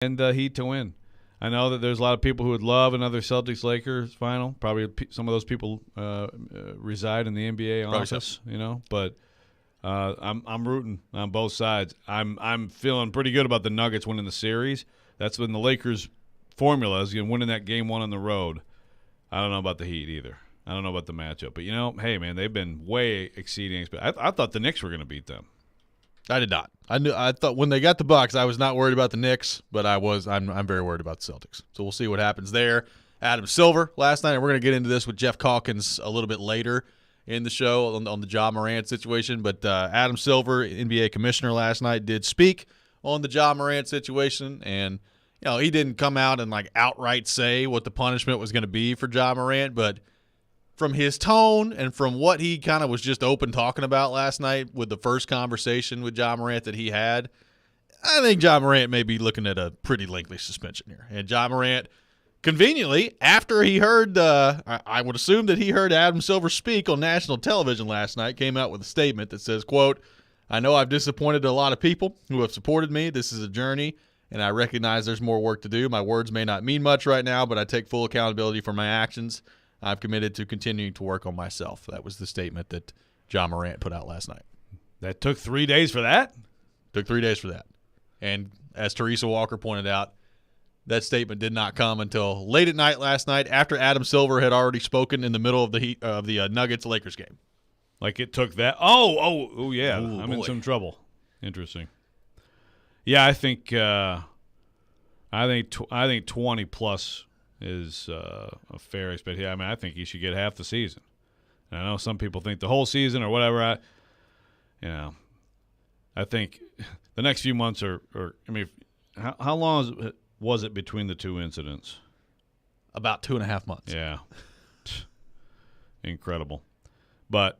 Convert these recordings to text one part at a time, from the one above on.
and the Heat to win. I know that there's a lot of people who would love another Celtics-Lakers final. Probably some of those people reside in the NBA office, But I'm rooting on both sides. I'm feeling pretty good about the Nuggets winning the series. That's been the Lakers' formula is winning that game one on the road. I don't know about the Heat either. I don't know about the matchup. But, hey, man, they've been way exceeding. I thought the Knicks were going to beat them. I did not. I thought when they got the Bucks, I was not worried about the Knicks, but I'm very worried about the Celtics. So we'll see what happens there. Adam Silver last night, and we're going to get into this with Jeff Calkins a little bit later in the show on the Ja Morant situation. But Adam Silver, NBA commissioner last night, did speak on the Ja Morant situation, and he didn't come out and outright say what the punishment was going to be for Ja Morant, but from his tone and from what he kind of was just open talking about last night with the first conversation with Ja Morant that he had, I think Ja Morant may be looking at a pretty lengthy suspension here. And Ja Morant, conveniently, after he heard, I would assume that he heard Adam Silver speak on national television last night, came out with a statement that says, quote, "I know I've disappointed a lot of people who have supported me. This is a journey, and I recognize there's more work to do. My words may not mean much right now, but I take full accountability for my actions. I've committed to continuing to work on myself." That was the statement that Ja Morant put out last night. That took 3 days for that? Took 3 days for that. And as Teresa Walker pointed out, that statement did not come until late at night last night after Adam Silver had already spoken in the middle of the Nuggets-Lakers game. Like it took that? Oh, yeah. I'm in some trouble. Interesting. Yeah, I think 20 plus is a fair expectation. I mean, I think he should get half the season. And I know some people think the whole season or whatever. I think the next few months how long was it between the two incidents? About 2.5 months. Yeah. Incredible. But,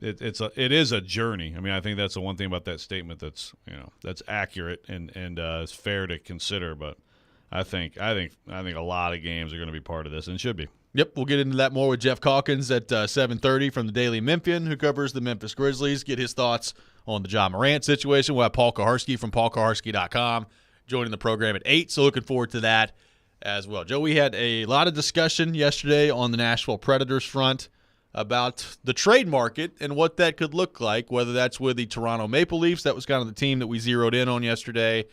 it is a journey. I mean, I think that's the one thing about that statement that's accurate and is fair to consider. But I think a lot of games are going to be part of this and should be. Yep, we'll get into that more with Jeff Calkins at 7:30 from the Daily Memphian, who covers the Memphis Grizzlies. Get his thoughts on the Ja Morant situation. We'll have Paul Kaharski from paulkaharski.com joining the program at 8, so looking forward to that as well. Joe, we had a lot of discussion yesterday on the Nashville Predators front about the trade market and what that could look like, whether that's with the Toronto Maple Leafs. That was kind of the team that we zeroed in on yesterday,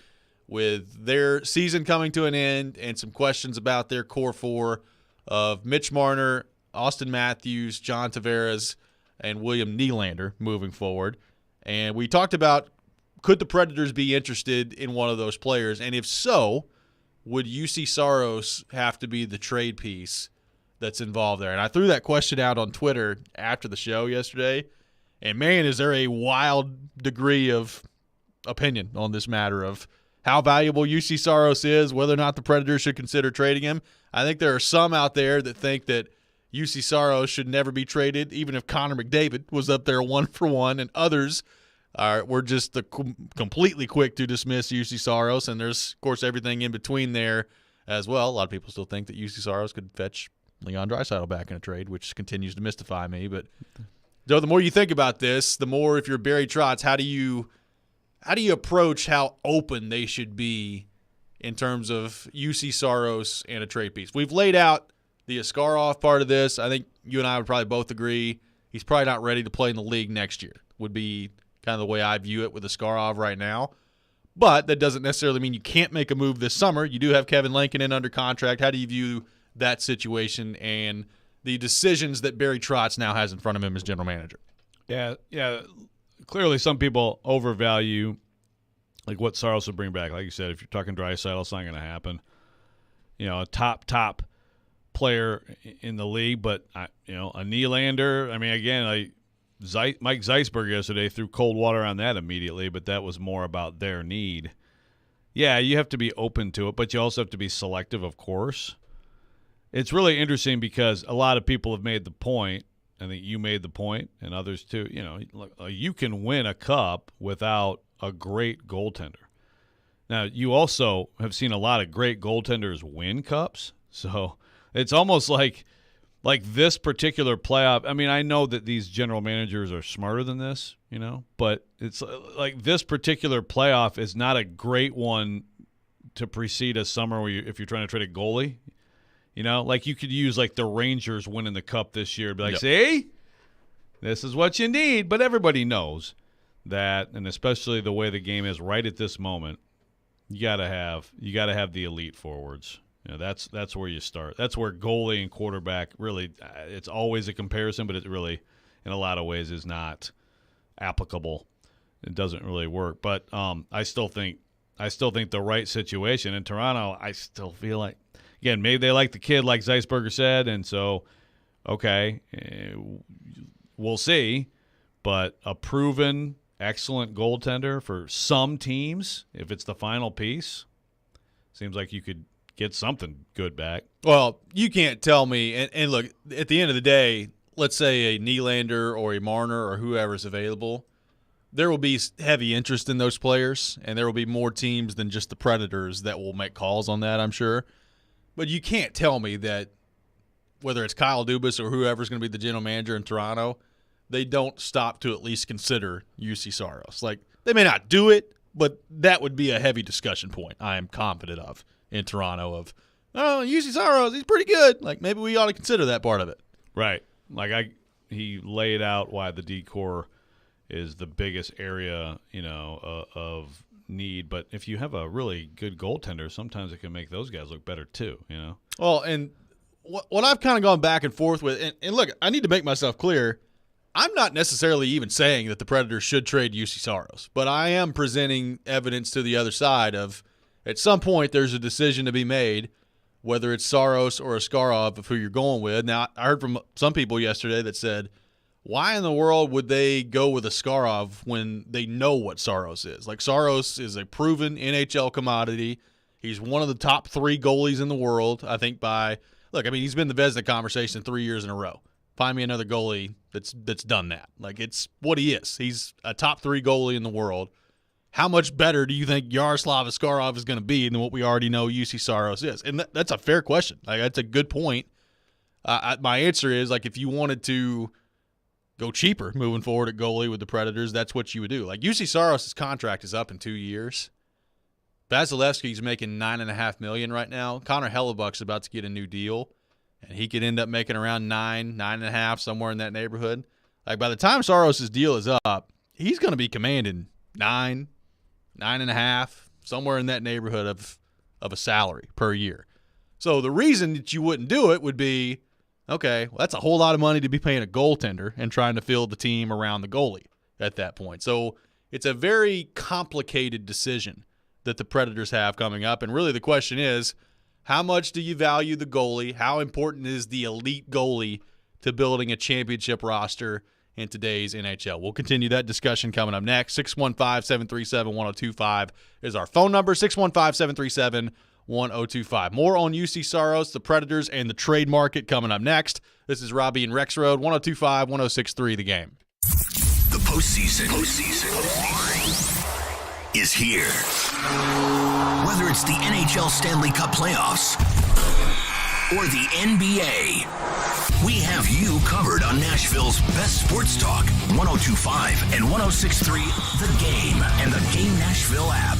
with their season coming to an end and some questions about their core four of Mitch Marner, Austin Matthews, John Tavares, and William Nylander moving forward. And we talked about, could the Predators be interested in one of those players? And if so, would UC Saros have to be the trade piece that's involved there? And I threw that question out on Twitter after the show yesterday. And, man, is there a wild degree of opinion on this matter of how valuable UC Saros is, whether or not the Predators should consider trading him. I think there are some out there that think that UC Saros should never be traded, even if Connor McDavid was up there 1-for-1, and others were just completely quick to dismiss UC Saros, and there's, of course, everything in between there as well. A lot of people still think that UC Saros could fetch Leon Draisaitl back in a trade, which continues to mystify me. But, Joe, the more you think about this, the more, if you're Barry Trotz, how do you approach how open they should be in terms of UC Saros and a trade piece? We've laid out the Askarov part of this. I think you and I would probably both agree he's probably not ready to play in the league next year, would be kind of the way I view it with Askarov right now. But that doesn't necessarily mean you can't make a move this summer. You do have Kevin Lankinen under contract. How do you view that situation and the decisions that Barry Trotz now has in front of him as general manager? Yeah. Clearly, some people overvalue what Saros would bring back. Like you said, if you're talking Draisaitl, it's not going to happen. A top player in the league, but a Nylander. I mean, again, Mike Zeisberg yesterday threw cold water on that immediately, but that was more about their need. Yeah, you have to be open to it, but you also have to be selective, of course. It's really interesting because a lot of people have made the point. I think you made the point, and others too. You can win a cup without a great goaltender. Now, you also have seen a lot of great goaltenders win cups, so it's almost like like this particular playoff, I mean, I know that these general managers are smarter than this, but it's like this particular playoff is not a great one to precede a summer where if you're trying to trade a goalie. Like you could use like the Rangers winning the Cup this year. Be like, see, this is what you need. But everybody knows that, and especially the way the game is right at this moment, you gotta have the elite forwards. That's where you start. That's where goalie and quarterback really. It's always a comparison, but it really, in a lot of ways, is not applicable. It doesn't really work. But I still think the right situation in Toronto. I still feel like. Again, maybe they like the kid, like Zeisberger said, and so, okay, we'll see. But a proven, excellent goaltender for some teams, if it's the final piece, seems like you could get something good back. Well, you can't tell me, and look, at the end of the day, let's say a Nylander or a Marner or whoever's available, there will be heavy interest in those players, and there will be more teams than just the Predators that will make calls on that, I'm sure. But you can't tell me that whether it's Kyle Dubas or whoever's going to be the general manager in Toronto, they don't stop to at least consider UC Saros. Like, they may not do it, but that would be a heavy discussion point, I am confident of, in Toronto of, oh, UC Saros, he's pretty good. Like, maybe we ought to consider that part of it. Right. Like, he laid out why the D-core is the biggest area, of need, but if you have a really good goaltender, sometimes it can make those guys look better too, Well, and what I've kind of gone back and forth with, and look, I need to make myself clear, I'm not necessarily even saying that the Predators should trade UC Saros, but I am presenting evidence to the other side of at some point there's a decision to be made, whether it's Saros or Askarov of who you're going with. Now, I heard from some people yesterday that said, why in the world would they go with Askarov when they know what Saros is? Like, Saros is a proven NHL commodity. He's one of the top 3 goalies in the world, I think, he's been the Vezina conversation 3 years in a row. Find me another goalie that's done that. Like, it's what he is. He's a top 3 goalie in the world. How much better do you think Yaroslav Askarov is going to be than what we already know UC Saros is? And that's a fair question. Like, that's a good point. My answer is, like, if you wanted to go cheaper moving forward at goalie with the Predators, that's what you would do. Like, UC Saros' contract is up in 2 years. Vasilevsky's making $9.5 million right now. Connor Hellebuck's about to get a new deal, and he could end up making around $9.5, somewhere in that neighborhood. Like, by the time Saros' deal is up, he's going to be commanding $9.5, somewhere in that neighborhood of a salary per year. So the reason that you wouldn't do it would be, okay, well, that's a whole lot of money to be paying a goaltender and trying to field the team around the goalie at that point. So it's a very complicated decision that the Predators have coming up. And really the question is, how much do you value the goalie? How important is the elite goalie to building a championship roster in today's NHL? We'll continue that discussion coming up next. 615-737-1025 is our phone number, 615-737-1025. More on UC Saros, the Predators, and the trade market coming up next. This is Robby and Rexrode, 1025, 1063 The Game. The postseason is here. Whether it's the NHL Stanley Cup playoffs or the NBA, we have you covered on Nashville's best sports talk, 1025 and 1063 The Game and the Game Nashville app.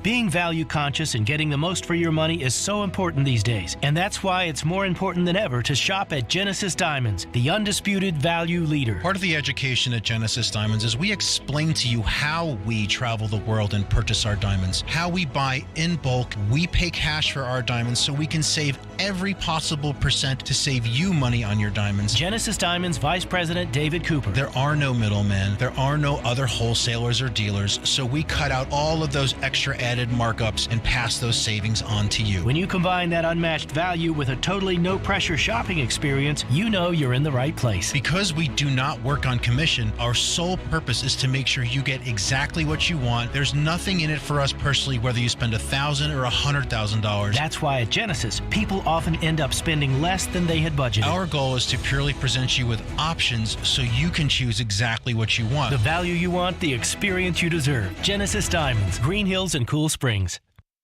Being value conscious and getting the most for your money is so important these days, and that's why it's more important than ever to shop at Genesis Diamonds, the undisputed value leader. Part of the education at Genesis Diamonds is we explain to you how we travel the world and purchase our diamonds, how we buy in bulk, we pay cash for our diamonds so we can save every possible percent to save you money on your diamonds. Genesis Diamonds Vice President David Cooper. There are no middlemen, there are no other wholesalers or dealers, so we cut out all of those extra added markups and pass those savings on to you. When you combine that unmatched value with a totally no-pressure shopping experience, you know you're in the right place. Because we do not work on commission, our sole purpose is to make sure you get exactly what you want. There's nothing in it for us personally, whether you spend $1,000 or $100,000. That's why at Genesis, people often end up spending less than they had budgeted. Our goal is to purely present you with options so you can choose exactly what you want. The value you want, the experience you deserve. Genesis Diamonds, Green Hills and Cool Springs.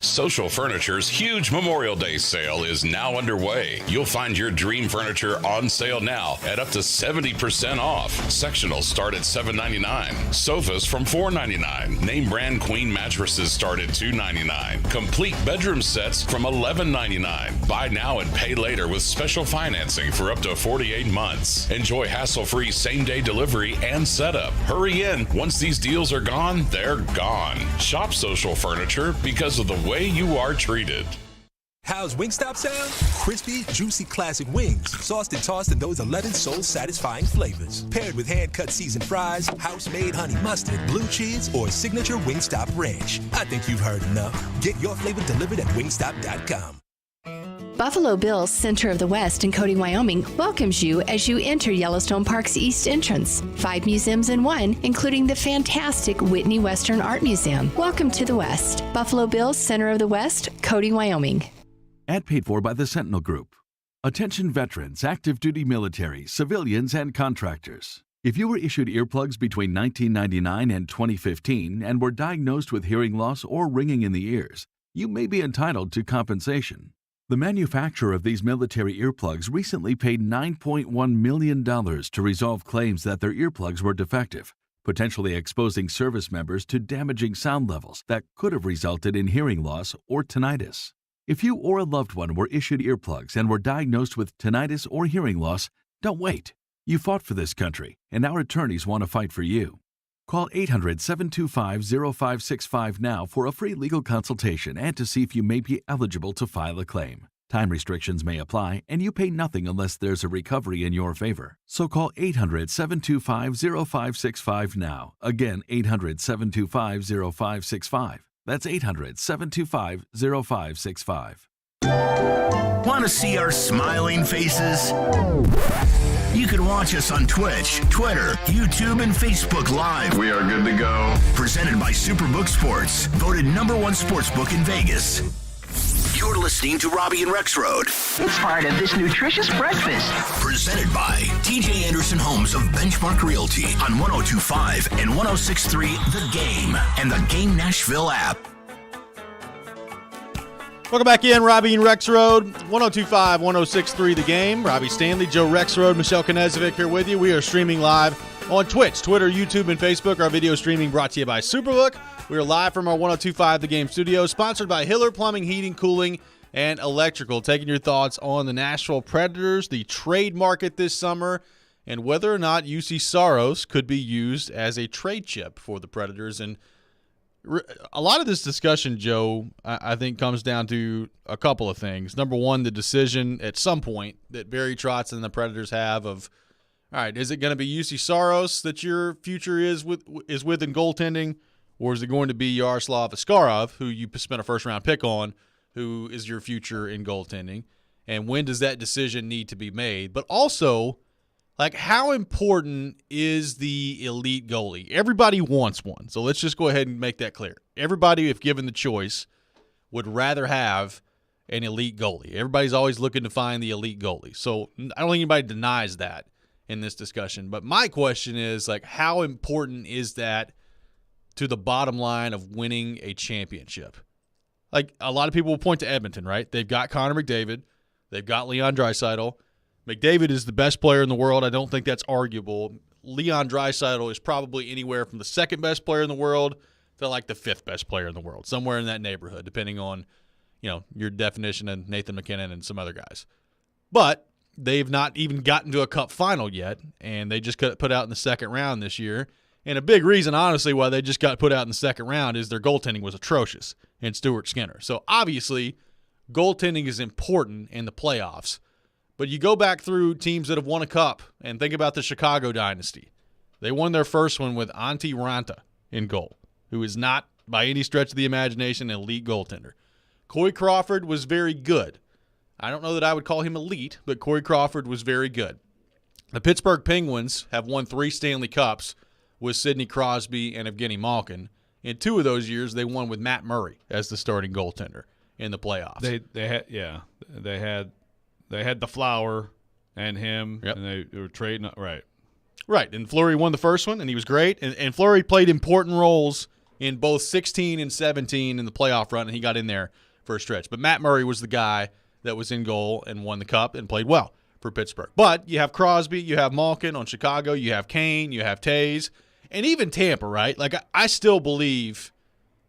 Social Furniture's huge Memorial Day sale is now underway. You'll find your dream furniture on sale now at up to 70% off. Sectionals start at $7.99. Sofas from $4.99. Name brand queen mattresses start at $2.99. Complete bedroom sets from $11.99. Buy now and pay later with special financing for up to 48 months. Enjoy hassle-free same-day delivery and setup. Hurry in. Once these deals are gone, they're gone. Shop Social Furniture because of the way you are treated. How's Wingstop sound? Crispy, juicy classic wings, sauced and tossed in those 11 soul-satisfying flavors. Paired with hand-cut seasoned fries, house-made honey mustard, blue cheese, or signature Wingstop ranch. I think you've heard enough. Get your flavor delivered at wingstop.com. Buffalo Bill's Center of the West in Cody, Wyoming welcomes you as you enter Yellowstone Park's East entrance. 5 museums in one, including the fantastic Whitney Western Art Museum. Welcome to the West. Buffalo Bill's Center of the West, Cody, Wyoming. Ad paid for by the Sentinel Group. Attention veterans, active duty military, civilians, and contractors. If you were issued earplugs between 1999 and 2015 and were diagnosed with hearing loss or ringing in the ears, you may be entitled to compensation. The manufacturer of these military earplugs recently paid $9.1 million to resolve claims that their earplugs were defective, potentially exposing service members to damaging sound levels that could have resulted in hearing loss or tinnitus. If you or a loved one were issued earplugs and were diagnosed with tinnitus or hearing loss, don't wait. You fought for this country, and our attorneys want to fight for you. Call 800-725-0565 now for a free legal consultation and to see if you may be eligible to file a claim. Time restrictions may apply, and you pay nothing unless there's a recovery in your favor. So call 800-725-0565 now. Again, 800-725-0565. That's 800-725-0565. Want to see our smiling faces? You can watch us on Twitch, Twitter, YouTube, and Facebook Live. We are good to go. Presented by Superbook Sports, voted #1 sportsbook in Vegas. You're listening to Robby and Rexrode. It's part of this nutritious breakfast. Presented by TJ Anderson Homes of Benchmark Realty on 102.5 and 106.3 The Game and the Game Nashville app. Welcome back in, Robby and Rexrode, 102.5, 106.3 The Game. Robbie Stanley, Joe Rexrode, Michelle Knezovic here with you. We are streaming live on Twitch, Twitter, YouTube, and Facebook. Our video streaming brought to you by Superbook. We are live from our 102.5 The Game studio, sponsored by Hiller Plumbing, Heating, Cooling, and Electrical. Taking your thoughts on the Nashville Predators, the trade market this summer, and whether or not UC Saros could be used as a trade chip for the Predators. And a lot of this discussion, Joe, I think comes down to a couple of things. Number one, the decision at some point that Barry Trotz and the Predators have of, all right, is it going to be UC Saros that your future is with in goaltending, or is it going to be Yaroslav Askarov, who you spent a first-round pick on, who is your future in goaltending? And when does that decision need to be made? But also, like, how important is the elite goalie? Everybody wants one, so let's just go ahead and make that clear. Everybody, if given the choice, would rather have an elite goalie. Everybody's always looking to find the elite goalie. So I don't think anybody denies that in this discussion. But my question is, like, how important is that to the bottom line of winning a championship? Like, a lot of people will point to Edmonton, right? They've got Connor McDavid. They've got Leon Draisaitl. McDavid is the best player in the world. I don't think that's arguable. Leon Draisaitl is probably anywhere from the second best player in the world to like the fifth best player in the world, somewhere in that neighborhood, depending on, you know, your definition of Nathan McKinnon and some other guys. But they've not even gotten to a cup final yet, and they just got put out in the second round this year. And a big reason, honestly, why they just got put out in the second round is their goaltending was atrocious in Stuart Skinner. So obviously, goaltending is important in the playoffs. But you go back through teams that have won a cup and think about the Chicago dynasty. They won their first one with Antti Ranta in goal, who is not, by any stretch of the imagination, an elite goaltender. Corey Crawford was very good. I don't know that I would call him elite, but Corey Crawford was very good. The Pittsburgh Penguins have won 3 Stanley Cups with Sidney Crosby and Evgeny Malkin. In 2 of those years, they won with Matt Murray as the starting goaltender in the playoffs. They had the Flower and him, yep. And they were trading. Right. And Fleury won the first one, and he was great. And Fleury played important roles in both 16 and 17 in the playoff run, and he got in there for a stretch. But Matt Murray was the guy that was in goal and won the cup and played well for Pittsburgh. But you have Crosby, you have Malkin on Chicago, you have Kane, you have Taves, and even Tampa, right? Like, I still believe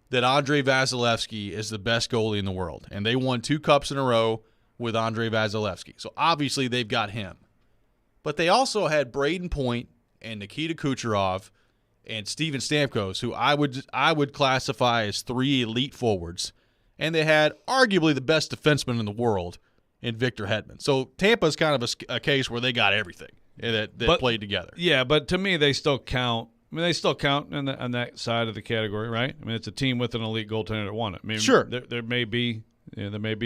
that Andrei Vasilevskiy is the best goalie in the world, and they won 2 cups in a row with Andrei Vasilevskiy. So obviously they've got him. But they also had Braden Point and Nikita Kucherov and Steven Stamkos, who I would classify as 3 elite forwards. And they had arguably the best defenseman in the world in Victor Hedman. So Tampa's kind of a case where they got everything that played together. Yeah, but to me, they still count. I mean, they still count on that side of the category, right? I mean, it's a team with an elite goaltender that won it. I mean, sure. There may be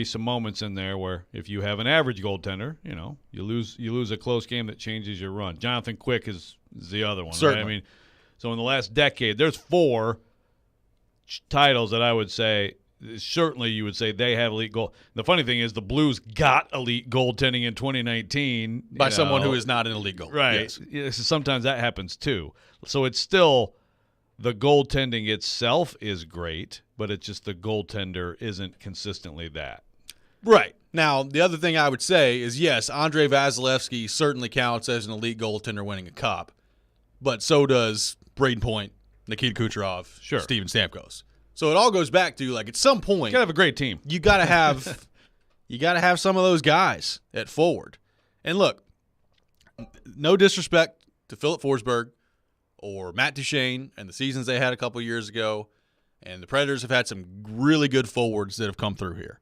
some moments in there where if you have an average goaltender, you lose a close game that changes your run. Jonathan Quick is the other one. Certainly. Right? I mean, so in the last decade, there's 4 titles that I would say certainly you would say they have elite goal. The funny thing is the Blues got elite goaltending in 2019 by someone who is not an elite goalie. Right. Yes. Sometimes that happens too. So it's still the goaltending itself is great, but it's just the goaltender isn't consistently that. Right. Now, the other thing I would say is, yes, Andrei Vasilevskiy certainly counts as an elite goaltender winning a cup, but so does Braden Point, Nikita Kucherov, sure. Steven Stamkos. So it all goes back to, like, at some point, you gotta have a great team. You gotta have some of those guys at forward. And look, no disrespect to Philip Forsberg or Matt Duchene and the seasons they had a couple years ago, and the Predators have had some really good forwards that have come through here.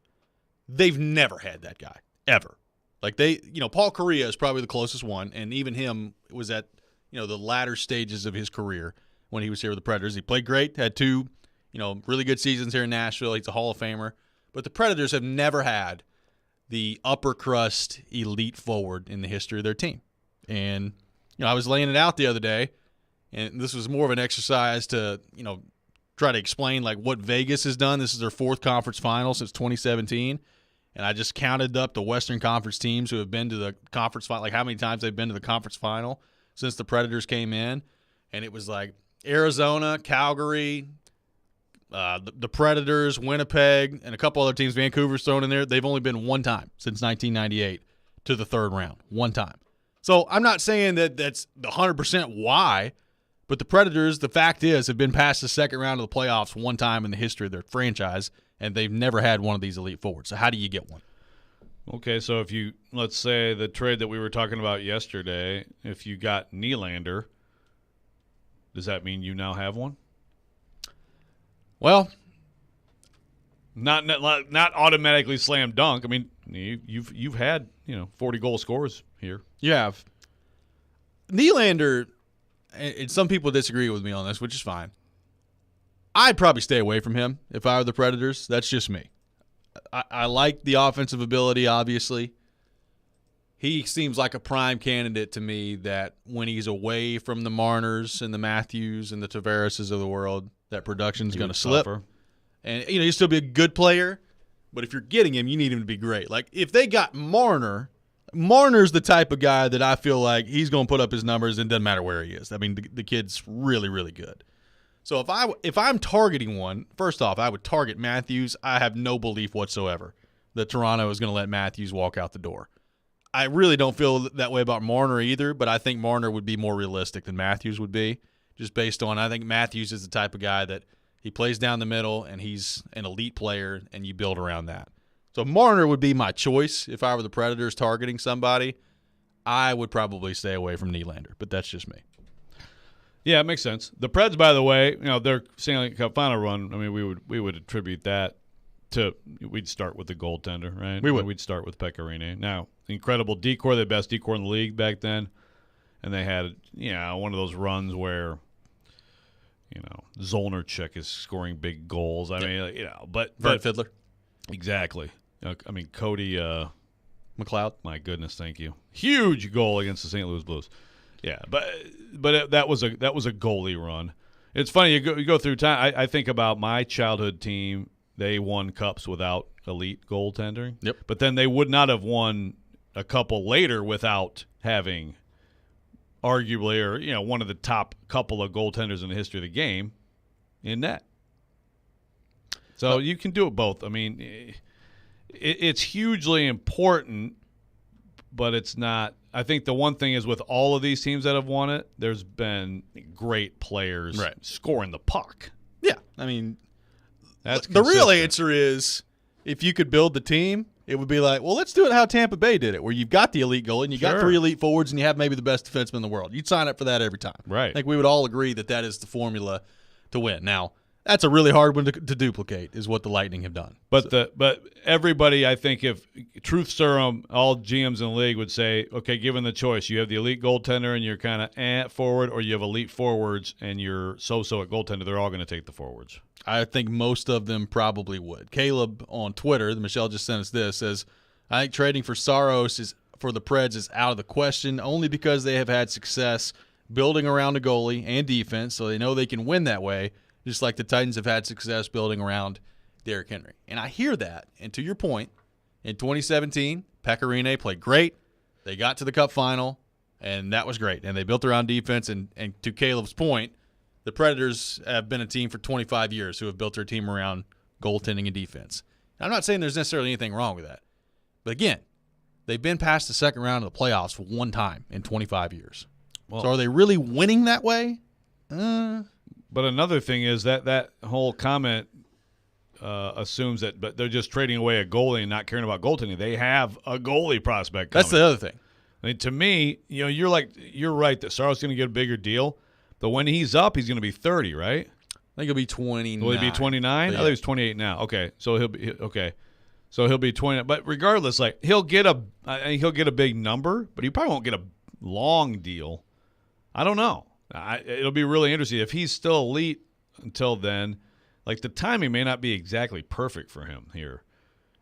They've never had that guy, ever. Like, Paul Correa is probably the closest one, and even him was at, the latter stages of his career when he was here with the Predators. He played great, had 2, really good seasons here in Nashville. He's a Hall of Famer. But the Predators have never had the upper crust elite forward in the history of their team. And, I was laying it out the other day, and this was more of an exercise to, try to explain, like, what Vegas has done. This is their 4th conference final since 2017. And I just counted up the Western Conference teams who have been to the conference final, like how many times they've been to the conference final since the Predators came in. And it was like Arizona, Calgary, the Predators, Winnipeg, and a couple other teams. Vancouver's thrown in there. They've only been 1 time since 1998 to the 3rd round. 1 time. So I'm not saying that that's the 100% why, but the Predators, the fact is, have been past the 2nd round of the playoffs 1 time in the history of their franchise, and they've never had one of these elite forwards. So how do you get one? Okay, so if you, let's say the trade that we were talking about yesterday, if you got Nylander, does that mean you now have one? Well, not automatically slam dunk. I mean, you've had 40 goal scorers here. You have. Nylander, and some people disagree with me on this, which is fine. I'd probably stay away from him if I were the Predators. That's just me. I like the offensive ability, obviously. He seems like a prime candidate to me that when he's away from the Marners and the Matthews and the Tavareses of the world, that production's going to slip. Suffer. And, he'll still be a good player, but if you're getting him, you need him to be great. Like, if they got Marner's the type of guy that I feel like he's going to put up his numbers and it doesn't matter where he is. I mean, the kid's really, really good. So if I'm targeting one, first off, I would target Matthews. I have no belief whatsoever that Toronto is going to let Matthews walk out the door. I really don't feel that way about Marner either, but I think Marner would be more realistic than Matthews would be, just based on I think Matthews is the type of guy that he plays down the middle and he's an elite player and you build around that. So Marner would be my choice if I were the Predators targeting somebody. I would probably stay away from Nylander, but that's just me. Yeah, it makes sense. The Preds, by the way, their Stanley Cup final run, I mean, we would attribute that to we'd start with the goaltender, right? We'd start with Pekka Rinne. Now, incredible decor, the best decor in the league back then. And they had, one of those runs where, Zolnarchuk is scoring big goals. I mean, but Fiddler. Exactly. I mean, Cody McLeod. My goodness, thank you. Huge goal against the St. Louis Blues. Yeah, but that was a goalie run. It's funny you go through time. I think about my childhood team. They won cups without elite goaltending. Yep. But then they would not have won a couple later without having arguably or one of the top couple of goaltenders in the history of the game in net. So you can do it both. I mean, it's hugely important, but it's not. I think the one thing is with all of these teams that have won it, there's been great players scoring the puck. Yeah, I mean, that's the real consistent. answer is if you could build the team, it would be like, well, let's do it how Tampa Bay did it, where you've got the elite goalie and you got 3 elite forwards and you have maybe the best defenseman in the world. You'd sign up for that every time. Right. I think we would all agree that that is the formula to win. Now, that's a really hard one to duplicate, is what the Lightning have done. But everybody, I think, if truth serum, all GMs in the league would say, okay, given the choice, you have the elite goaltender and you're kind of forward, or you have elite forwards and you're so-so at goaltender, they're all going to take the forwards. I think most of them probably would. Caleb on Twitter, Michelle just sent us this, says, I think trading for Saros for the Preds is out of the question, only because they have had success building around a goalie and defense, so they know they can win that way, just like the Titans have had success building around Derrick Henry. And I hear that, and to your point, in 2017, Pecorine played great. They got to the Cup final, and that was great. And they built around defense, and to Caleb's point, the Predators have been a team for 25 years who have built their team around goaltending and defense. I'm not saying there's necessarily anything wrong with that. But again, they've been past the second round of the playoffs for one time in 25 years. Well, so are they really winning that way? But another thing is that whole comment assumes that but they're just trading away a goalie and not caring about goaltending. They have a goalie prospect coming. That's the other thing. I mean, to me, you're right that Saros going to get a bigger deal. But when he's up, he's going to be 30, right? I think he'll be 29. Will he be 29? Yeah. I think he's 28 now. Okay, so he'll be 20. But regardless, like he'll get a big number, but he probably won't get a long deal. I don't know. It'll be really interesting if he's still elite until then. Like the timing may not be exactly perfect for him here,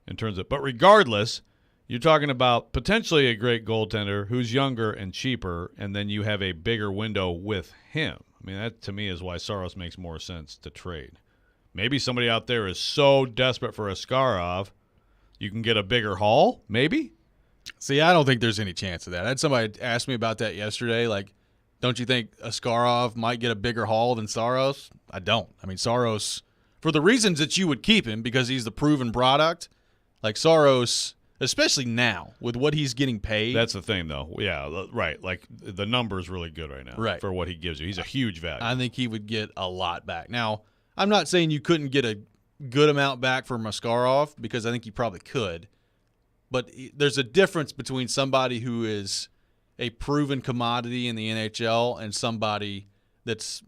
in terms of. But regardless, you're talking about potentially a great goaltender who's younger and cheaper, and then you have a bigger window with him. I mean, that to me is why Saros makes more sense to trade. Maybe somebody out there is so desperate for Askarov, you can get a bigger haul, maybe? See, I don't think there's any chance of that. I had somebody ask me about that yesterday. Like, don't you think Askarov might get a bigger haul than Saros? I don't. I mean, Saros, for the reasons that you would keep him, because he's the proven product, like Saros, especially now with what he's getting paid. That's the thing, though. Yeah, right. Like, the number is really good right now for what he gives you. He's a huge value. I think he would get a lot back. Now, I'm not saying you couldn't get a good amount back for Askarov, because I think you probably could. But there's a difference between somebody who is a proven commodity in the NHL and somebody that's,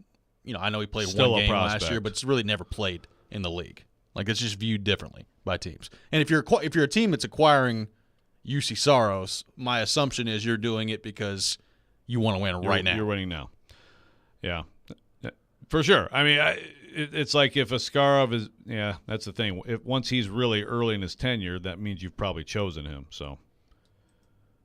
I know he played still one game prospect last year, but it's really never played in the league. Like, it's just viewed differently by teams. And if you're a team that's acquiring UC Saros, my assumption is you're doing it because you want to win right now. You're winning now. Yeah, for sure. I mean, it's like if Askarov is, that's the thing. Once he's really early in his tenure, that means you've probably chosen him. So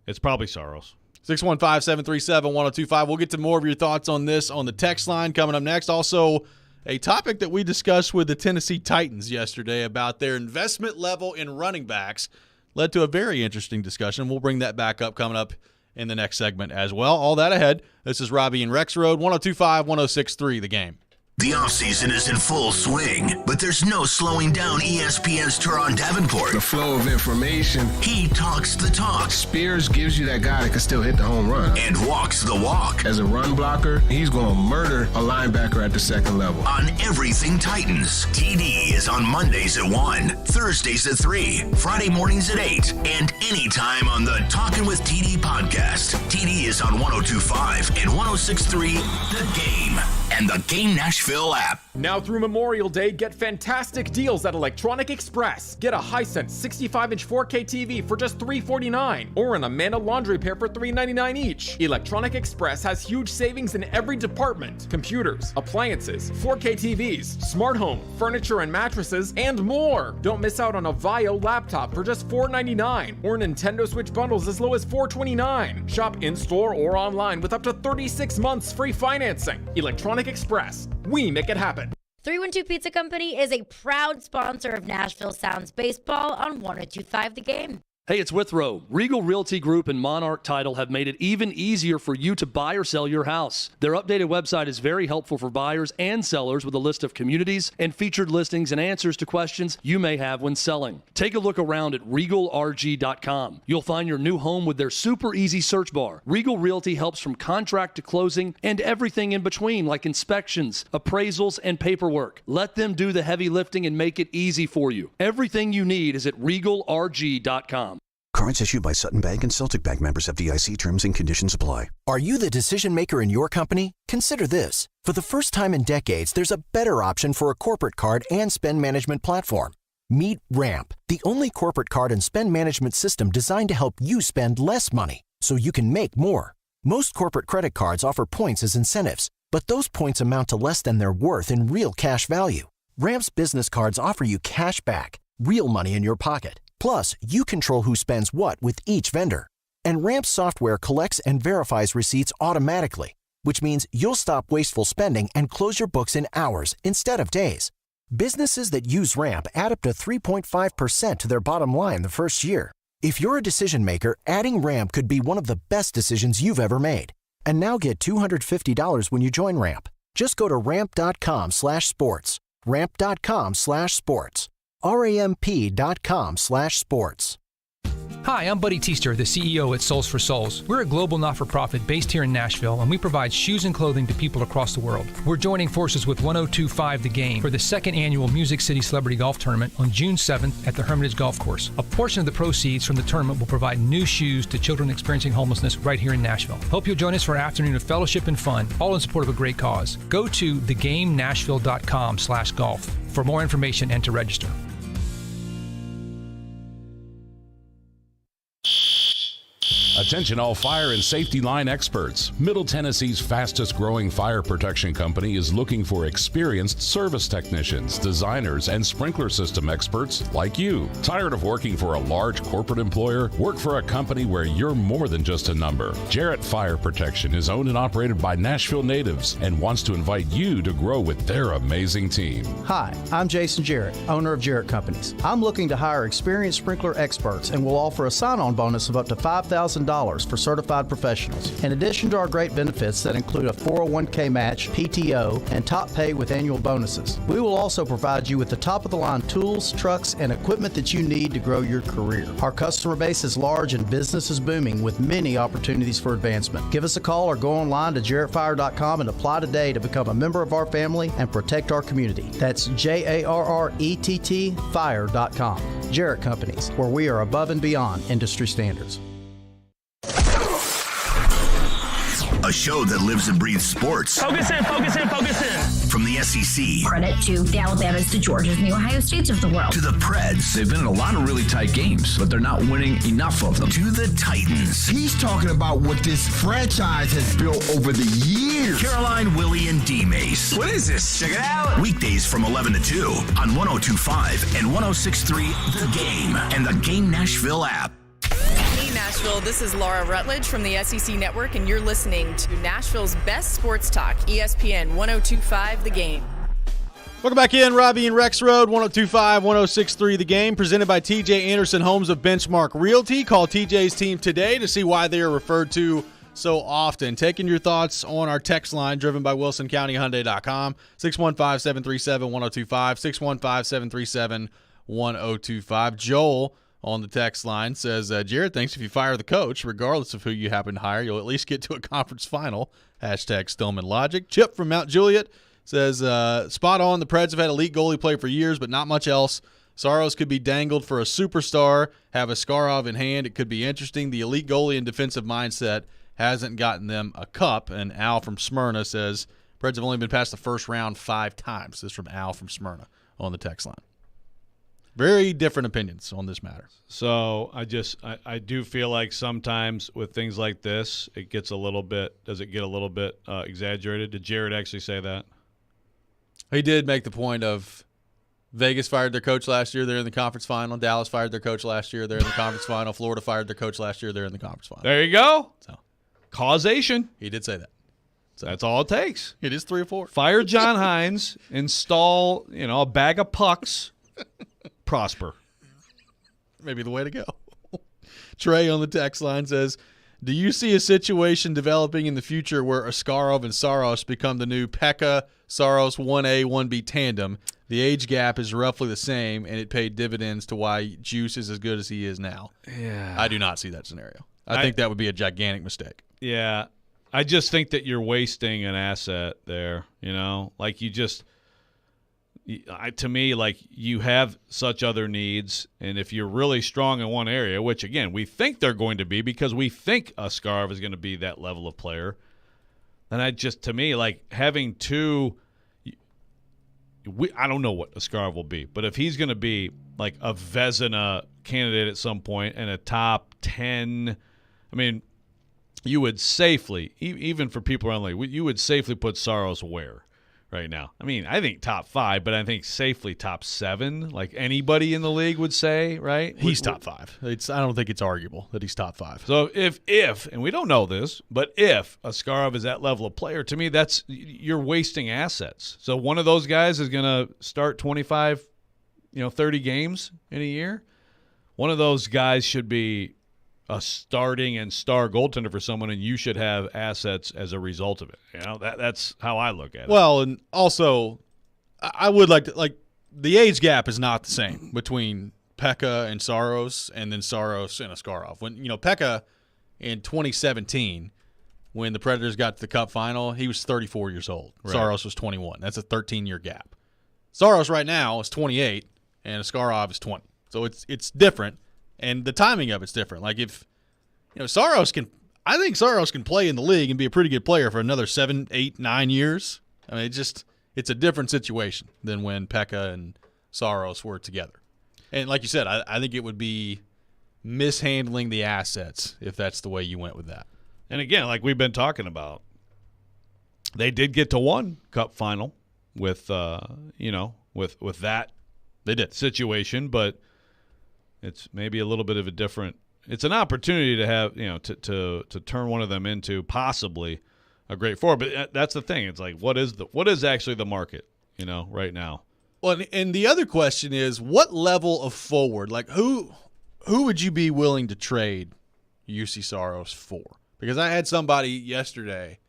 it's probably Saros. 615-737-1025. We'll get to more of your thoughts on this on the text line coming up next. Also, a topic that we discussed with the Tennessee Titans yesterday about their investment level in running backs led to a very interesting discussion. We'll bring that back up coming up in the next segment as well. All that ahead. This is Robby and Rexrode, 102.5, 106.3 The Game. The offseason is in full swing, but there's no slowing down ESPN's Teron Davenport. The flow of information. He talks the talk. Spears gives you that guy that can still hit the home run. And walks the walk. As a run blocker, he's going to murder a linebacker at the second level. On everything Titans, TD is on Mondays at 1, Thursdays at 3, Friday mornings at 8, and anytime on the Talkin' with TD podcast. TD is on 102.5 and 106.3 The Game and the Game Nashville app. Now through Memorial Day, get fantastic deals at Electronic Express. Get a Hisense 65-inch 4K TV for just $349, or an Amanda laundry pair for $399 each. Electronic Express has huge savings in every department: computers, appliances, 4K TVs, smart home, furniture and mattresses, and more. Don't miss out on a Vio laptop for just $499, or Nintendo Switch bundles as low as $429. Shop in-store or online with up to 36 months free financing. Electronic Express. We make it happen. 312 Pizza Company is a proud sponsor of Nashville Sounds Baseball on 102.5 The Game. Hey, it's Withrow. Regal Realty Group and Monarch Title have made it even easier for you to buy or sell your house. Their updated website is very helpful for buyers and sellers with a list of communities and featured listings and answers to questions you may have when selling. Take a look around at regalrg.com. You'll find your new home with their super easy search bar. Regal Realty helps from contract to closing and everything in between, like inspections, appraisals, and paperwork. Let them do the heavy lifting and make it easy for you. Everything you need is at regalrg.com. Cards issued by Sutton Bank and Celtic Bank, members of FDIC. Terms and conditions apply. Are you the decision maker in your company? Consider this. For the first time in decades, there's a better option for a corporate card and spend management platform. Meet Ramp, the only corporate card and spend management system designed to help you spend less money so you can make more. Most corporate credit cards offer points as incentives, but those points amount to less than their worth in real cash value. Ramp's business cards offer you cash back, real money in your pocket. Plus, you control who spends what with each vendor. And Ramp software collects and verifies receipts automatically, which means you'll stop wasteful spending and close your books in hours instead of days. Businesses that use Ramp add up to 3.5% to their bottom line the first year. If you're a decision maker, adding Ramp could be one of the best decisions you've ever made. And now get $250 when you join Ramp. Just go to ramp.com/sports. Ramp.com/sports. ramp.com/sports. Hi, I'm Buddy Teaster, the CEO at Souls for Souls. We're a global not-for-profit based here in Nashville, and we provide shoes and clothing to people across the world. We're joining forces with 1025 The Game for the second annual Music City Celebrity Golf Tournament on June 7th at the Hermitage Golf Course. A portion of the proceeds from the tournament will provide new shoes to children experiencing homelessness right here in Nashville. Hope you'll join us for an afternoon of fellowship and fun, all in support of a great cause. Go to thegamenashville.com/golf for more information and to register. Attention all fire and safety line experts. Middle Tennessee's fastest growing fire protection company is looking for experienced service technicians, designers, and sprinkler system experts like you. Tired of working for a large corporate employer? Work for a company where you're more than just a number. Jarrett Fire Protection is owned and operated by Nashville natives and wants to invite you to grow with their amazing team. Hi, I'm Jason Jarrett, owner of Jarrett Companies. I'm looking to hire experienced sprinkler experts and will offer a sign-on bonus of up to $5,000 for certified professionals. In addition to our great benefits that include a 401k match, PTO, and top pay with annual bonuses, we will also provide you with the top-of-the-line tools, trucks, and equipment that you need to grow your career. Our customer base is large and business is booming with many opportunities for advancement. Give us a call or go online to jarrettfire.com and apply today to become a member of our family and protect our community. That's JARRETT fire.com. Jarrett Companies, where we are above and beyond industry standards. A show that lives and breathes sports. Focus in, focus in, focus in. From the SEC. Credit to the Alabamas, the Georgias, and the Ohio States of the world. To the Preds. They've been in a lot of really tight games, but they're not winning enough of them. To the Titans. He's talking about what this franchise has built over the years. Caroline, Willie, and D-Mace. What is this? Check it out. Weekdays from 11 to 2 on 102.5 and 106.3 The Game and the Game Nashville app. Hey Nashville, this is Laura Rutledge from the SEC Network, and you're listening to Nashville's best sports talk, ESPN 102.5 The Game. Welcome back in, Robby and Rexrode, 102.5, 106.3 The Game, presented by TJ Anderson Homes of Benchmark Realty. Call TJ's team today to see why they are referred to so often. Taking your thoughts on our text line driven by WilsonCountyHyundai.com, 615-737-1025, 615-737-1025. Joel on the text line says, Jared thinks if you fire the coach, regardless of who you happen to hire, you'll at least get to a conference final. Hashtag Stillman Logic. Chip from Mount Juliet says, spot on. The Preds have had elite goalie play for years, but not much else. Saros could be dangled for a superstar, have a Skarov in hand. It could be interesting. The elite goalie and defensive mindset hasn't gotten them a cup. And Al from Smyrna says, Preds have only been past the first round 5 times. This is from Al from Smyrna on the text line. Very different opinions on this matter. So I do feel like sometimes with things like this, it gets a little bit – does it get a little bit exaggerated? Did Jared actually say that? He did make the point of Vegas fired their coach last year. They're in the conference final. Dallas fired their coach last year. They're in the conference final. Florida fired their coach last year. They're in the conference final. There you go. So causation. He did say that. So that's all it takes. It is 3 or 4. Fire John Hines. Install, a bag of pucks. Prosper. Maybe the way to go. Trey on the text line says, do you see a situation developing in the future where Askarov and Saros become the new Pekka, Saros 1A, 1B tandem? The age gap is roughly the same, and it paid dividends to why Juice is as good as he is now. Yeah. I do not see that scenario. I think that would be a gigantic mistake. Yeah. I just think that you're wasting an asset there, Like to me, like you have such other needs, and if you're really strong in one area, which, again, we think they're going to be because we think Askarov is going to be that level of player, then to me, like having two – I don't know what Askarov will be, but if he's going to be like a Vezina candidate at some point and a top 10, I mean, you would safely, even for people around the league, you would safely put Saros where right now? I mean, I think top 5, but I think safely top 7, like anybody in the league would say, right? He's top 5. I don't think it's arguable that he's top 5. So if, and we don't know this, but if Askarov is that level of player, to me, you're wasting assets. So one of those guys is going to start 25, 30 games in a year. One of those guys should be a starting and star goaltender for someone, and you should have assets as a result of it. That's how I look at it. Well, and also, I would like the age gap is not the same between Pekka and Saros, and then Saros and Askarov. When Pekka in 2017, when the Predators got to the Cup final, he was 34 years old. Right. Saros was 21. That's a 13-year gap. Saros right now is 28, and Askarov is 20. So it's different. And the timing of it's different. Like if Saros can, I think Saros can play in the league and be a pretty good player for another 7, 8, 9 years. I mean, it's a different situation than when Pekka and Saros were together. And like you said, I think it would be mishandling the assets if that's the way you went with that. And again, like we've been talking about, they did get to one Cup final with with that they did situation, but it's maybe a little bit of a different. It's an opportunity to have to turn one of them into possibly a great forward. But that's the thing. It's like what is actually the market right now. Well, and the other question is what level of forward? Like who would you be willing to trade UC Saros for? Because I had somebody yesterday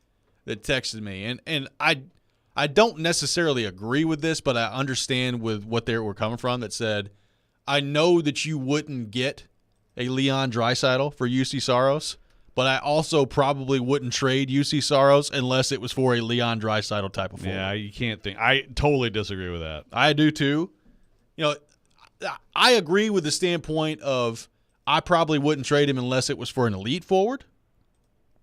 that texted me, and I don't necessarily agree with this, but I understand with what they were coming from. That said, I know that you wouldn't get a Leon Draisaitl for UC Saros, but I also probably wouldn't trade UC Saros unless it was for a Leon Draisaitl type of forward. Yeah, you can't think. I totally disagree with that. I do too. I agree with the standpoint of I probably wouldn't trade him unless it was for an elite forward.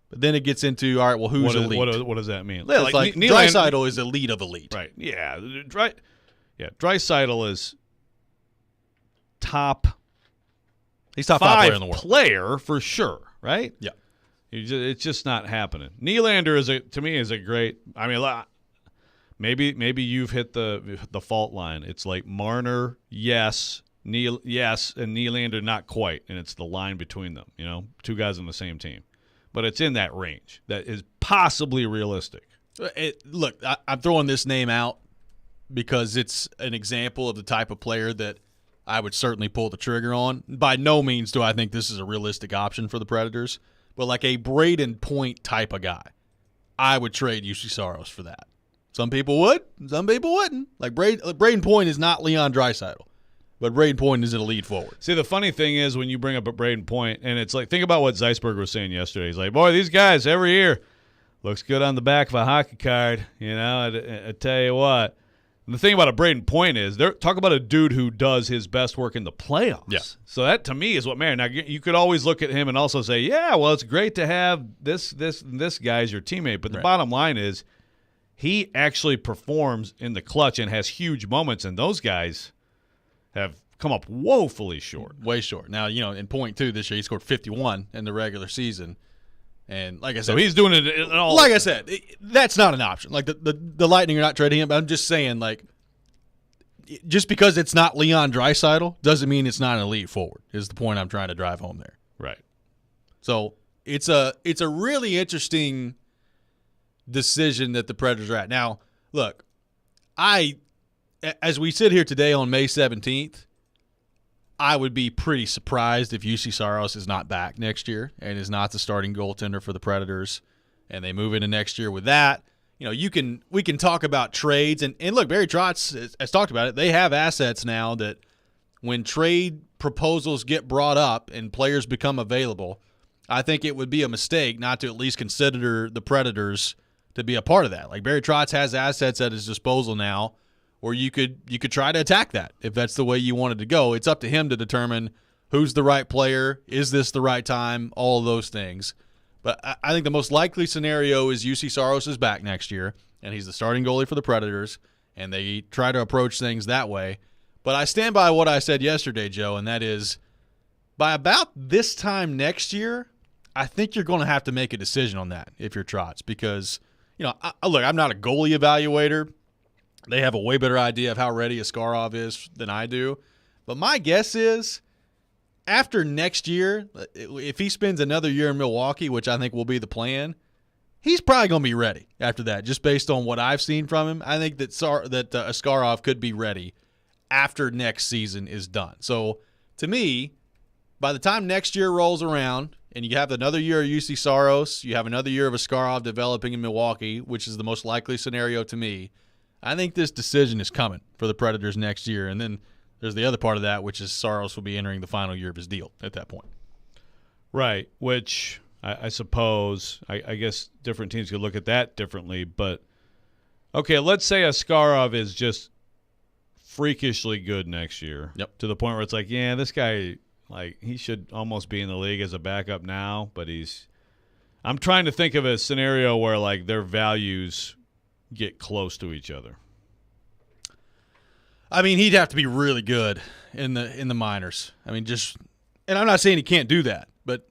But then it gets into, all right, well, who's elite? What does that mean? Yeah, like Draisaitl is elite of elite. Right. Yeah. Draisaitl is top. He's top 5 player in the world. Player for sure, right? Yeah. It's just not happening. Nylander to me is a great. I mean, maybe you've hit the fault line. It's like Marner, yes, yes, and Nylander not quite, and it's the line between them. Two guys on the same team, but it's in that range that is possibly realistic. Look, I'm throwing this name out because it's an example of the type of player that I would certainly pull the trigger on. By no means do I think this is a realistic option for the Predators, but like a Braden Point type of guy, I would trade UC Saros for that. Some people would, some people wouldn't. Like Braden Point is not Leon Draisaitl, but Braden Point is an elite forward. See, the funny thing is when you bring up a Braden Point, and it's like, think about what Zeisberg was saying yesterday. He's like, boy, these guys every year looks good on the back of a hockey card. I tell you what. And the thing about a Braden Point is, talk about a dude who does his best work in the playoffs. Yeah. So that, to me, is what matters. Now, you could always look at him and also say, yeah, well, it's great to have this guy as your teammate. But the bottom line is he actually performs in the clutch and has huge moments, and those guys have come up woefully short. Way short. Now, in Point 2 this year, he scored 51 in the regular season. And like I said, so he's doing it in all. Like I said, that's not an option. Like the Lightning are not trading him. But I'm just saying, like, just because it's not Leon Draisaitl doesn't mean it's not an elite forward. Is the point I'm trying to drive home there. Right. So it's a really interesting decision that the Predators are at. Now, look, as we sit here today on May 17th, I would be pretty surprised if UC Saros is not back next year and is not the starting goaltender for the Predators, and they move into next year with that. You know, we can talk about trades, and look, Barry Trotz has talked about it. They have assets now that when trade proposals get brought up and players become available, I think it would be a mistake not to at least consider the Predators to be a part of that. Like, Barry Trotz has assets at his disposal now, or you could try to attack that if that's the way you wanted to go. It's up to him to determine who's the right player, is this the right time, all of those things. But I think the most likely scenario is UC Saros is back next year, and he's the starting goalie for the Predators, and they try to approach things that way. But I stand by what I said yesterday, Joe, and that is by about this time next year, I think you're going to have to make a decision on that if you're Trotz, because, you know, look, I'm not a goalie evaluator. They have a way better idea of how ready Askarov is than I do. But my guess is after next year, if he spends another year in Milwaukee, which I think will be the plan, he's probably going to be ready after that, just based on what I've seen from him. I think that Askarov could be ready after next season is done. So, to me, by the time next year rolls around and you have another year of UC Saros, you have another year of Askarov developing in Milwaukee, which is the most likely scenario to me, I think this decision is coming for the Predators next year. And then there's the other part of that, which is Saros will be entering the final year of his deal at that point. Right, which I suppose, I guess different teams could look at that differently. But, okay, let's say Askarov is just freakishly good next year. Yep. To the point where it's like, yeah, this guy, like, he should almost be in the league as a backup now. But I'm trying to think of a scenario where, like, their values get close to each other. I mean, he'd have to be really good in the minors. I mean, and I'm not saying he can't do that, but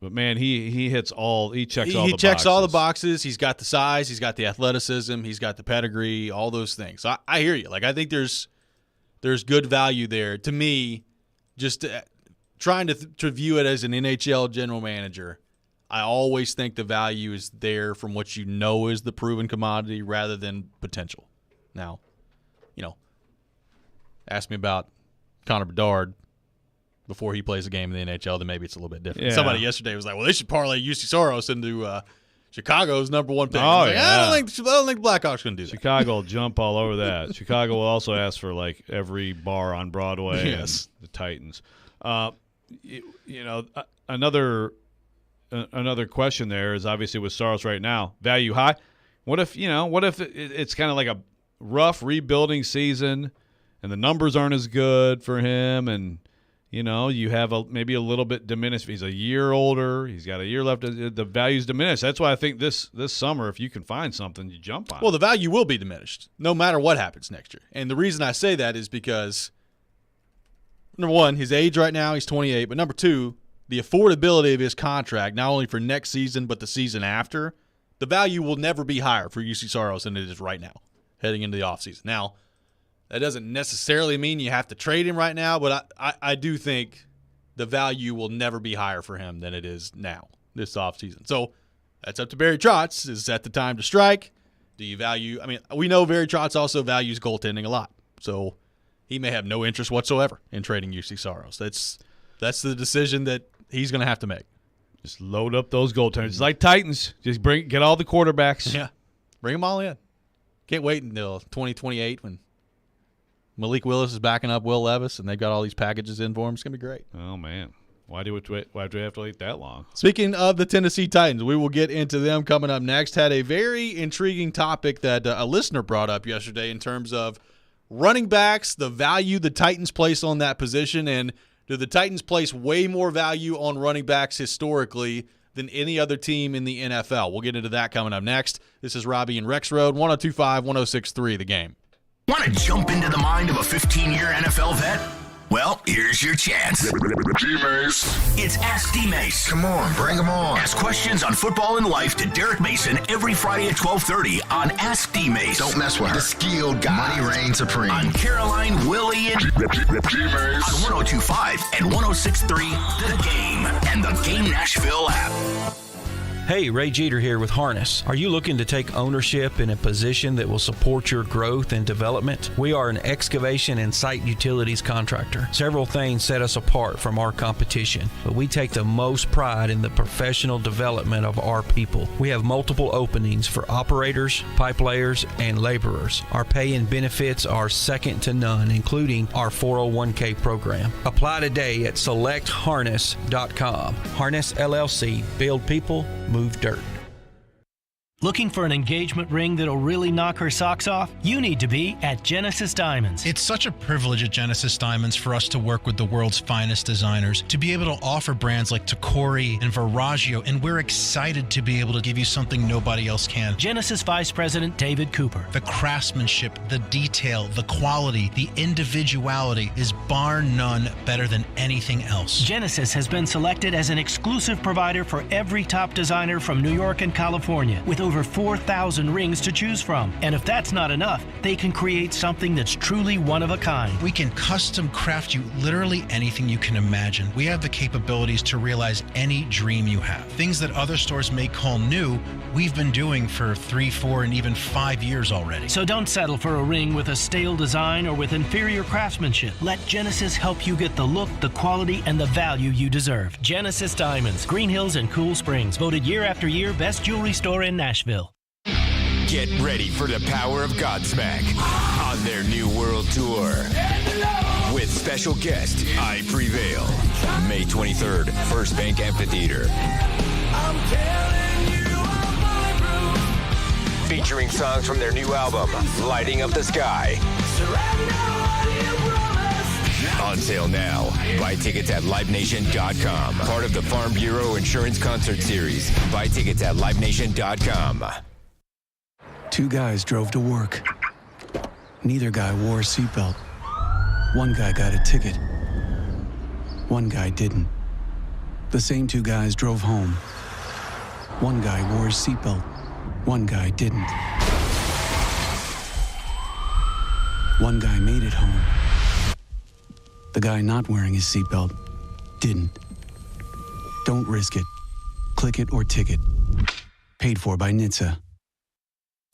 man, he checks all the boxes. He checks all the boxes. He's got the size, he's got the athleticism, he's got the pedigree, all those things. So I hear you. Like, I think there's good value there. To me, just trying to view it as an NHL general manager, I always think the value is there from what you know is the proven commodity rather than potential. Now, you know, ask me about Connor Bedard before he plays a game in the NHL, then maybe it's a little bit different. Yeah. Somebody yesterday was like, well, they should parlay UC Saros into Chicago's number one pick. Oh, like, yeah. I don't think the Blackhawks going to do that. Chicago will jump all over that. Chicago will also ask for, like, every bar on Broadway. Yes. And the Titans. Another question there is obviously with Saros right now, value high. What if it's kind of like a rough rebuilding season and the numbers aren't as good for him, and you have maybe a little bit diminished. He's a year older. He's got a year left. The value's diminished. That's why I think this summer, if you can find something, you jump on it. Well, the value will be diminished no matter what happens next year. And the reason I say that is because, number one, his age right now, he's 28. But number two, the affordability of his contract, not only for next season but the season after, the value will never be higher for UC Saros than it is right now, heading into the offseason. Now, that doesn't necessarily mean you have to trade him right now, but I do think the value will never be higher for him than it is now, this offseason. So that's up to Barry Trotz. Is that the time to strike? Do you value – I mean, we know Barry Trotz also values goaltending a lot. So he may have no interest whatsoever in trading UC Saros. That's the decision that he's going to have to make. Just load up those goaltenders. It's like Titans. Just get all the quarterbacks. Yeah. Bring them all in. Can't wait until 2028 when Malik Willis is backing up Will Levis and they've got all these packages in for him. It's going to be great. Oh, man. Why do we have to wait that long? Speaking of the Tennessee Titans, we will get into them coming up next. Had a very intriguing topic that a listener brought up yesterday in terms of running backs, the value the Titans place on that position, and do the Titans place way more value on running backs historically than any other team in the NFL? We'll get into that coming up next. This is Robby and Rexrode, 102.5, 106.3 The Game. Want to jump into the mind of a 15-year NFL vet? Well, here's your chance. It's Ask D-Mace. Come on, bring them on. Ask questions on football and life to Derek Mason every Friday at 12:30 on Ask D-Mace. Don't mess with her. The skilled guy. Money reigns supreme. On Caroline, Willie, and on 102.5 and 106.3 The Game and the Game Nashville app. Hey, Ray Jeter here with Harness. Are you looking to take ownership in a position that will support your growth and development? We are an excavation and site utilities contractor. Several things set us apart from our competition, but we take the most pride in the professional development of our people. We have multiple openings for operators, pipe layers, and laborers. Our pay and benefits are second to none, including our 401k program. Apply today at selectharness.com. Harness LLC. Build people, move dirt. Looking for an engagement ring that'll really knock her socks off? You need to be at Genesis Diamonds. It's such a privilege at Genesis Diamonds for us to work with the world's finest designers, to be able to offer brands like Tacori and Verragio, and we're excited to be able to give you something nobody else can. Genesis Vice President David Cooper. The craftsmanship, the detail, the quality, the individuality is bar none better than anything else. Genesis has been selected as an exclusive provider for every top designer from New York and California, with over 4,000 rings to choose from. And if that's not enough, they can create something that's truly one of a kind. We can custom craft you literally anything you can imagine. We have the capabilities to realize any dream you have. Things that other stores may call new, we've been doing for 3, 4, and even 5 years already. So don't settle for a ring with a stale design or with inferior craftsmanship. Let Genesis help you get the look, the quality, and the value you deserve. Genesis Diamonds, Green Hills and Cool Springs, voted year after year best jewelry store in Nashville. Get ready for the power of Godsmack on their new world tour. With special guest, I Prevail. May 23rd, First Bank Amphitheater. Featuring songs from their new album, Lighting Up the Sky. On sale now. Buy tickets at LiveNation.com. Part of the Farm Bureau Insurance Concert Series. Buy tickets at LiveNation.com. 2 guys drove to work. Neither guy wore a seatbelt. One guy got a ticket. One guy didn't. The same 2 guys drove home. One guy wore his seatbelt. One guy didn't. One guy made it home. The guy not wearing his seatbelt didn't. Don't risk it. Click it or ticket. Paid for by NHTSA.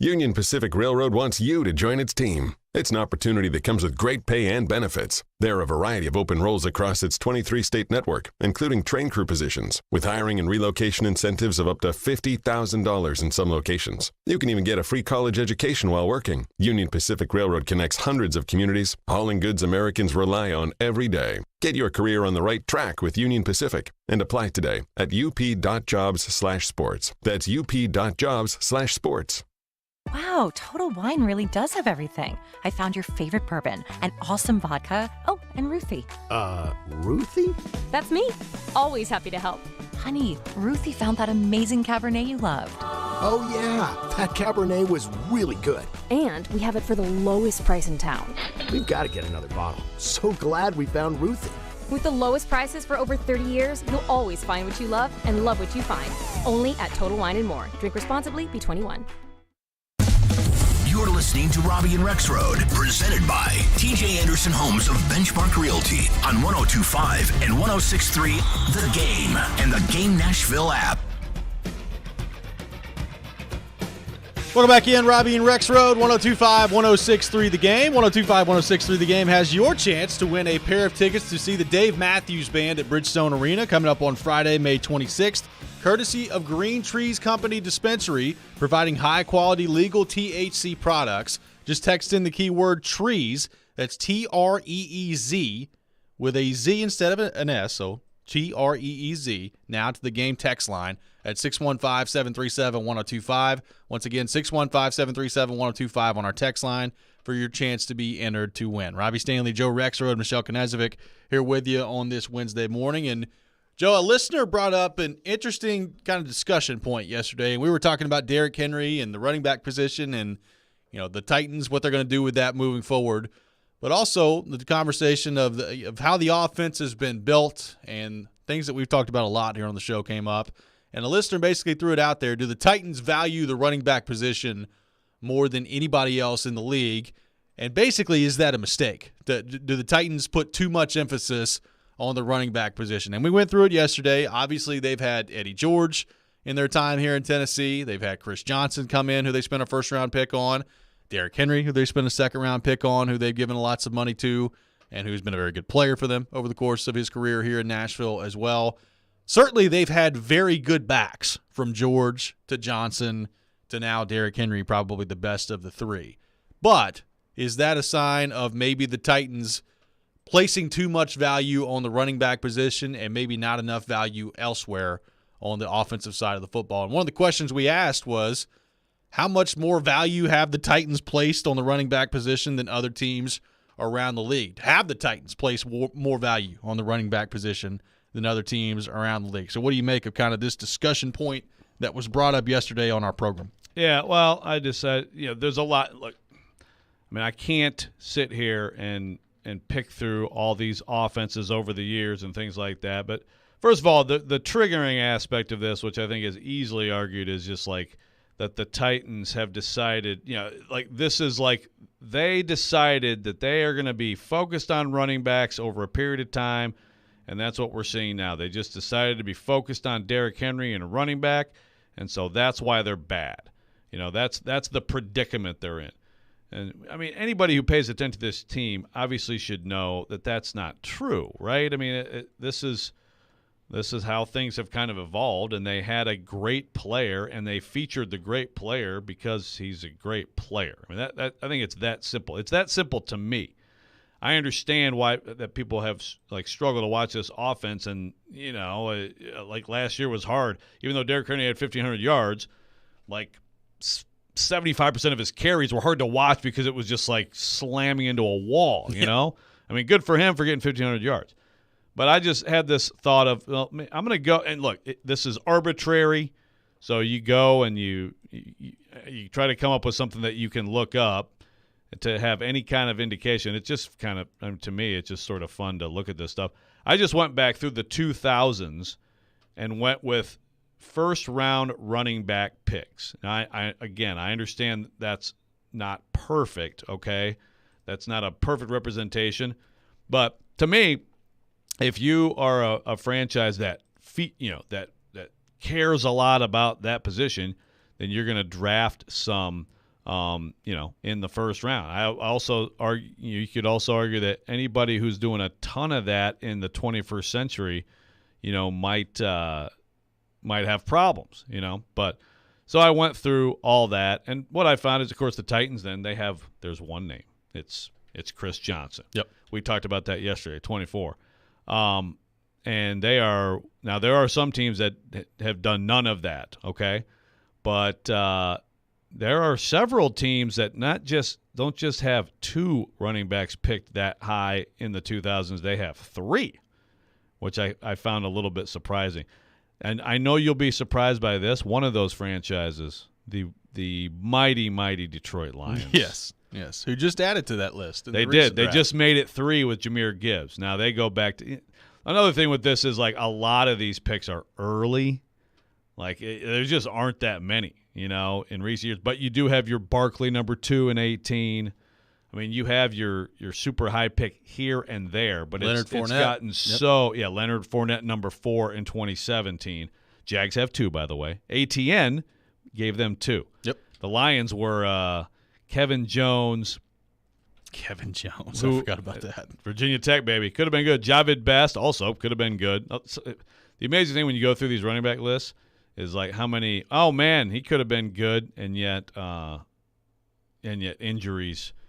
Union Pacific Railroad wants you to join its team. It's an opportunity that comes with great pay and benefits. There are a variety of open roles across its 23-state network, including train crew positions, with hiring and relocation incentives of up to $50,000 in some locations. You can even get a free college education while working. Union Pacific Railroad connects hundreds of communities, hauling goods Americans rely on every day. Get your career on the right track with Union Pacific and apply today at up.jobs/sports. That's up.jobs/sports. Wow, Total Wine really does have everything. I found your favorite bourbon, an awesome vodka. Oh, and Ruthie. Ruthie? That's me. Always happy to help. Honey, Ruthie found that amazing Cabernet you loved. Oh, yeah. That Cabernet was really good. And we have it for the lowest price in town. We've got to get another bottle. So glad we found Ruthie. With the lowest prices for over 30 years, you'll always find what you love and love what you find. Only at Total Wine & More. Drink responsibly. Be 21. You're listening to Robby and Rexrode, presented by TJ Anderson Homes of Benchmark Realty on 102.5 and 106.3 The Game and the Game Nashville app. Welcome back in, Robby and Rexrode, 102.5, 106.3 The Game. 102.5, 106.3 The Game has your chance to win a pair of tickets to see the Dave Matthews Band at Bridgestone Arena coming up on Friday, May 26th. Courtesy of Green Trees Company Dispensary, providing high-quality legal THC products. Just text in the keyword TREES, that's T-R-E-E-Z, with a Z instead of an S, so T-R-E-E-Z, now to the game text line at 615-737-1025. Once again, 615-737-1025 on our text line for your chance to be entered to win. Robby Stanley, Joe Rexrode, Michelle Knezovic here with you on this Wednesday morning. And Joe, a listener brought up an interesting kind of discussion point yesterday, and we were talking about Derrick Henry and the running back position and, you know, the Titans, what they're going to do with that moving forward, but also the conversation of how the offense has been built and things that we've talked about a lot here on the show came up. And a listener basically threw it out there. Do the Titans value the running back position more than anybody else in the league? And basically, is that a mistake? Do the Titans put too much emphasis on the running back position? And we went through it yesterday. Obviously, they've had Eddie George in their time here in Tennessee. They've had Chris Johnson come in, who they spent a first-round pick on, Derrick Henry, who they spent a second-round pick on, who they've given lots of money to, and who's been a very good player for them over the course of his career here in Nashville as well. Certainly, they've had very good backs, from George to Johnson to now Derrick Henry, probably the best of the three. But is that a sign of maybe the Titans placing too much value on the running back position and maybe not enough value elsewhere on the offensive side of the football? And one of the questions we asked was, how much more value have the Titans placed on the running back position than other teams around the league? Have the Titans placed more value on the running back position than other teams around the league? So what do you make of kind of this discussion point that was brought up yesterday on our program? Yeah, well, I just said, there's a lot. Look, I mean, I can't sit here and pick through all these offenses over the years and things like that. But first of all, the triggering aspect of this, which I think is easily argued, is just like that the Titans have decided, this is like they decided that they are going to be focused on running backs over a period of time, and that's what we're seeing now. They just decided to be focused on Derrick Henry and a running back, and so that's why they're bad. That's the predicament they're in. And, I mean, anybody who pays attention to this team obviously should know that that's not true, right? I mean, this is how things have kind of evolved, and they had a great player, and they featured the great player because he's a great player. I mean, I think it's that simple. It's that simple to me. I understand why that people have struggled to watch this offense, and like last year was hard. Even though Derrick Henry had 1,500 yards, 75% of his carries were hard to watch because it was just like slamming into a wall. I mean, good for him for getting 1,500 yards. But I just had this thought of, well, I'm going to go and look. This is arbitrary, so you go and you try to come up with something that you can look up to have any kind of indication. It's just kind of, to me, it's just sort of fun to look at this stuff. I just went back through the 2000s and went with first-round running back picks. Now, I understand that's not perfect, okay? That's not a perfect representation. But to me, if you are a franchise that that cares a lot about that position, then you're going to draft some in the first round. I also argue, you could also argue that anybody who's doing a ton of that in the 21st century, might have problems, But so I went through all that, and what I found is, of course, the Titans. Then there's one name. It's Chris Johnson. Yep. We talked about that yesterday. 24. And there are some teams that have done none of that. Okay, but there are several teams that don't just have two running backs picked that high in the 2000s. They have three, which I found a little bit surprising. And I know you'll be surprised by this. One of those franchises, the mighty, mighty Detroit Lions. Yes, who just added to that list. They did. They just made it 3 with Jahmyr Gibbs. Now they go back to – another thing with this is, a lot of these picks are early. There just aren't that many, in recent years. But you do have your Barkley number 2 in 18. I mean, you have your super high pick here and there, but it's gotten Leonard Fournette number 4 in 2017. Jags have 2, by the way. ATN gave them 2. Yep. The Lions were Kevin Jones. I forgot about that. Virginia Tech, baby. Could have been good. Javid Best also could have been good. The amazing thing when you go through these running back lists is how many, oh, man, he could have been good, and yet injuries –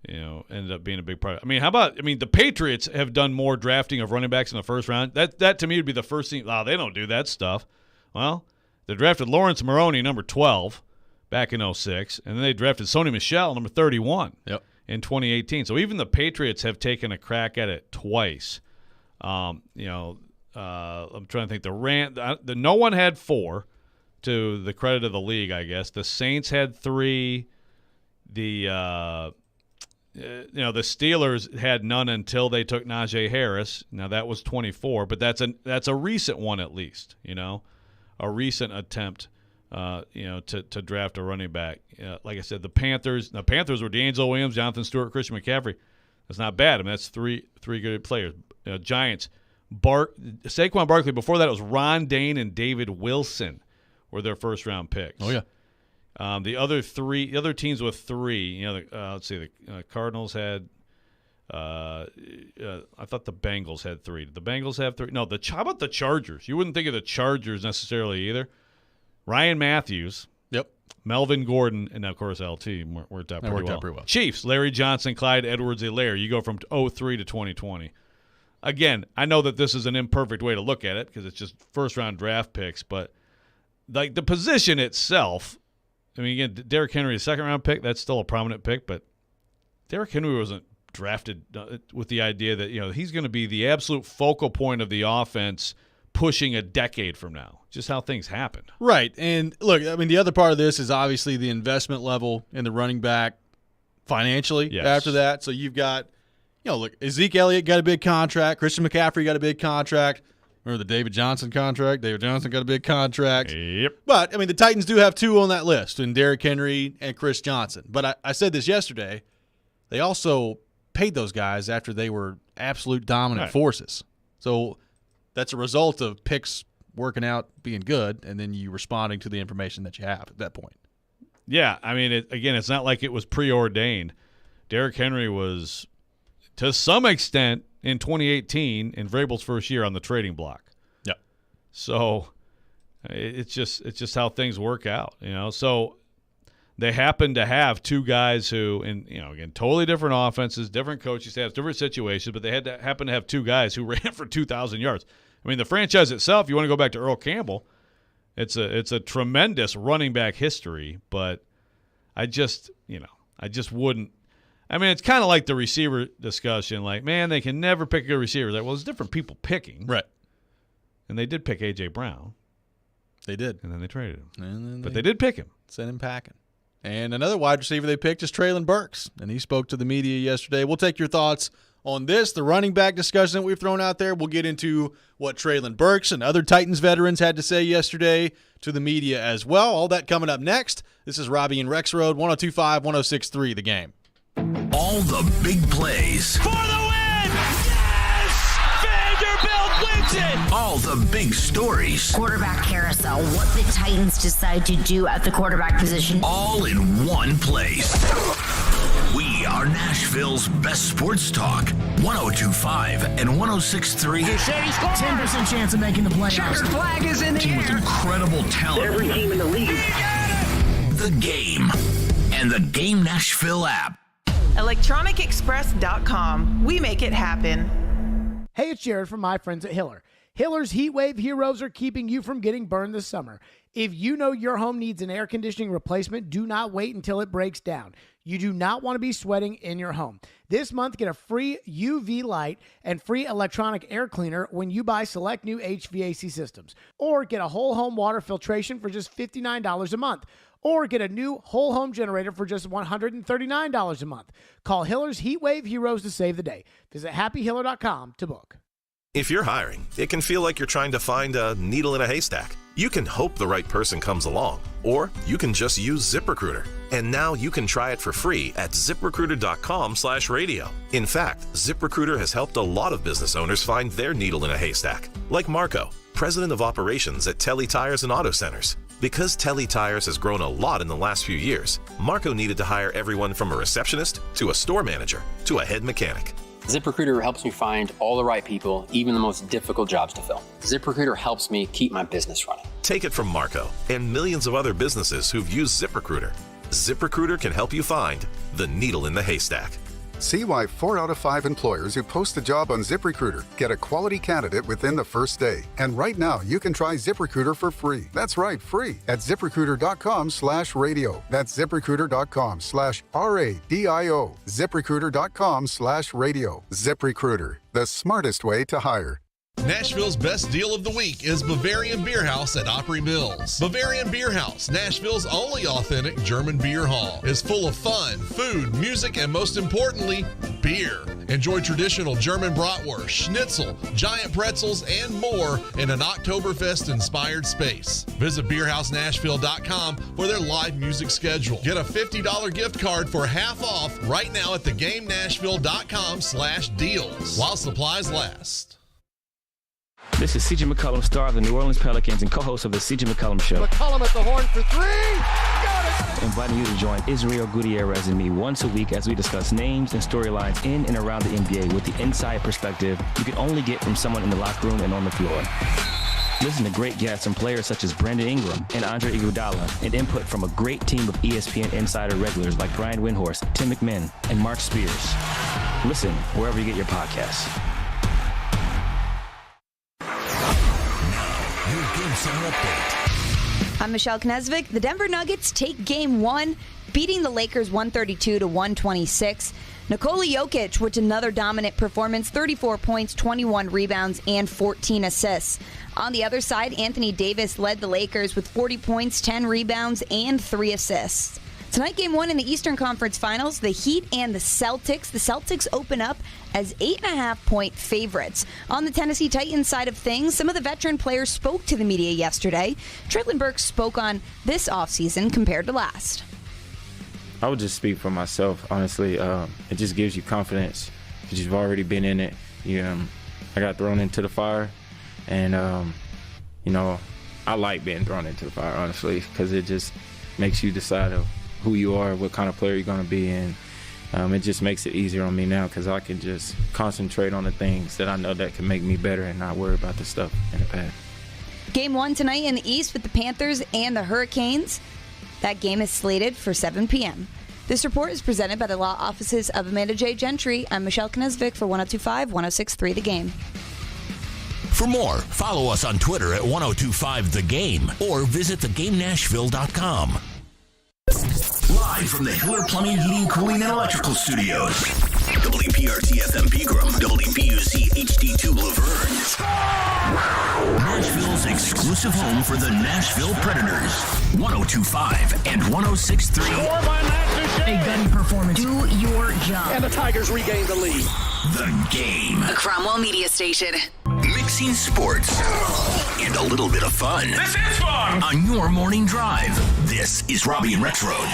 ended up being a big part. The Patriots have done more drafting of running backs in the first round. That to me would be the first thing. They don't do that stuff. Well, they drafted Lawrence Maroney, number 12, back in 2006, and then they drafted Sony Michel, number 31, in 2018. So even the Patriots have taken a crack at it twice. I'm trying to think. No one had 4, to the credit of the league, I guess. The Saints had 3. The Steelers had none until they took Najee Harris. Now that was 24, but that's a recent one at least. A recent attempt. To draft a running back. Like I said, the Panthers were D'Angelo Williams, Jonathan Stewart, Christian McCaffrey. That's not bad. That's three good players. Giants, Saquon Barkley. Before that, it was Ron Dane and David Wilson. were their first-round picks. Oh, yeah. The other teams with 3, let's see, the Cardinals had I thought the Bengals had 3. Did the Bengals have 3? No, how about the Chargers? You wouldn't think of the Chargers necessarily either. Ryan Matthews. Yep. Melvin Gordon, and of course LT worked out pretty well. Chiefs, Larry Johnson, Clyde Edwards-Helaire. You go from 03 to 2020. Again, I know that this is an imperfect way to look at it because it's just first-round draft picks, but like the position itself, I mean, again, Derrick Henry, a second-round pick, that's still a prominent pick, but Derrick Henry wasn't drafted with the idea that he's going to be the absolute focal point of the offense pushing a decade from now. Just how things happen. Right. And look, I mean, the other part of this is obviously the investment level in the running back financially after that. So you've got, look, Ezekiel Elliott got a big contract. Christian McCaffrey got a big contract. Remember the David Johnson contract? David Johnson got a big contract. Yep. But, I mean, the Titans do have 2 on that list, in Derrick Henry and Chris Johnson. But I said this yesterday. They also paid those guys after they were absolute dominant forces. So that's a result of picks working out, being good, and then you responding to the information that you have at that point. Yeah, I mean, it's not like it was preordained. Derrick Henry was, to some extent, in 2018, in Vrabel's first year on the trading block. Yeah. So it's just how things work out, So they happen to have 2 guys who, again, totally different offenses, different coaching staffs, different situations, but they happen to have 2 guys who ran for 2,000 yards. I mean, the franchise itself, you want to go back to Earl Campbell, it's a tremendous running back history, but I just wouldn't. I mean, it's kind of like the receiver discussion. Like, man, they can never pick a good receiver. Like, well, there's different people picking. Right. And they did pick A.J. Brown. They did. And then they traded him. And then but they did pick him. Sent him packing. And another wide receiver they picked is Treylon Burks, and he spoke to the media yesterday. We'll take your thoughts on this, the running back discussion that we've thrown out there. We'll get into what Treylon Burks and other Titans veterans had to say yesterday to the media as well. All that coming up next. This is Robby and Rexrode, 102.5, 106.3 The Game. All the big plays. For the win! Yes! Vanderbilt wins it! All the big stories. Quarterback carousel, what the Titans decide to do at the quarterback position. All in one place. We are Nashville's best sports talk. 102.5 and 106.3. 10% chance of making the playoffs. Checkered flag is in the team air. with incredible talent. Every team in the league. The Game and the Game Nashville app. ElectronicExpress.com. We make it happen. Hey, it's Jared from my friends at Hiller. Hiller's Heat Wave Heroes are keeping you from getting burned this summer. If you know your home needs an air conditioning replacement, do not wait until it breaks down. You do not want to be sweating in your home. This month, get a free UV light and free electronic air cleaner when you buy select new HVAC systems. Or get a whole home water filtration for just $59 a month. Or get a new whole home generator for just $139 a month. Call Hiller's Heat Wave Heroes to save the day. Visit happyhiller.com to book. If you're hiring, it can feel like you're trying to find a needle in a haystack. You can hope the right person comes along, or you can just use ZipRecruiter. And now you can try it for free at ZipRecruiter.com/radio. In fact, ZipRecruiter has helped a lot of business owners find their needle in a haystack, like Marco, president of operations at Telly Tires and Auto Centers. Because Telly Tires has grown a lot in the last few years, Marco needed to hire everyone from a receptionist to a store manager to a head mechanic. ZipRecruiter helps me find all the right people, even the most difficult jobs to fill. ZipRecruiter helps me keep my business running. Take it from Marco and millions of other businesses who've used ZipRecruiter. ZipRecruiter can help you find the needle in the haystack. See why 4 out of 5 employers who post a job on ZipRecruiter get a quality candidate within the first day. And right now, you can try ZipRecruiter for free. That's right, free at ZipRecruiter.com/radio. That's ZipRecruiter.com/RADIO. ZipRecruiter.com/radio. ZipRecruiter, the smartest way to hire. Nashville's best deal of the week is Bavarian Beer House at Opry Mills. Bavarian Beer House, Nashville's only authentic German beer hall, is full of fun, food, music, and most importantly, beer. Enjoy traditional German bratwurst, schnitzel, giant pretzels, and more in an Oktoberfest-inspired space. Visit BeerHouseNashville.com for their live music schedule. Get a $50 gift card for half off right now at thegamenashville.com/deals while supplies last. This is C.J. McCollum, star of the New Orleans Pelicans and co-host of the C.J. McCollum Show. McCollum at the horn for three. Got it. Inviting you to join Israel Gutierrez and me once a week as we discuss names and storylines in and around the NBA with the inside perspective you can only get from someone in the locker room and on the floor. Listen to great guests and players such as Brandon Ingram and Andre Iguodala, and input from a great team of ESPN Insider regulars like Brian Windhorst, Tim McMahon, and Mark Spears. Listen wherever you get your podcasts. Your Game Center update. I'm Michelle Knesvik. The Denver Nuggets take Game 1, beating the Lakers 132-126. Nikola Jokic with another dominant performance, 34 points, 21 rebounds, and 14 assists. On the other side, Anthony Davis led the Lakers with 40 points, 10 rebounds, and 3 assists. Tonight, Game 1 in the Eastern Conference Finals, the Heat and the Celtics. The Celtics open up as 8.5-point favorites. On the Tennessee Titans side of things, some of the veteran players spoke to the media yesterday. Treylon Burks spoke on this offseason compared to last. I would just speak for myself, honestly. It just gives you confidence because you've already been in it. I got thrown into the fire, and, I like being thrown into the fire, honestly, because it just makes you decide who you are, what kind of player you're going to be in. It just makes it easier on me now because I can just concentrate on the things that I know that can make me better and not worry about the stuff in the past. Game 1 tonight in the East with the Panthers and the Hurricanes. That game is slated for 7 p.m. This report is presented by the law offices of Amanda J. Gentry. I'm Michelle Knesvik for 102.5-106.3 The Game. For more, follow us on Twitter at 1025thegame or visit thegamenashville.com. Live from the Hiller Plumbing, Heating, Cooling, and Electrical Studios. WPRT-FM Pegram, WPUC HD2 Laverne. Nashville's exclusive home for the Nashville Predators. 102.5 and 106.3. A gunny performance. Do your job. And the Tigers regain the lead. The Game. A Cromwell media station. Mixing sports and a little bit of fun. This is fun! On your morning drive. This is Robby and Rexrode.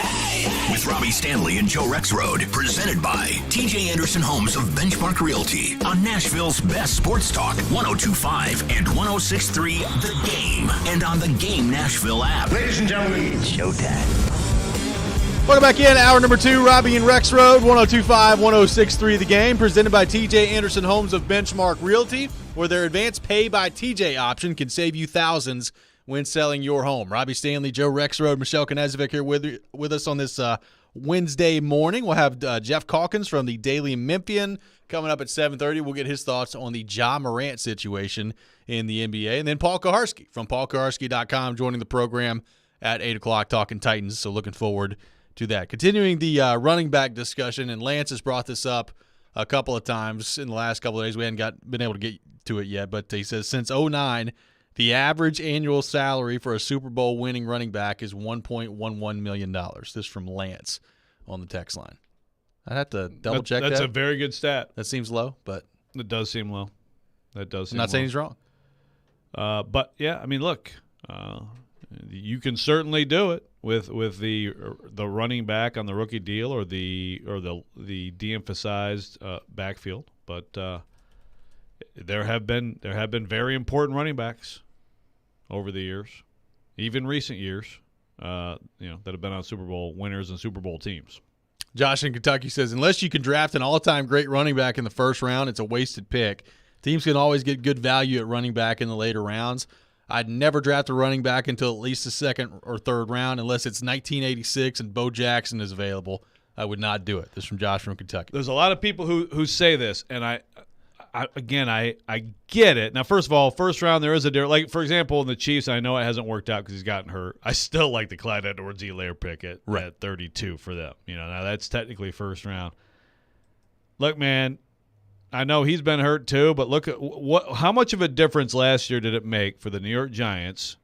With Robbie Stanley and Joe Rexrode. Presented by TJ Anderson Homes of Benchmark Realty. On Nashville's best sports talk. 102.5 and 106.3 The Game. And on the Game Nashville app. Ladies and gentlemen, it's showtime. Welcome back in. Hour number 2, Robby and Rexrode, 102.5, 106.3 The Game, presented by TJ Anderson Homes of Benchmark Realty, where their advanced pay by TJ option can save you thousands when selling your home. Robbie Stanley, Joe Rexrode, Michelle Knesvik here with us on this Wednesday morning. We'll have Jeff Calkins from the Daily Memphian coming up at 7:30. We'll get his thoughts on the Ja Morant situation in the NBA. And then Paul Kaharski from paulkaharski.com joining the program at 8 o'clock talking Titans. So looking forward to that. Continuing the running back discussion, and Lance has brought this up a couple of times in the last couple of days. We hadn't been able to get to it yet, but he says since 2009, the average annual salary for a Super Bowl winning running back is $1.11 million. This is from Lance on the text line. I'd have to double check that. That's a very good stat. That seems low, but it does seem low. That does seem I'm not saying he's wrong. But yeah, I mean, look, you can certainly do it with the running back on the rookie deal or the de-emphasized backfield. But there have been very important running backs over the years, even recent years, that have been on Super Bowl winners and Super Bowl teams. Josh in Kentucky says, unless you can draft an all-time great running back in the first round, it's a wasted pick. Teams can always get good value at running back in the later rounds. I'd never draft a running back until at least the second or third round unless it's 1986 and Bo Jackson is available. I would not do it. This is from Josh from Kentucky. There's a lot of people who say this, and I get it. Now, first of all, first round, there is a difference. Like, for example, in the Chiefs, I know it hasn't worked out because he's gotten hurt. I still like the Clyde Edwards-Helaire pick at 32 for them. Now that's technically first round. Look, man, I know he's been hurt too, but look at how much of a difference last year did it make for the New York Giants?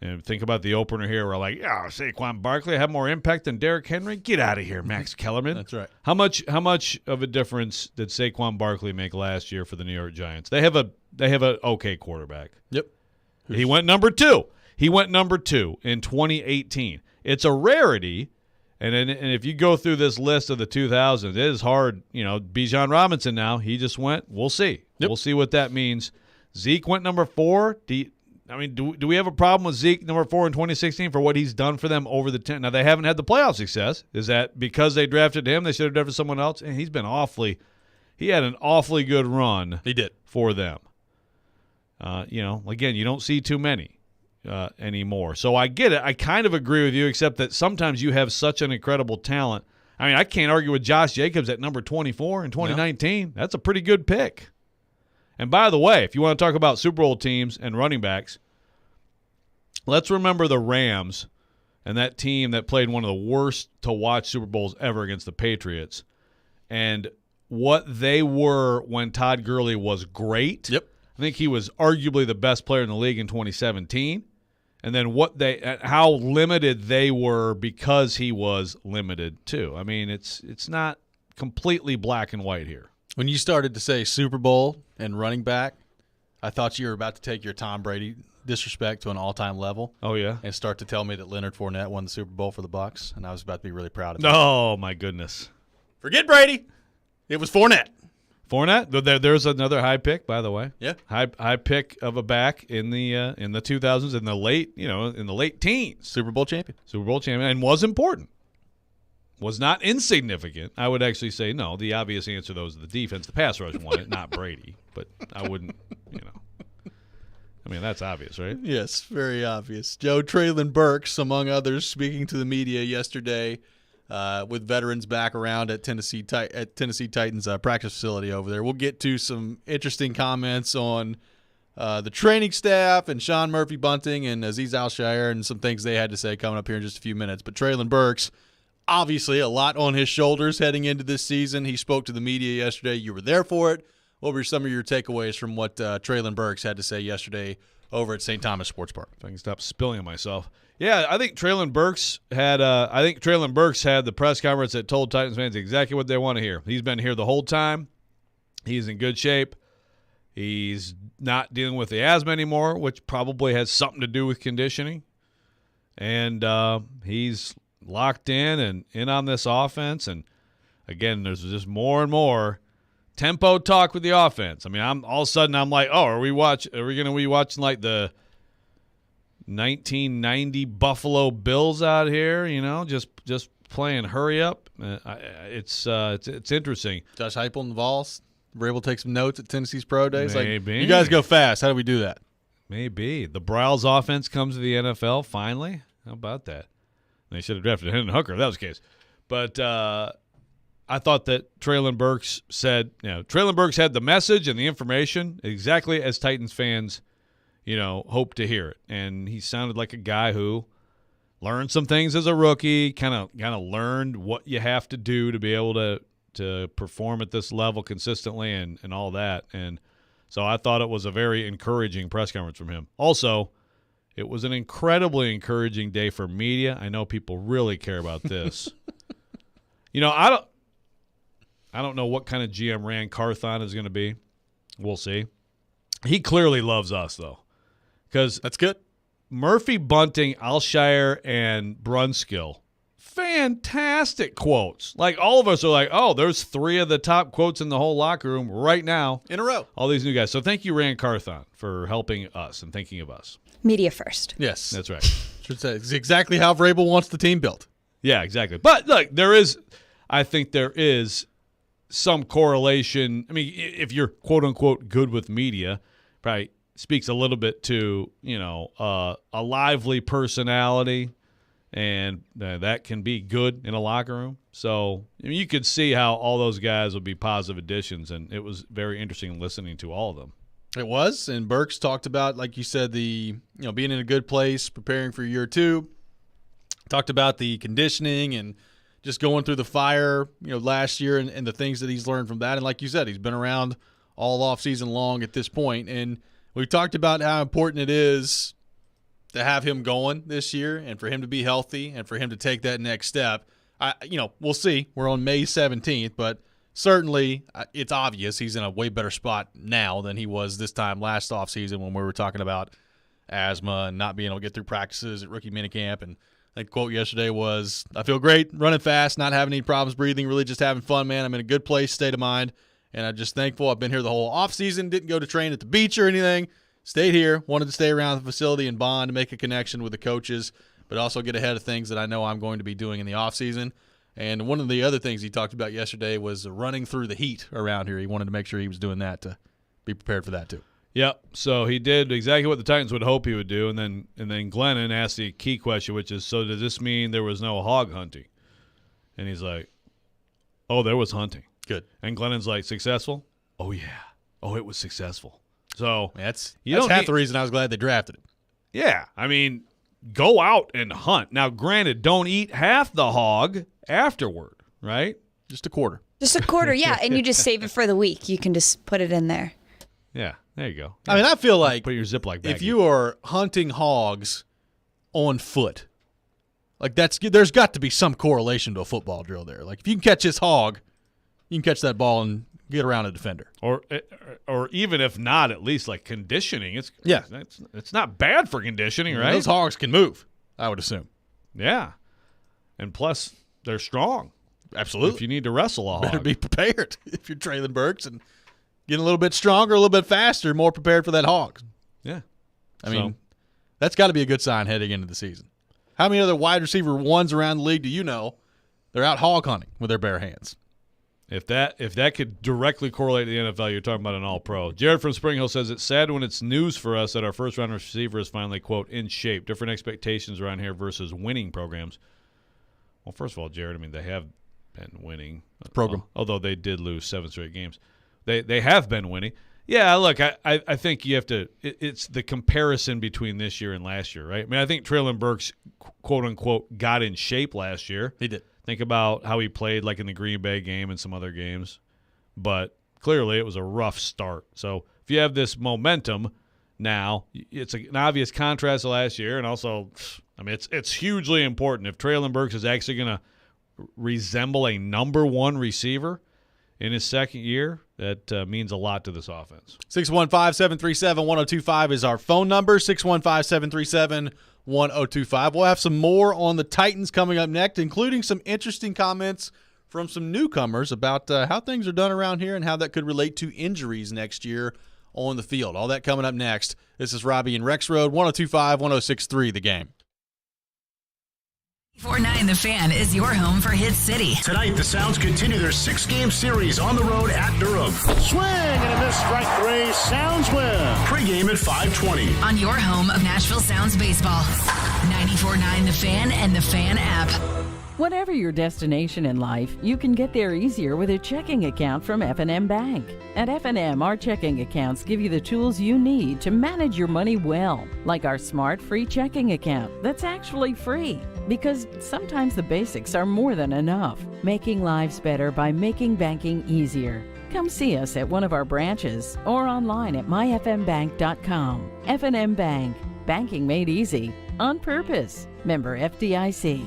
And think about the opener here. We're like, Saquon Barkley had more impact than Derrick Henry. Get out of here, Max Kellerman. That's right. How much of a difference did Saquon Barkley make last year for the New York Giants? They have a okay quarterback. Yep. He went number 2. He went number 2 in 2018. It's a rarity. And if you go through this list of the 2000s, it is hard. Bijan Robinson now, he just went. We'll see. Yep. We'll see what that means Zeke went number 4. Do we have a problem with Zeke number 4 in 2016 for what he's done for them over the 10? Now, they haven't had the playoff success. Is that because they drafted him, they should have drafted someone else? And he had an awfully good run. He did. For them. Again, you don't see too many anymore. So I get it. I kind of agree with you, except that sometimes you have such an incredible talent. I mean, I can't argue with Josh Jacobs at number 24 in 2019. No. That's a pretty good pick. And by the way, if you want to talk about Super Bowl teams and running backs, let's remember the Rams and that team that played one of the worst to watch Super Bowls ever against the Patriots. And what they were when Todd Gurley was great. Yep. I think he was arguably the best player in the league in 2017. And then how limited they were because he was limited too. I mean, it's not completely black and white here. When you started to say Super Bowl and running back, I thought you were about to take your Tom Brady disrespect to an all-time level. Oh, yeah? And start to tell me that Leonard Fournette won the Super Bowl for the Bucs, and I was about to be really proud of him. Oh, my goodness. Forget Brady. It was Fournette. Fournette? There's another high pick, by the way. Yeah. High pick of a back in the 2000s, in the late teens. Super Bowl champion, and was important. Was not insignificant. I would actually say no. The obvious answer, though, is the defense. The pass rush won it, not Brady. But I wouldn't, I mean, that's obvious, right? Yes, very obvious. Joe Traylon Burks, among others, speaking to the media yesterday with veterans back around at Tennessee Titans practice facility over there. We'll get to some interesting comments on the training staff and Sean Murphy-Bunting and Azeez Al-Shaair and some things they had to say coming up here in just a few minutes. But Traylon Burks, obviously a lot on his shoulders heading into this season. He spoke to the media yesterday. You were there for it. What were some of your takeaways from what Traylon Burks had to say yesterday over at St. Thomas Sports Park? If I can stop spilling on myself. Yeah, I think Traylon Burks had the press conference that told Titans fans exactly what they want to hear. He's been here the whole time. He's in good shape. He's not dealing with the asthma anymore, which probably has something to do with conditioning. And he's locked in and in on this offense. And, again, there's just more and more tempo talk with the offense. I mean, all of a sudden I'm like, are we going to be watching like the 1990 Buffalo Bills out here? Just playing hurry up. It's interesting. Josh Heupel and the Vols were able to take some notes at Tennessee's pro days. Maybe. Like, you guys go fast. How do we do that? Maybe the Browns offense comes to the NFL finally. How about that? They should have drafted Hendon Hooker if that was the case. But I thought that Traylon Burks Traylon Burks had the message and the information exactly as Titans fans, hope to hear it. And he sounded like a guy who learned some things as a rookie, kind of learned what you have to do to be able to perform at this level consistently and all that. And so I thought it was a very encouraging press conference from him. Also, it was an incredibly encouraging day for media. I know people really care about this. I don't know what kind of GM Rand Carthon is going to be. We'll see. He clearly loves us, though. Because that's good. Murphy, Bunting, Al-Shaair, and Brunskill, fantastic quotes. Like, all of us are like, there's 3 of the top quotes in the whole locker room right now. In a row. All these new guys. So thank you, Rand Carthon, for helping us and thinking of us. Media first. Yes. That's right. It's exactly how Vrabel wants the team built. Yeah, exactly. But, look, I think there is some correlation. I mean, if you're quote-unquote good with media, probably speaks a little bit to, a lively personality, and that can be good in a locker room. So you could see how all those guys would be positive additions, and it was very interesting listening to all of them. It was, and Burks talked about, like you said, the being in a good place, preparing for year 2. Talked about the conditioning and just going through the fire, last year and the things that he's learned from that. And like you said, he's been around all offseason long at this point. And we talked about how important it is to have him going this year and for him to be healthy and for him to take that next step. We'll see. We're on May 17th, but certainly it's obvious he's in a way better spot now than he was this time last offseason when we were talking about asthma and not being able to get through practices at rookie minicamp. And I think the quote yesterday was, I feel great, running fast, not having any problems breathing, really just having fun, man. I'm in a good place, state of mind, And I'm just thankful. I've been here the whole offseason, didn't go to train at the beach or anything. Stayed here, wanted to stay around the facility and bond, make a connection with the coaches, but also get ahead of things that I know I'm going to be doing in the offseason. And one of the other things he talked about yesterday was running through the heat around here. He wanted to make sure he was doing that to be prepared for that too. Yep. So he did exactly what the Titans would hope he would do, and then Glennon asked the key question, which is, so does this mean there was no hog hunting? And he's like, oh, there was hunting. Good. And Glennon's like, successful? Oh, yeah. Oh, it was successful. So that's half the reason I was glad they drafted him. Yeah. I mean, go out and hunt. Now, granted, don't eat half the hog afterward, right? Just a quarter. Just a quarter, yeah. And you just save it for the week. You can just put it in there. Yeah, there you go. I mean, I feel like put your Ziploc bag if you are hunting hogs on foot, like there's got to be some correlation to a football drill there. Like if you can catch this hog, you can catch that ball and get around a defender. Or even if not, at least like conditioning. Yeah. It's not bad for conditioning, right? Those hogs can move, I would assume. Yeah. And plus, they're strong. Absolutely. If you need to wrestle a hog. Better be prepared if you're Traylon Burks and getting a little bit stronger, a little bit faster, more prepared for that hog. Yeah. I mean, that's got to be a good sign heading into the season. How many other wide receiver ones around the league do you know they're out hog hunting with their bare hands? If that could directly correlate to the NFL, you're talking about an all-pro. Jared from Spring Hill says, it's sad when it's news for us that our first-round receiver is finally, quote, in shape. Different expectations around here versus winning programs. Well, first of all, Jared, I mean, they have been winning. Program. Although they did lose 7 straight games. They have been winning. Yeah, look, I think you have to it's the comparison between this year and last year, right? I mean, I think Traylon Burks, quote-unquote, got in shape last year. He did. Think about how he played like in the Green Bay game and some other games. But clearly it was a rough start. So if you have this momentum now, it's an obvious contrast to last year. And also, I mean, it's hugely important. If Traylon Burks is actually going to resemble a number one receiver in his second year, that means a lot to this offense. 615-737-1025 is our phone number, 615-737-1025. We'll have some more on the Titans coming up next, including some interesting comments from some newcomers about how things are done around here and how that could relate to injuries next year on the field. All that coming up next. This is Robby and Rexrode, 102.5, 106.3 The Game. 4-9 The Fan is your home for Hit City. Tonight, the Sounds continue their 6-game series on the road at Durham. Swing and a miss, strike 3. Sounds win. Pre-game at 5:20. On your home of Nashville Sounds baseball. 94.9 The Fan and The Fan app. Whatever your destination in life, you can get there easier with a checking account from F&M Bank. At F&M, our checking accounts give you the tools you need to manage your money well, like our smart free checking account that's actually free. Because sometimes the basics are more than enough, making lives better by making banking easier. Come see us at one of our branches or online at myfmbank.com. F&M Bank, banking made easy, on purpose. Member FDIC.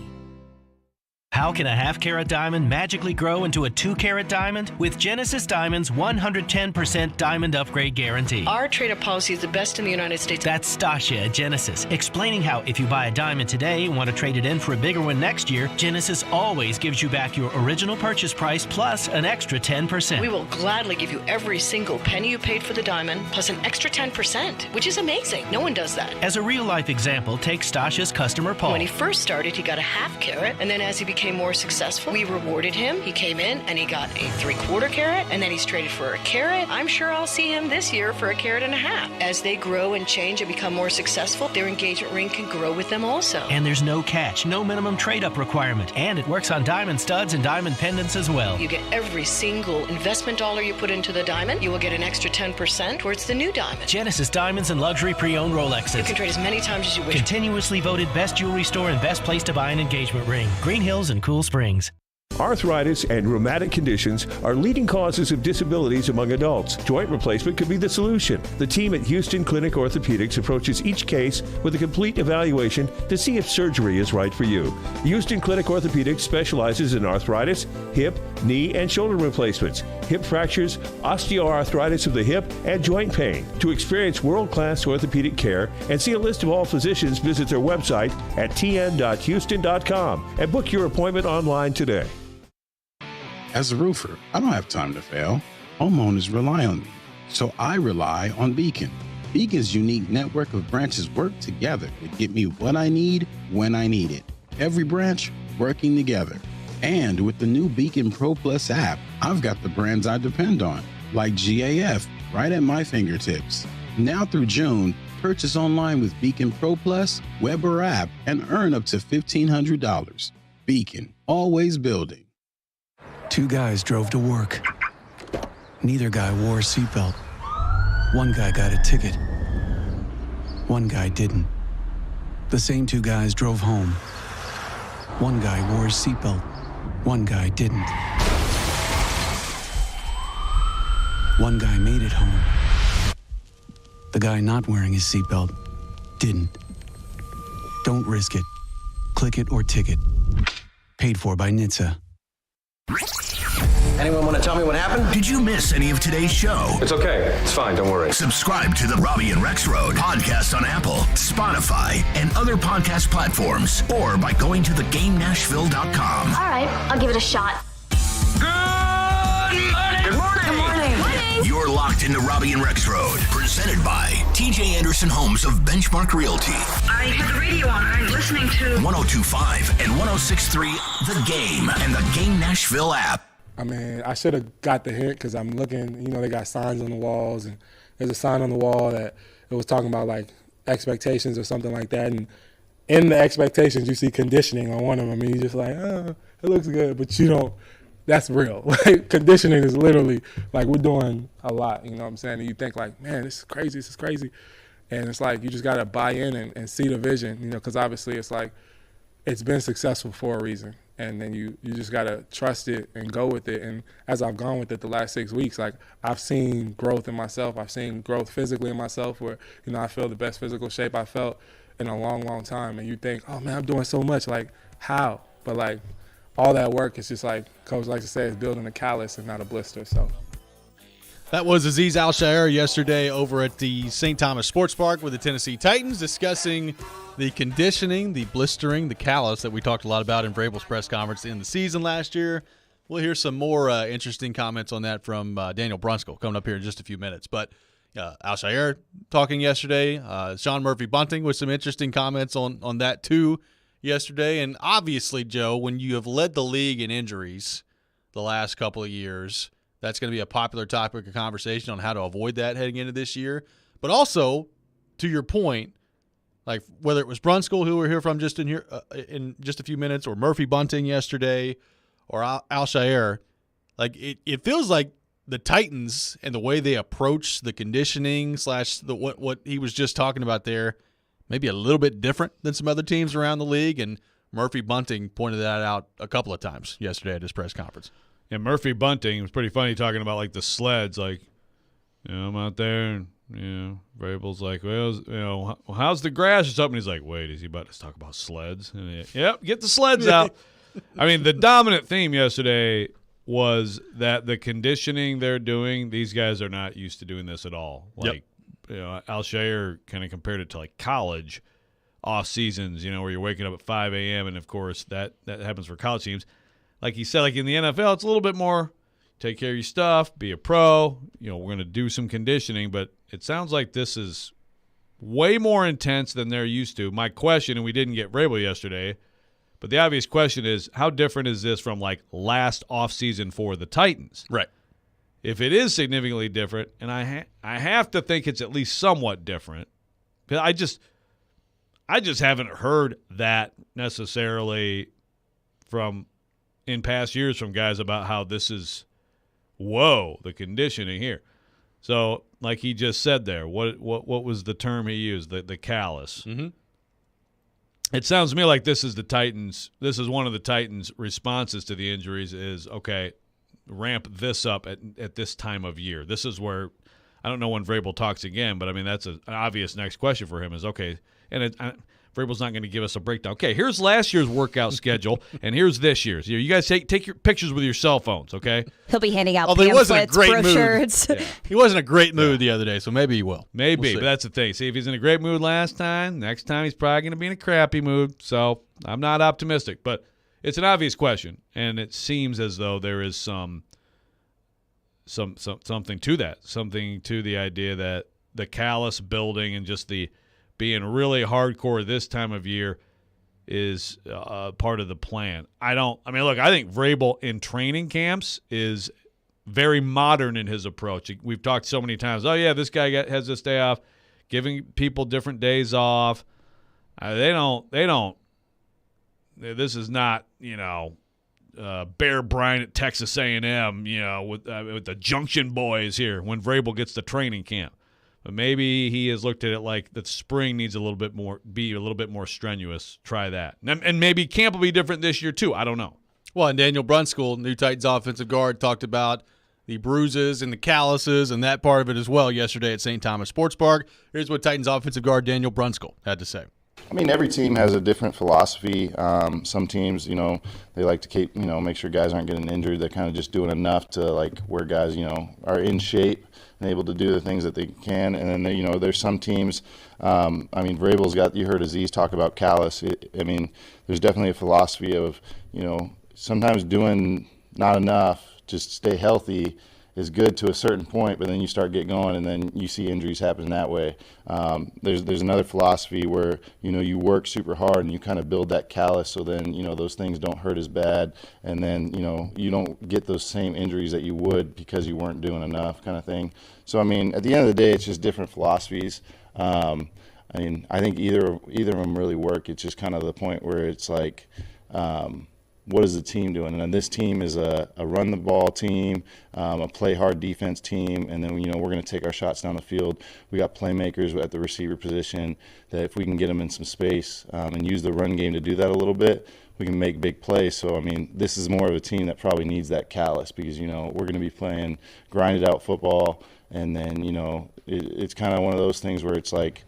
How can a half-carat diamond magically grow into a 2-carat diamond? With Genesis Diamond's 110% diamond upgrade guarantee. Our trade-up policy is the best in the United States. That's Stasia at Genesis, explaining how if you buy a diamond today and want to trade it in for a bigger one next year, Genesis always gives you back your original purchase price plus an extra 10%. We will gladly give you every single penny you paid for the diamond plus an extra 10%, which is amazing. No one does that. As a real-life example, take Stasia's customer Paul. When he first started, he got a half carat, and then as he became more successful, we rewarded him. He came in and he got a 3/4 carat, and then he's traded for a carat. I'm sure I'll see him this year for a carat and a half. As they grow and change and become more successful, their engagement ring can grow with them also. And there's no catch, no minimum trade-up requirement, and it works on diamond studs and diamond pendants as well. You get every single investment dollar you put into the diamond, you will get an extra 10% towards the new diamond. Genesis Diamonds and luxury pre-owned Rolexes. You can trade as many times as you wish. Continuously voted best jewelry store and best place to buy an engagement ring. Green Hills and Cool Springs. Arthritis and rheumatic conditions are leading causes of disabilities among adults. Joint replacement could be the solution. The team at Houston Clinic Orthopedics approaches each case with a complete evaluation to see if surgery is right for you. Houston Clinic Orthopedics specializes in arthritis, hip, knee, and shoulder replacements, hip fractures, osteoarthritis of the hip, and joint pain. To experience world-class orthopedic care and see a list of all physicians, visit their website at tn.houston.com and book your appointment online today. As a roofer, I don't have time to fail. Homeowners rely on me, so I rely on Beacon. Beacon's unique network of branches work together to get me what I need when I need it. Every branch working together. And with the new Beacon Pro Plus app, I've got the brands I depend on, like GAF, right at my fingertips. Now through June, purchase online with Beacon Pro Plus, web or app, and earn up to $1,500. Beacon, always building. Two guys drove to work. Neither guy wore a seatbelt. One guy got a ticket. One guy didn't. The same two guys drove home. One guy wore his seatbelt. One guy didn't. One guy made it home. The guy not wearing his seatbelt didn't. Don't risk it. Click it or ticket. Paid for by NHTSA. Anyone want to tell me what happened? Did you miss any of today's show? It's okay. It's fine. Don't worry. Subscribe to the Robby and Rexrode podcast on Apple, Spotify, and other podcast platforms, or by going to theGameNashville.com. All right, I'll give it a shot. Good morning. You're locked into Robby and Rexrode, presented by TJ Anderson Homes of Benchmark Realty. I had the radio on. I'm listening to 102.5 and 106.3 The Game and the Game Nashville app. I mean, I should have got the hint because I'm looking, they got signs on the walls, and there's a sign on the wall that it was talking about, like, expectations or something like that. And in the expectations, you see conditioning on one of them, and you're just like, it looks good, but you don't. That's real. Like, conditioning is literally, like, we're doing a lot, you know what I'm saying? And you think, like, man, this is crazy. And it's like you just got to buy in and see the vision, because obviously it's like it's been successful for a reason. And then you just got to trust it and go with it. And as I've gone with it the last 6 weeks, like, I've seen growth in myself. I've seen growth physically in myself where, I feel the best physical shape I felt in a long, long time. And you think, oh, man, I'm doing so much. Like, how? But, like, all that work is just, like Coach likes to say, is building a callus and not a blister. So that was Azeez Al-Shaair yesterday over at the St. Thomas Sports Park with the Tennessee Titans, discussing the conditioning, the blistering, the callus that we talked a lot about in Vrabel's press conference in the season last year. We'll hear some more interesting comments on that from Daniel Brunskill coming up here in just a few minutes. But Al-Shaair talking yesterday, Sean Murphy-Bunting with some interesting comments on that too yesterday. And obviously, Joe, when you have led the league in injuries the last couple of years, that's going to be a popular topic of conversation on how to avoid that heading into this year. But also, to your point, like whether it was Brunskill, who we're here from just in here in just a few minutes, or Murphy-Bunting yesterday, or Al-Shaair, like it feels like the Titans and the way they approach the conditioning / what he was just talking about there, maybe a little bit different than some other teams around the league. And Murphy-Bunting pointed that out a couple of times yesterday at his press conference. Yeah, Murphy-Bunting was pretty funny talking about, like, the sleds. Like, I'm out there and, Vrabel's like, well, how's the grass or something? He's like, wait, is he about to talk about sleds? And yep, get the sleds out. I mean, the dominant theme yesterday was that the conditioning they're doing, these guys are not used to doing this at all. Like, Al-Shaair kind of compared it to, like, college off seasons, where you're waking up at 5 a.m. and, of course, that happens for college teams. Like he said, like in the NFL, it's a little bit more take care of your stuff, be a pro. We're going to do some conditioning, but it sounds like this is way more intense than they're used to. My question, and we didn't get Vrabel yesterday, but the obvious question is, how different is this from, like, last offseason for the Titans? Right. If it is significantly different, and I have to think it's at least somewhat different, because I just haven't heard that necessarily from – in past years from guys about how this is, the conditioning here. So, like he just said there, what was the term he used? The callus. Mm-hmm. It sounds to me like this is the Titans. This is one of the Titans' responses to the injuries is, okay, ramp this up at this time of year. This is where, I don't know when Vrabel talks again, but I mean that's an obvious next question for him is, okay, and Vrabel's not going to give us a breakdown. Okay, here's last year's workout schedule, and here's this year's. You guys take your pictures with your cell phones, okay? He'll be handing out pamphlets, he wasn't a great brochures. Mood. Yeah. He wasn't a great mood the other day, so maybe he will. Maybe, but that's the thing. See, if he's in a great mood last time, next time he's probably going to be in a crappy mood. So I'm not optimistic, but it's an obvious question, and it seems as though there is some something to that, something to the idea that the callus building and just the being really hardcore this time of year is part of the plan. I think Vrabel in training camps is very modern in his approach. We've talked so many times, oh, yeah, this guy has this day off, giving people different days off. They don't. This is not, Bear Bryant at Texas A&M, with the Junction Boys here when Vrabel gets to training camp. But maybe he has looked at it like the spring needs be a little bit more strenuous. Try that. And maybe camp will be different this year too. I don't know. Well, and Daniel Brunskill, new Titans offensive guard, talked about the bruises and the calluses and that part of it as well yesterday at St. Thomas Sports Park. Here's what Titans offensive guard Daniel Brunskill had to say. I mean, every team has a different philosophy. Some teams, they like to keep, make sure guys aren't getting injured. They're kind of just doing enough to, where guys, are in shape and able to do the things that they can. And then, there's some teams, Vrabel's you heard Aziz talk about callus. There's definitely a philosophy of, sometimes doing not enough to stay healthy is good to a certain point, but then you start getting going and then you see injuries happen that way. There's another philosophy where, you work super hard and you kind of build that callus so then, those things don't hurt as bad and then, you don't get those same injuries that you would because you weren't doing enough kind of thing. So, at the end of the day, it's just different philosophies. I think either of them really work. It's just kind of the point where it's like, what is the team doing? And this team is a run the ball team, a play hard defense team, and then we're going to take our shots down the field. We got playmakers at the receiver position that if we can get them in some space and use the run game to do that a little bit, we can make big plays. So this is more of a team that probably needs that callus because we're going to be playing grinded out football, and then it's kind of one of those things where it's like,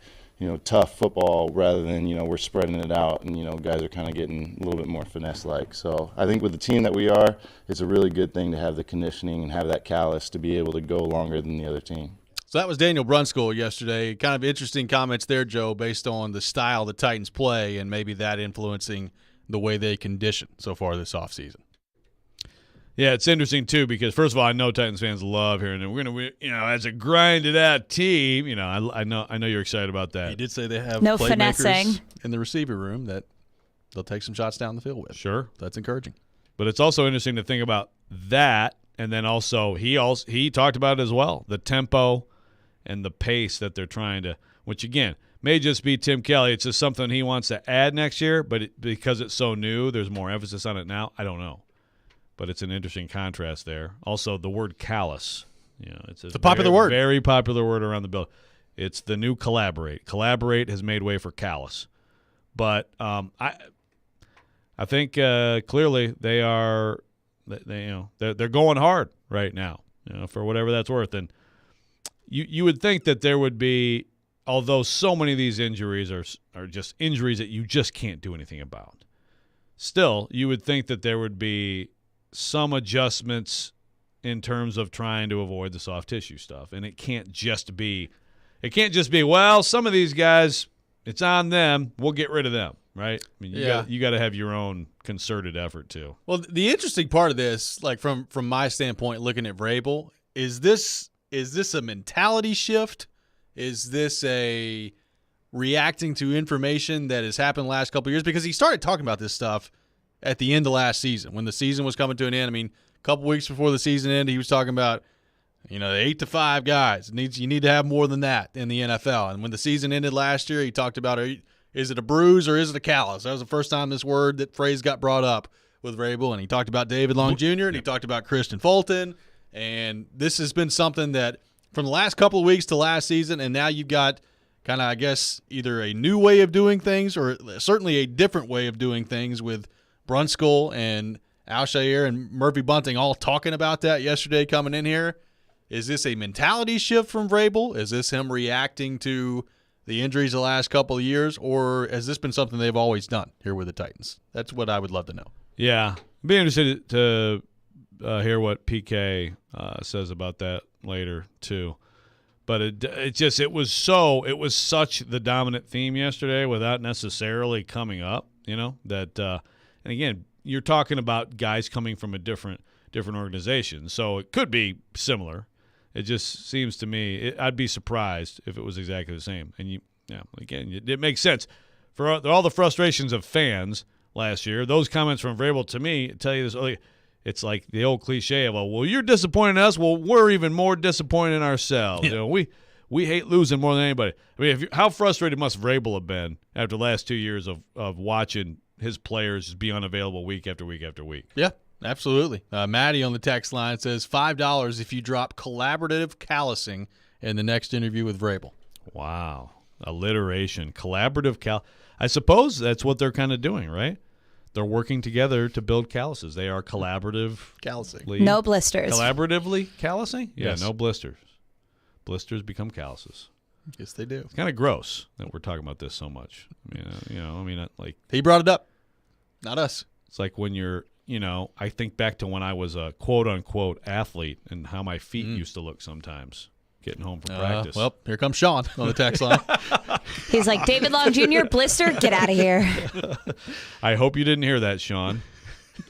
tough football rather than, we're spreading it out and, guys are kind of getting a little bit more finesse-like. So I think with the team that we are, it's a really good thing to have the conditioning and have that callus to be able to go longer than the other team. So that was Daniel Brunskill yesterday. Kind of interesting comments there, Joe, based on the style the Titans play and maybe that influencing the way they condition so far this offseason. Yeah, it's interesting, too, because, first of all, I know Titans fans love hearing that we're going to, as a grinded-out team, I know you're excited about that. He did say they have no playmakers finessing in the receiver room that they'll take some shots down the field with. Sure. That's encouraging. But it's also interesting to think about that, and then also he talked about it as well, the tempo and the pace that they're trying to, which, again, may just be Tim Kelly. It's just something he wants to add next year, but because it's so new, there's more emphasis on it now. I don't know. But it's an interesting contrast there. Also, the word callus. It's a popular word. Very popular word around the building. It's the new collaborate. Collaborate has made way for callus. But I think clearly they are they're going hard right now, for whatever that's worth. And you would think that there would be, although so many of these injuries are just injuries that you just can't do anything about. Still, you would think that there would be some adjustments in terms of trying to avoid the soft tissue stuff. And it can't just be, well, some of these guys, it's on them. We'll get rid of them, right? You got to have your own concerted effort too. Well, the interesting part of this, from my standpoint, looking at Vrabel, is this a mentality shift? Is this a reacting to information that has happened the last couple of years? Because he started talking about this stuff at the end of last season, when the season was coming to an end. A couple weeks before the season ended, he was talking about, the 8 to 5 guys. You need to have more than that in the NFL. And when the season ended last year, he talked about, is it a bruise or is it a callus? That was the first time that phrase got brought up with Vrabel. And he talked about David Long Jr. and he talked about Christian Fulton. And this has been something that from the last couple of weeks to last season, and now you've got kind of, I guess, either a new way of doing things or certainly a different way of doing things with Brunskill and Alshire and Murphy Bunting all talking about that yesterday coming in here. Is this a mentality shift from Vrabel? Is this him reacting to the injuries the last couple of years? Or has this been something they've always done here with the Titans? That's what I would love to know. Yeah. I'd be interested to hear what PK says about that later too. But it was such the dominant theme yesterday without necessarily coming up, that and again, you're talking about guys coming from a different different organizations. So it could be similar. It just seems to me I'd be surprised if it was exactly the same. And again, it makes sense for all the frustrations of fans last year. Those comments from Vrabel to me tell you this. It's like the old cliche of, well, you're disappointing us. Well, we're even more disappointed in ourselves. Yeah. We hate losing more than anybody. I mean, how frustrated must Vrabel have been after the last 2 years of watching his players be unavailable week after week after week? Yeah, absolutely. Maddie on the text line says $5 if you drop collaborative callousing in the next interview with Vrabel. Wow. Alliteration. Collaborative I suppose that's what they're kind of doing, right? They're working together to build calluses. They are collaborative. Callousing. No blisters. Collaboratively callousing? Yeah, Yes. no blisters. Blisters become calluses. Yes, they do. It's kind of gross that we're talking about this so much. I mean, like he brought it up, not us. It's like when you're, I think back to when I was a quote unquote athlete and how my feet used to look sometimes getting home from practice. Well, here comes Sean on the text line. He's like, David Long Jr., blister, get out of here. I hope you didn't hear that, Sean.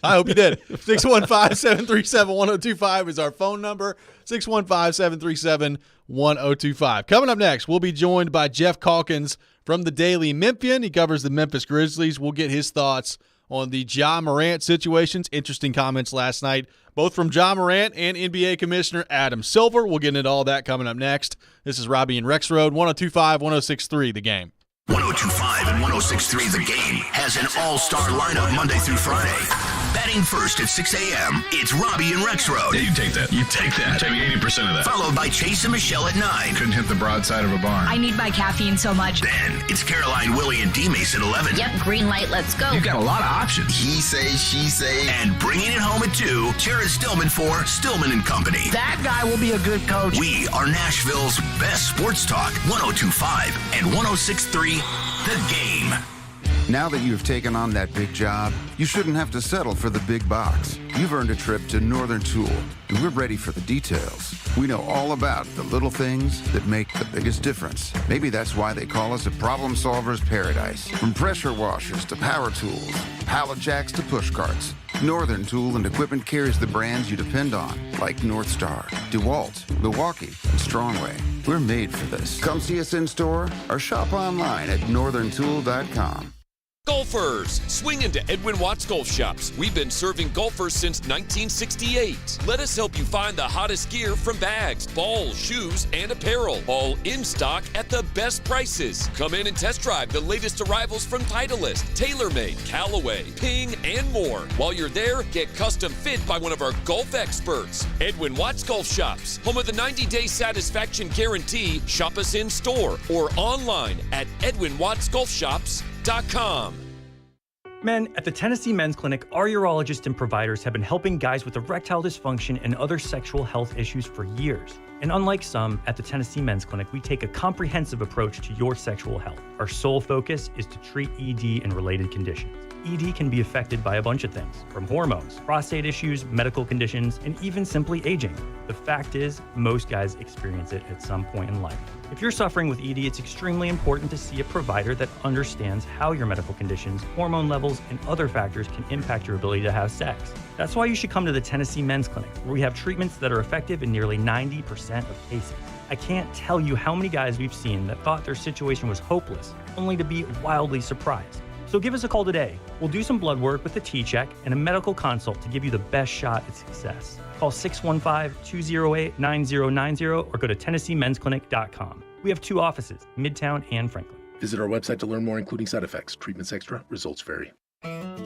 I hope you did. 615-737-1025 is our phone number. 615-737-1025. Coming up next, we'll be joined by Jeff Calkins from the Daily Memphian. He covers the Memphis Grizzlies. We'll get his thoughts on the Ja Morant situations. Interesting comments last night, both from Ja Morant and NBA Commissioner Adam Silver. We'll get into all that coming up next. This is Robby and Rexrode, 102.5, 106.3 The Game. 102.5 and 106.3 The Game has an all-star lineup Monday through Friday. Batting first at 6 a.m., it's Robby and Rexrode. Yeah, you take that. Take 80% of that. Followed by Chase and Michelle at 9. Couldn't hit the broadside of a barn. I need my caffeine so much. Then it's Caroline, Willie, and D-Mace at 11. Yep, green light, let's go. You've got a lot of options. He say, she say. And bringing it home at 2, Jared Stillman for Stillman and Company. That guy will be a good coach. We are Nashville's best sports talk, 102.5 and 106.3 The Game. Now that you've taken on that big job, you shouldn't have to settle for the big box. You've earned a trip to Northern Tool, and we're ready for the details. We know all about the little things that make the biggest difference. Maybe that's why they call us a problem solver's paradise. From pressure washers to power tools, pallet jacks to push carts, Northern Tool and Equipment carries the brands you depend on, like North Star, DeWalt, Milwaukee, and Strongway. We're made for this. Come see us in store or shop online at northerntool.com. Golfers, swing into Edwin Watts Golf Shops. We've been serving golfers since 1968. Let us help you find the hottest gear from bags, balls, shoes, and apparel. All in stock at the best prices. Come in and test drive the latest arrivals from Titleist, TaylorMade, Callaway, Ping, and more. While you're there, get custom fit by one of our golf experts. Edwin Watts Golf Shops, home of the 90-day satisfaction guarantee. Shop us in store or online at EdwinWattsGolfShops.com. Men, at the Tennessee Men's Clinic, our urologists and providers have been helping guys with erectile dysfunction and other sexual health issues for years. And unlike some, at the Tennessee Men's Clinic, we take a comprehensive approach to your sexual health. Our sole focus is to treat ED and related conditions. ED can be affected by a bunch of things, from hormones, prostate issues, medical conditions, and even simply aging. The fact is, most guys experience it at some point in life. If you're suffering with ED, it's extremely important to see a provider that understands how your medical conditions, hormone levels, and other factors can impact your ability to have sex. That's why you should come to the Tennessee Men's Clinic, where we have treatments that are effective in nearly 90% of cases. I can't tell you how many guys we've seen that thought their situation was hopeless, only to be wildly surprised. So give us a call today. We'll do some blood work with a T-check and a medical consult to give you the best shot at success. Call 615-208-9090 or go to TennesseeMen'sClinic.com. We have 2 offices, Midtown and Franklin. Visit our website to learn more, including side effects. Treatments extra, results vary.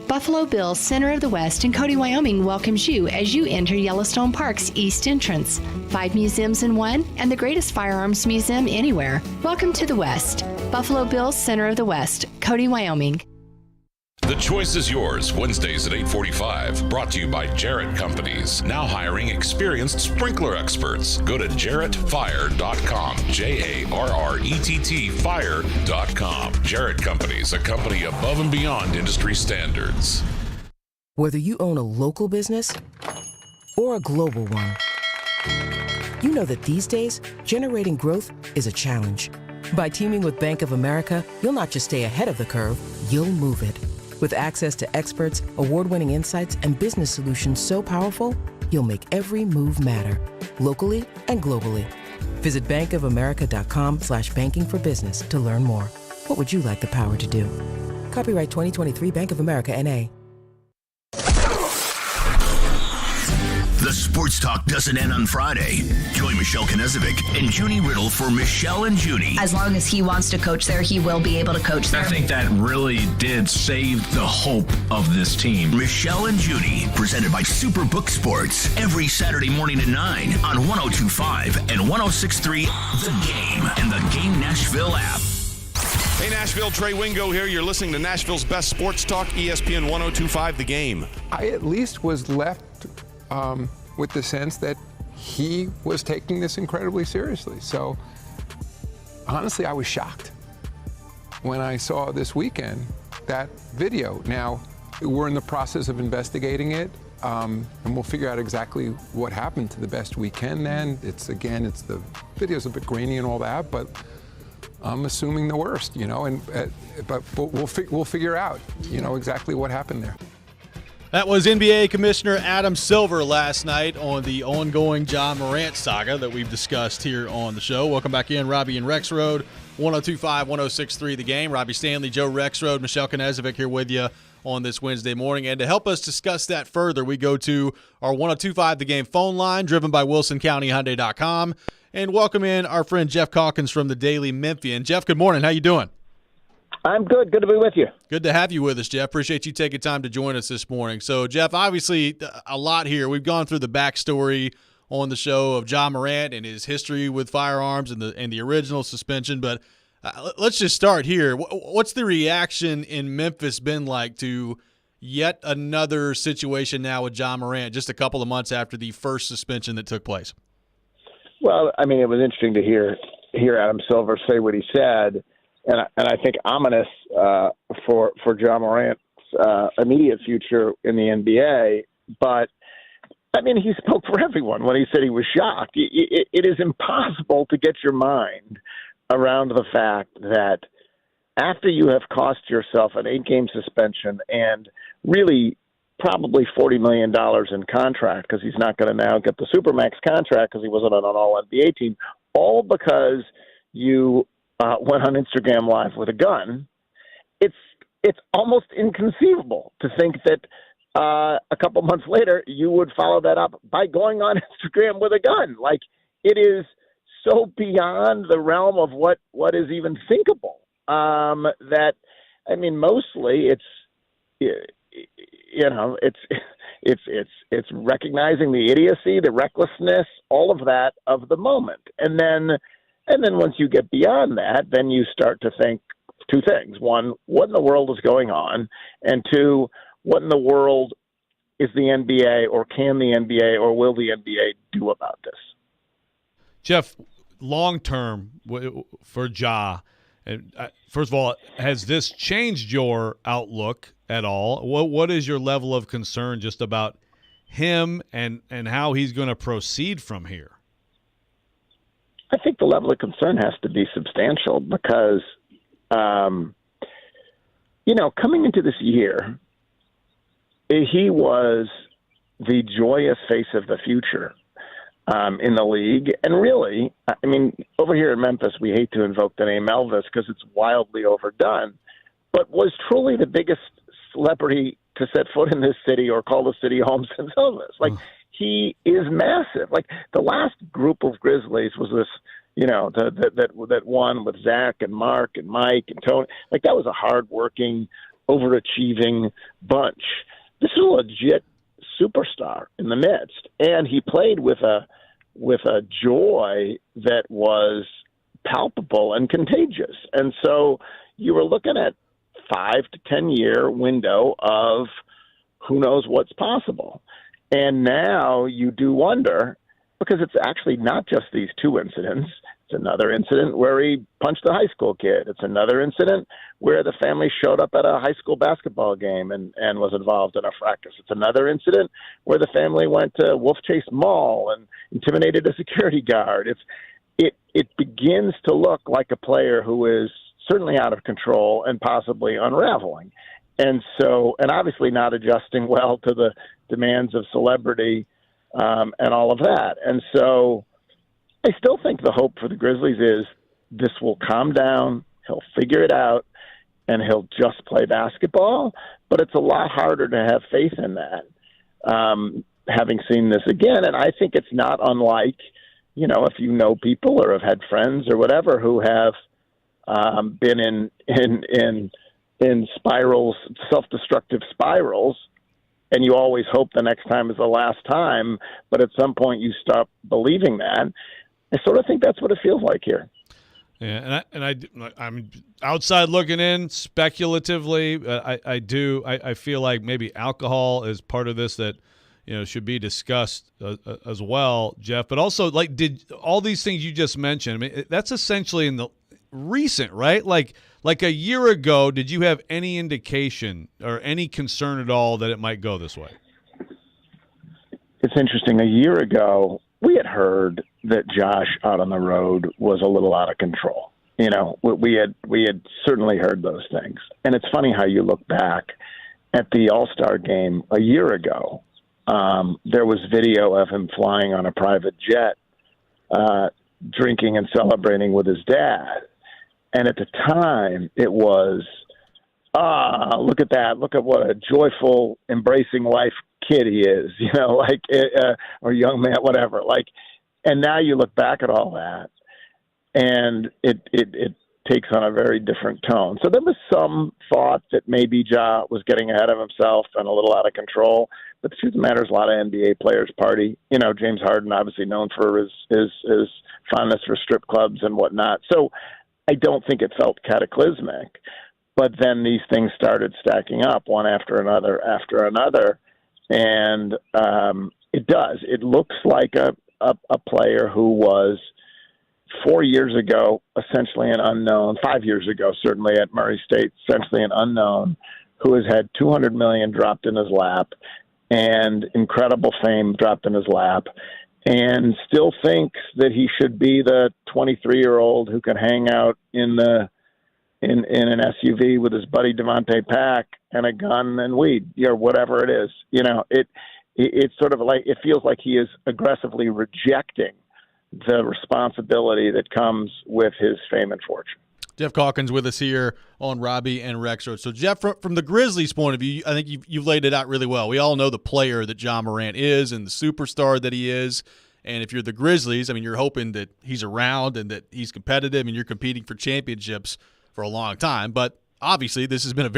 Buffalo Bills Center of the West in Cody, Wyoming welcomes you as you enter Yellowstone Park's East Entrance. 5 museums in one and the greatest firearms museum anywhere. Welcome to the West. Buffalo Bills Center of the West, Cody, Wyoming. The choice is yours, Wednesdays at 8:45. Brought to you by Jarrett Companies. Now hiring experienced sprinkler experts. Go to jarrettfire.com. JARRETT fire.com. Jarrett Companies, a company above and beyond industry standards. Whether you own a local business or a global one, you know that these days, generating growth is a challenge. By teaming with Bank of America, you'll not just stay ahead of the curve, you'll move it. With access to experts, award-winning insights, and business solutions so powerful, you'll make every move matter, locally and globally. Visit bankofamerica.com/banking for business to learn more. What would you like the power to do? Copyright 2023 Bank of America, N.A. The sports talk doesn't end on Friday. Join Michelle Knezovic and Junie Riddle for Michelle and Junie. As long as he wants to coach there, he will be able to coach there. I think that really did save the hope of this team. Michelle and Junie, presented by Superbook Sports, every Saturday morning at 9 on 102.5 and 106.3 The Game and the Game Nashville app. Hey Nashville, Trey Wingo here. You're listening to Nashville's best sports talk, ESPN 102.5 The Game. I at least was left with the sense that he was taking this incredibly seriously. So honestly, I was shocked when I saw this weekend that video. Now, we're in the process of investigating it, and we'll figure out exactly what happened to the best we can then. It's the video's a bit grainy and all that, but I'm assuming the worst, but we'll figure out, exactly what happened there. That was NBA Commissioner Adam Silver last night on the ongoing Ja Morant saga that we've discussed here on the show. Welcome back in, Robby and Rexrode, 102.5, 106.3 The Game. Robby Stanley, Joe Rexrode, Michelle Knezovic here with you on this Wednesday morning. And to help us discuss that further, we go to our 102.5 The Game phone line, driven by WilsonCountyHyundai.com, and welcome in our friend Jeff Calkins from the Daily Memphian. Jeff, good morning. How you doing? I'm good. Good to be with you. Good to have you with us, Jeff. Appreciate you taking time to join us this morning. So, Jeff, obviously a lot here. We've gone through the backstory on the show of Ja Morant and his history with firearms and the original suspension. But let's just start here. What's the reaction in Memphis been like to yet another situation now with Ja Morant just a couple of months after the first suspension that took place? Well, I mean, it was interesting to hear Adam Silver say what he said. And I think ominous for Ja Morant's immediate future in the NBA. But, I mean, he spoke for everyone when he said he was shocked. It is impossible to get your mind around the fact that after you have cost yourself an 8-game suspension and really probably $40 million in contract, because he's not going to now get the Supermax contract because he wasn't on an All-NBA team, all because you went on Instagram Live with a gun. It's almost inconceivable to think that a couple months later you would follow that up by going on Instagram with a gun. Like, it is so beyond the realm of what is even thinkable. That, I mean, mostly it's recognizing the idiocy, the recklessness, all of that of the moment, and then once you get beyond that, then you start to think two things. One, what in the world is going on? And two, what in the world is the NBA, or can the NBA, or will the NBA do about this? Jeff, long term for Ja, first of all, has this changed your outlook at all? What is your level of concern just about him and how he's going to proceed from here? I think the level of concern has to be substantial because, coming into this year, he was the joyous face of the future in the league. And really, I mean, over here in Memphis, we hate to invoke the name Elvis because it's wildly overdone, but was truly the biggest celebrity to set foot in this city or call the city home since Elvis. Like, he is massive. Like, the last group of Grizzlies was this, that won with Zach and Mark and Mike and Tony. Like, that was a hardworking, overachieving bunch. This is a legit superstar in the midst, and he played with a joy that was palpable and contagious. And so you were looking at 5 to 10 year window of who knows what's possible. And now you do wonder, because it's actually not just these two incidents. It's another incident where he punched a high school kid. It's another incident where the family showed up at a high school basketball game and was involved in a fracas. It's another incident where the family went to Wolf Chase Mall and intimidated a security guard. It begins to look like a player who is certainly out of control and possibly unraveling. And obviously not adjusting well to the demands of celebrity and all of that. And so I still think the hope for the Grizzlies is this will calm down, he'll figure it out, and he'll just play basketball. But it's a lot harder to have faith in that, having seen this again. And I think it's not unlike, if you know people or have had friends or whatever who have been in spirals, self-destructive spirals, and you always hope the next time is the last time, but at some point you stop believing that. I sort of think that's what it feels like here. Yeah, I'm outside looking in speculatively. I feel like maybe alcohol is part of this that should be discussed as well, Jeff. But also, did all these things you just mentioned? I mean, that's essentially in the recent, right? Like a year ago, did you have any indication or any concern at all that it might go this way? It's interesting. A year ago, we had heard that Josh out on the road was a little out of control. We had certainly heard those things. And it's funny how you look back at the All-Star game a year ago. There was video of him flying on a private jet, drinking and celebrating with his dad. And at the time, it was, look at that. Look at what a joyful, embracing life kid he is, or young man, whatever. And now you look back at all that, and it takes on a very different tone. So there was some thought that maybe Ja was getting ahead of himself and a little out of control. But the truth of the matter is, a lot of NBA players party. James Harden, obviously known for his fondness for strip clubs and whatnot. So I don't think it felt cataclysmic. But then these things started stacking up one after another. And it does. It looks like a player who was 4 years ago essentially an unknown, 5 years ago certainly at Murray State, essentially an unknown, who has had $200 million dropped in his lap and incredible fame dropped in his lap, and still thinks that he should be the 23-year-old who can hang out in an SUV with his buddy Devontae Pack and a gun and weed, whatever it is. It's sort of like, it feels like he is aggressively rejecting the responsibility that comes with his fame and fortune. Jeff Calkins with us here on Robby and Rexrode. So, Jeff, from the Grizzlies' point of view, I think you've laid it out really well. We all know the player that Ja Morant is and the superstar that he is. And if you're the Grizzlies, I mean, you're hoping that he's around and that he's competitive and you're competing for championships for a long time. But obviously, this has been a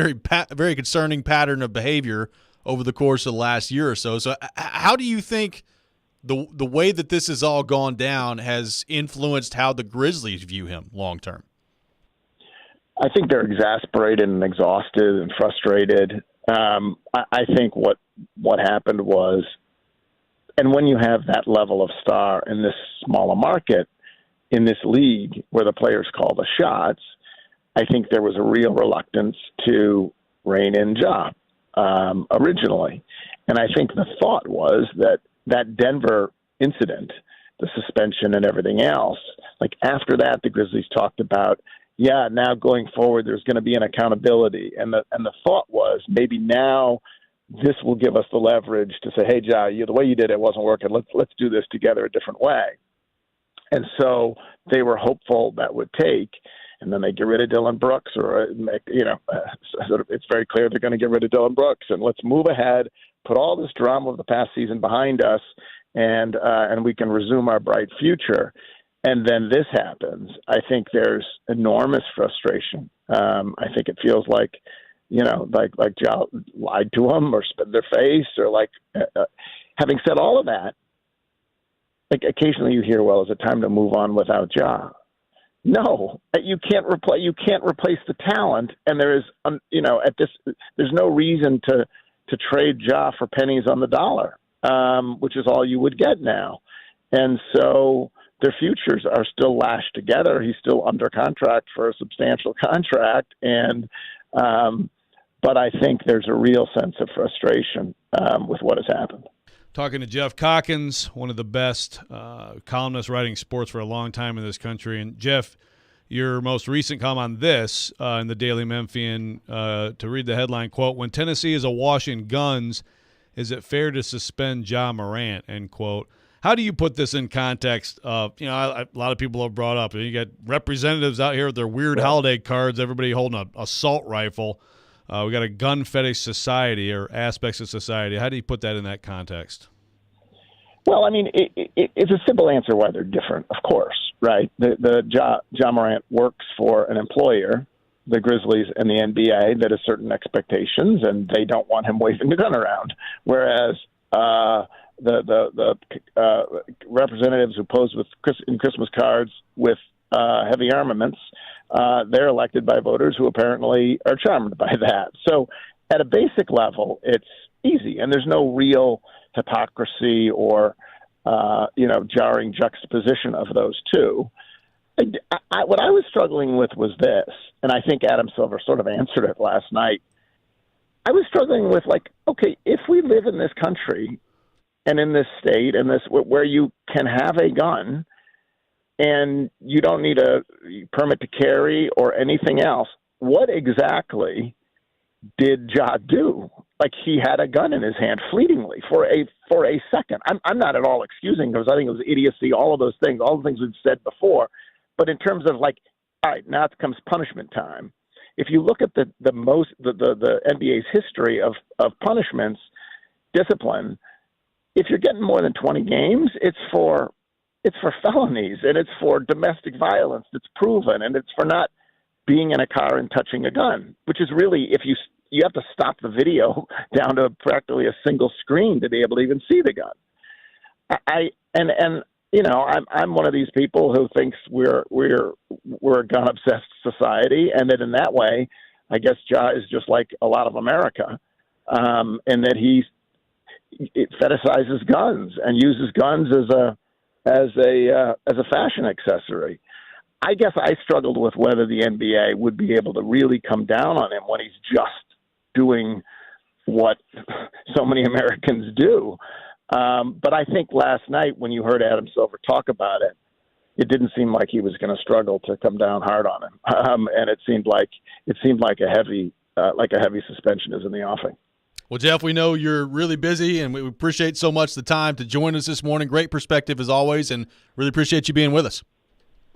very concerning pattern of behavior over the course of the last year or so. So, how do you think the way that this has all gone down has influenced how the Grizzlies view him long term? I think they're exasperated and exhausted and frustrated. I think what happened was, and when you have that level of star in this smaller market, in this league where the players call the shots, I think there was a real reluctance to rein in Ja originally. And I think the thought was that Denver incident, the suspension and everything else, after that, the Grizzlies talked about, now going forward, there's going to be an accountability. And the thought was maybe now this will give us the leverage to say, hey, Ja, the way you did it wasn't working. Let's do this together a different way. And so they were hopeful that would take, and then they get rid of Dylan Brooks, or it's very clear they're going to get rid of Dylan Brooks, and let's move ahead, put all this drama of the past season behind us, and we can resume our bright future. And then this happens. I think there's enormous frustration. I think it feels like, like Ja lied to them or spit in their face, or having said all of that, occasionally you hear, well, is it time to move on without Ja? No, you can't replace the talent. And there is, there's no reason to trade Ja for pennies on the dollar, which is all you would get now. And so their futures are still lashed together. He's still under contract for a substantial contract. And, but I think there's a real sense of frustration with what has happened. Talking to Jeff Calkins, one of the best columnists writing sports for a long time in this country. And, Jeff, your most recent column on this in the Daily Memphian, to read the headline, quote, "When Tennessee is awash in guns Is it fair to suspend Ja Morant, end quote. How do you put this in context of, a lot of people have brought up, you got representatives out here with their weird holiday cards, everybody holding an assault rifle. We got a gun fetish society or aspects of society. How do you put that in that context? Well, I mean, it's a simple answer why they're different, of course, right? Ja Morant works for an employer, the Grizzlies and the NBA, that has certain expectations, and they don't want him waving the gun around. Whereas the representatives who pose in Christmas cards with heavy armaments, they're elected by voters who apparently are charmed by that. So at a basic level, it's easy, and there's no real hypocrisy or jarring juxtaposition of those two. What I was struggling with was this, and I think Adam Silver sort of answered it last night. I was struggling with, okay, if we live in this country and in this state and this where you can have a gun and you don't need a permit to carry or anything else, what exactly did Ja do? He had a gun in his hand fleetingly for a second. I'm not at all excusing because I think it was idiocy, all of those things, all the things we've said before. But in terms of all right, now it comes punishment time. If you look at the NBA's history of punishments, discipline, if you're getting more than 20 games, it's for felonies, and it's for domestic violence that's proven, and it's for not being in a car and touching a gun, which is really, if you have to stop the video down to practically a single screen to be able to even see the gun. I'm one of these people who thinks we're a gun obsessed society, and that in that way, I guess Ja is just like a lot of America, and that he fetishizes guns and uses guns as a fashion accessory. I guess I struggled with whether the NBA would be able to really come down on him when he's just doing what so many Americans do. But I think last night when you heard Adam Silver talk about it, it didn't seem like he was going to struggle to come down hard on him, and it seemed like a heavy suspension is in the offing. Well, Jeff, we know you're really busy, and we appreciate so much the time to join us this morning. Great perspective as always, and really appreciate you being with us.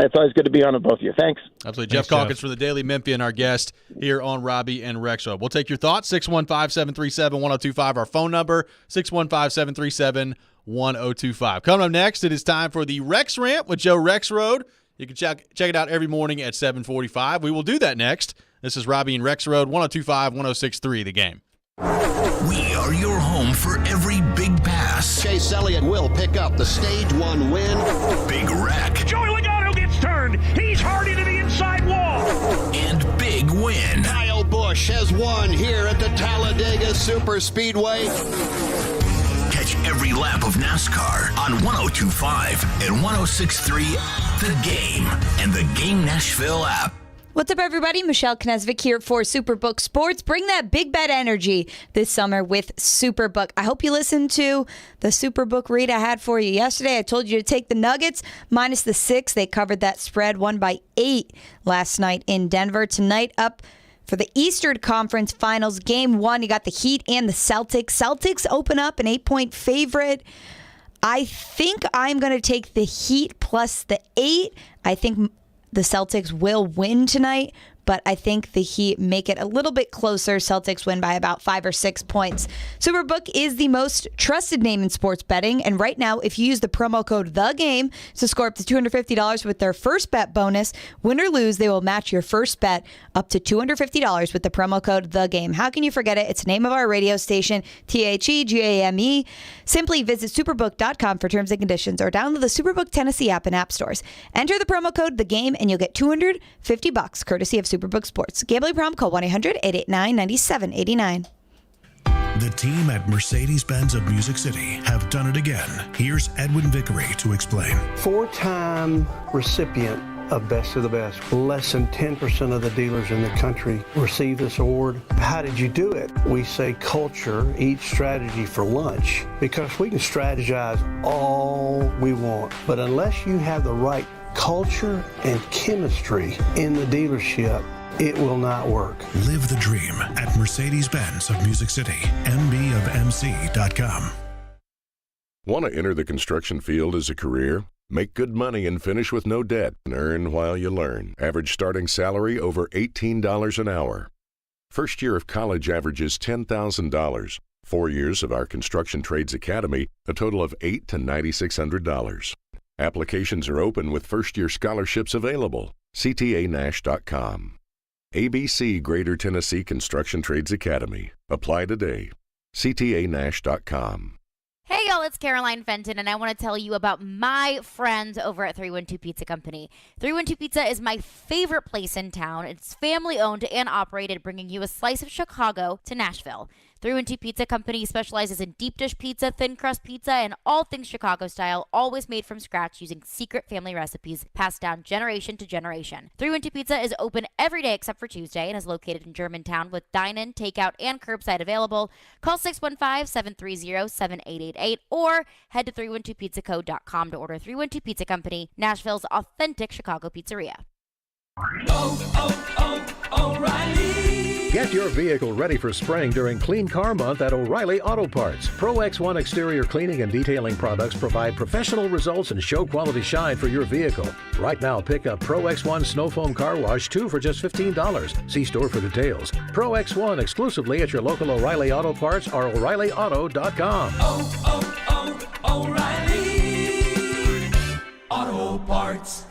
It's always good to be on with both of you. Thanks. Absolutely. Jeff Calkins from the Daily Memphian, our guest here on Robby and Rexrode. We'll take your thoughts. 615-737-1025, our phone number, 615-737-1025. Coming up next, it is time for the Rex Rant with Joe Rexrode. You can check it out every morning at 7:45. We will do that next. This is Robby and Rexrode, 102.5, 106.3, The Game. We are your home for every big pass. Chase Elliott will pick up the stage 1 win. Big wreck. Joey Logano gets turned. He's hard into the inside wall. And big win. Kyle Busch has won here at the Talladega Superspeedway. Catch every lap of NASCAR on 102.5 and 106.3 The Game and the Game Nashville app. What's up, everybody? Michelle Knesvik here for Superbook Sports. Bring that big bet energy this summer with Superbook. I hope you listened to the Superbook read I had for you yesterday. I told you to take the Nuggets minus the 6. They covered that spread, won by 8 last night in Denver. Tonight up for the Eastern Conference Finals, Game 1. You got the Heat and the Celtics. Celtics open up an 8-point favorite. I think I'm going to take the Heat plus the 8. I think the Celtics will win tonight, but I think the Heat make it a little bit closer. Celtics win by about 5 or 6 points. Superbook is the most trusted name in sports betting, and right now, if you use the promo code THEGAME to score up to $250 with their first bet bonus, win or lose, they will match your first bet up to $250 with the promo code THEGAME. How can you forget it? It's the name of our radio station, THEGAME. Simply visit superbook.com for terms and conditions, or download the Superbook Tennessee app in app stores. Enter the promo code THEGAME, and you'll get $250 courtesy of Superbook Sports. Gambling problem? Call 1-800-889-9789. The team at Mercedes-Benz of Music City have done it again. Here's Edwin Vickery to explain. 4-time recipient of Best of the Best. Less than 10% of the dealers in the country receive this award. How did you do it? We say culture eats strategy for lunch, because we can strategize all we want, but unless you have the right culture and chemistry in the dealership, it will not work. Live the dream at Mercedes-Benz of Music City, mbofmc.com. Want to enter the construction field as a career? Make good money and finish with no debt and earn while you learn. Average starting salary over $18 an hour. First year of college averages $10,000. 4 years of our Construction Trades Academy, a total of $800 to $9,600. Applications are open with first-year scholarships available. CTANash.com. ABC Greater Tennessee Construction Trades Academy. Apply today. CTANash.com. Hey y'all, it's Caroline Fenton, and I want to tell you about my friends over at 312 Pizza Company. 312 Pizza is my favorite place in town. It's family-owned and operated, bringing you a slice of Chicago to Nashville. 312 Pizza Company specializes in deep dish pizza, thin crust pizza, and all things Chicago style, always made from scratch using secret family recipes passed down generation to generation. 312 Pizza is open every day except for Tuesday and is located in Germantown with dine-in, takeout, and curbside available. Call 615-730-7888 or head to 312pizzaco.com to order. 312 Pizza Company, Nashville's authentic Chicago pizzeria. O'Reilly. Get your vehicle ready for spring during Clean Car Month at O'Reilly Auto Parts. Pro X1 exterior cleaning and detailing products provide professional results and show quality shine for your vehicle. Right now, pick up Pro X1 Snow Foam Car Wash 2 for just $15. See store for details. Pro X1 exclusively at your local O'Reilly Auto Parts or O'ReillyAuto.com. O'Reilly Auto Parts.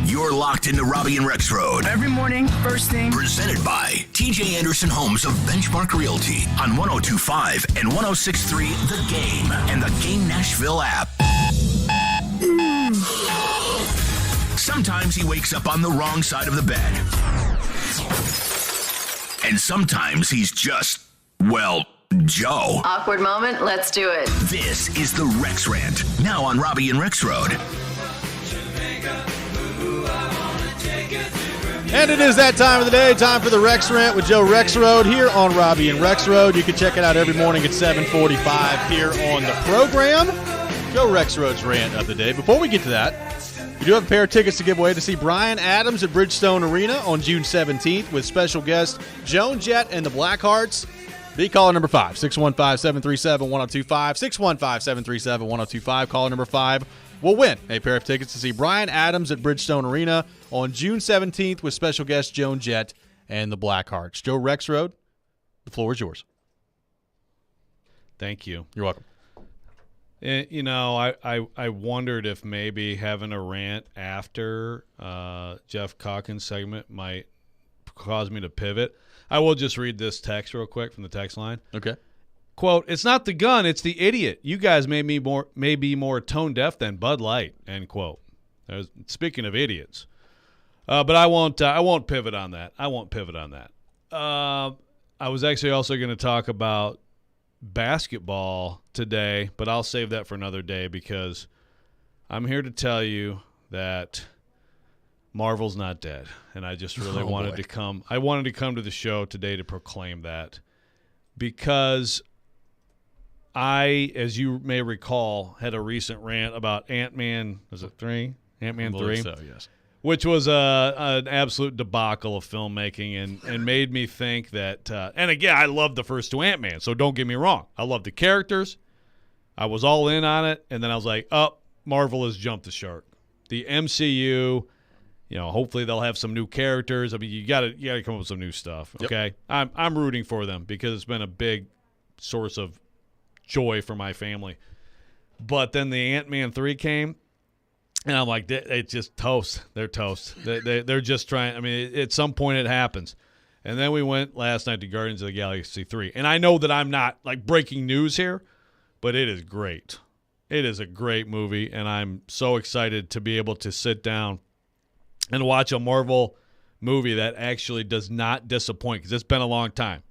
You're locked into Robby and Rexrode. Every morning, first thing. Presented by TJ Anderson Homes of Benchmark Realty on 102.5 and 106.3 The Game and the Game Nashville app. Sometimes he wakes up on the wrong side of the bed. And sometimes he's just, well, Joe. Awkward moment, let's do it. This is the Rex Rant, now on Robby and Rexrode. And it is that time of the day, time for the Rex Rant with Joe Rexrode here on Robby and Rexrode. You can check it out every morning at 7:45 here on the program. Joe Rexrode's Rant of the day. Before we get to that, we do have a pair of tickets to give away to see Bryan Adams at Bridgestone Arena on June 17th with special guest Joan Jett and the Blackhearts. Be caller number 5, 615-737-1025, 615-737-1025. Caller number 5 will win a pair of tickets to see Bryan Adams at Bridgestone Arena on June 17th with special guest Joan Jett and the Blackhearts. Joe Rexrode, the floor is yours. Thank you. You're welcome. You know, I wondered if maybe having a rant after Jeff Calkins' segment might cause me to pivot. I will just read this text real quick from the text line. Okay. Quote, "It's not the gun, it's the idiot. You guys may be more tone deaf than Bud Light." End quote. Speaking of idiots. But I won't pivot on that. I was actually also going to talk about basketball today, but I'll save that for another day because I'm here to tell you that Marvel's not dead, and I just really wanted to come. I wanted to come to the show today to proclaim that because I, as you may recall, had a recent rant about Ant-Man. Was it 3? Ant-Man 3. So yes. Which was an absolute debacle of filmmaking and made me think that and again, I loved the first 2 Ant-Man, so don't get me wrong. I loved the characters. I was all in on it, and then I was like, Marvel has jumped the shark. The MCU, hopefully they'll have some new characters. I mean, you gotta come up with some new stuff. Okay? Yep. I'm rooting for them because it's been a big source of joy for my family. But then the Ant-Man 3 came, and I'm like, it's just toast. They're toast. They're just trying. I mean, at some point it happens. And then we went last night to Guardians of the Galaxy 3. And I know that I'm not like breaking news here, but it is great. It is a great movie, and I'm so excited to be able to sit down and watch a Marvel movie that actually does not disappoint because it's been a long time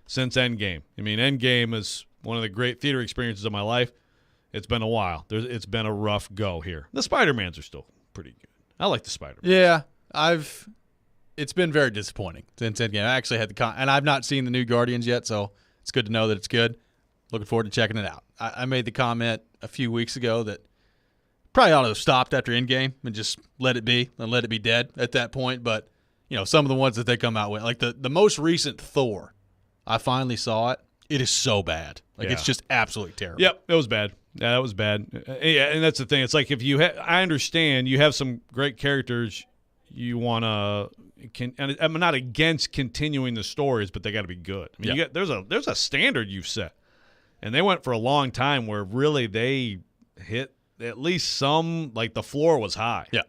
since Endgame. I mean, Endgame is one of the great theater experiences of my life. It's been a while. It's been a rough go here. The Spider-Mans are still pretty good. I like the Spider-Man. Yeah, it's been very disappointing since Endgame. I actually had and I've not seen the new Guardians yet, so it's good to know that it's good. Looking forward to checking it out. I made the comment a few weeks ago that Probably ought to have stopped after Endgame and just let it be dead at that point. But, some of the ones that they come out with, like the most recent Thor, I finally saw it. It is so bad. It's just absolutely terrible. Yep, it was bad. Yeah, that was bad. Yeah, and that's the thing. It's like if you I understand you have some great characters you want to and I'm not against continuing the stories, but they got to be good. I mean, there's a standard you've set. And they went for a long time where really they hit at least some, like the floor was high. Yeah.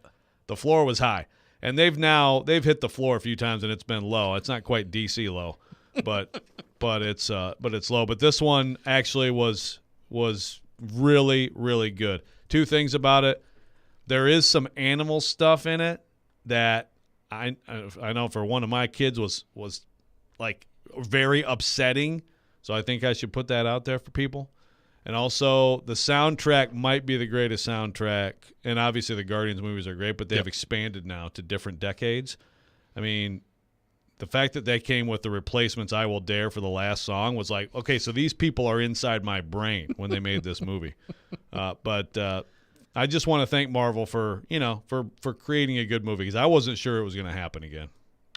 The floor was high. And they've hit the floor a few times and it's been low. It's not quite DC low, but it's low. But this one actually was really, really good. Two things about it. There is some animal stuff in it that I know for one of my kids was like very upsetting. So I think I should put that out there for people. And also, the soundtrack might be the greatest soundtrack. And obviously, the Guardians movies are great, but they have expanded now to different decades. I mean, the fact that they came with the replacements I Will Dare for the last song was like, okay, so these people are inside my brain when they made this movie. But I just want to thank Marvel for creating a good movie because I wasn't sure it was going to happen again.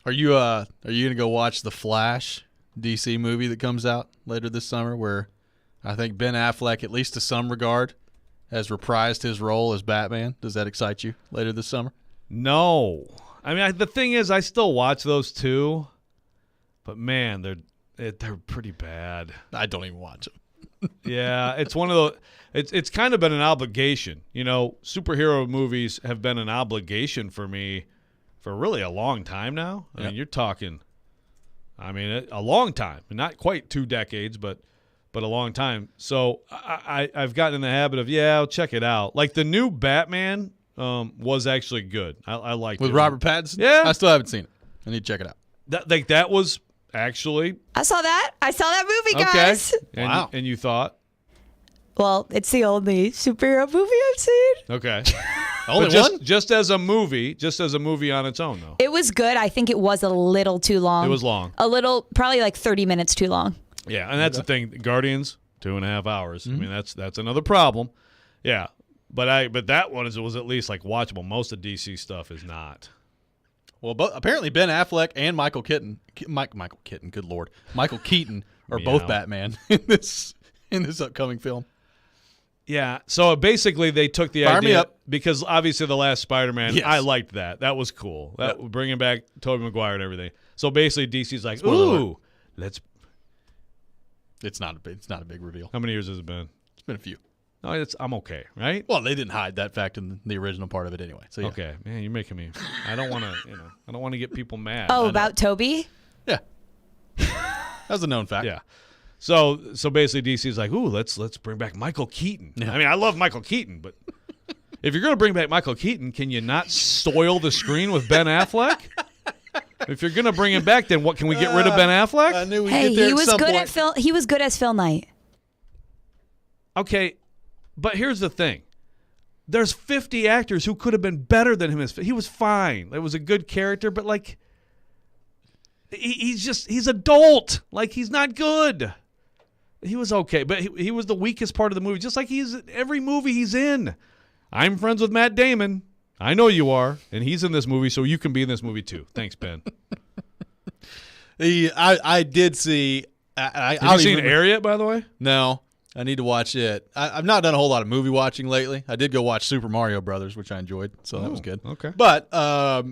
Are you going to go watch the Flash DC movie that comes out later this summer where I think Ben Affleck, at least to some regard, has reprised his role as Batman? Does that excite you later this summer? No. I mean, the thing is, I still watch those two, but man, they're pretty bad. I don't even watch them. Yeah, it's one of those. It's kind of been an obligation. Superhero movies have been an obligation for me for really a long time now. I mean, you're talking. A long time, not quite 2 decades, but a long time. So I've gotten in the habit of I'll check it out. Like the new Batman was actually good. I liked it with Robert Pattinson. Yeah, I still haven't seen it. I need to check it out. That was actually. I saw that movie, guys. Okay. Wow. And you thought? Well, it's the only superhero movie I've seen. Okay. Only one? Just as a movie on its own, though. It was good. I think it was a little too long. It was long. A little, probably like 30 minutes too long. Yeah, and that's the thing. Guardians, 2.5 hours. Mm-hmm. I mean, that's another problem. Yeah, but that one was at least like watchable. Most of DC stuff is not. Well, apparently Ben Affleck and Michael Keaton. Good Lord, Michael Keaton are both Batman in this upcoming film. Yeah, so basically they took the Fire idea me up. because obviously the last Spider-Man, yes. I liked that. That was cool. Bringing back Tobey Maguire and everything. So basically DC's like, let's. It's not a big reveal. How many years has it been? It's been a few. No, I'm okay, right? Well, they didn't hide that fact in the original part of it anyway. So yeah. Okay, man, you're making me. I don't want to get people mad. Oh, about Toby? Yeah, that was a known fact. Yeah. So basically DC's like, let's bring back Michael Keaton. Yeah. I mean, I love Michael Keaton, but if you're going to bring back Michael Keaton, can you not soil the screen with Ben Affleck? If you're going to bring him back, then what? Can we get rid of Ben Affleck? I knew we'd get there he was good point. at He was good as Phil Knight. Okay, but here's the thing. There's 50 actors who could have been better than him. He was fine. It was a good character, but like he's adult. Like he's not good. He was okay, but he was the weakest part of the movie, just like he's in every movie he's in. I'm friends with Matt Damon. I know you are, and he's in this movie, so you can be in this movie too. Thanks, Ben. I did see. Have you seen Air yet, by the way? No, I need to watch it. I've not done a whole lot of movie watching lately. I did go watch Super Mario Brothers, which I enjoyed, so that was good. Okay, but I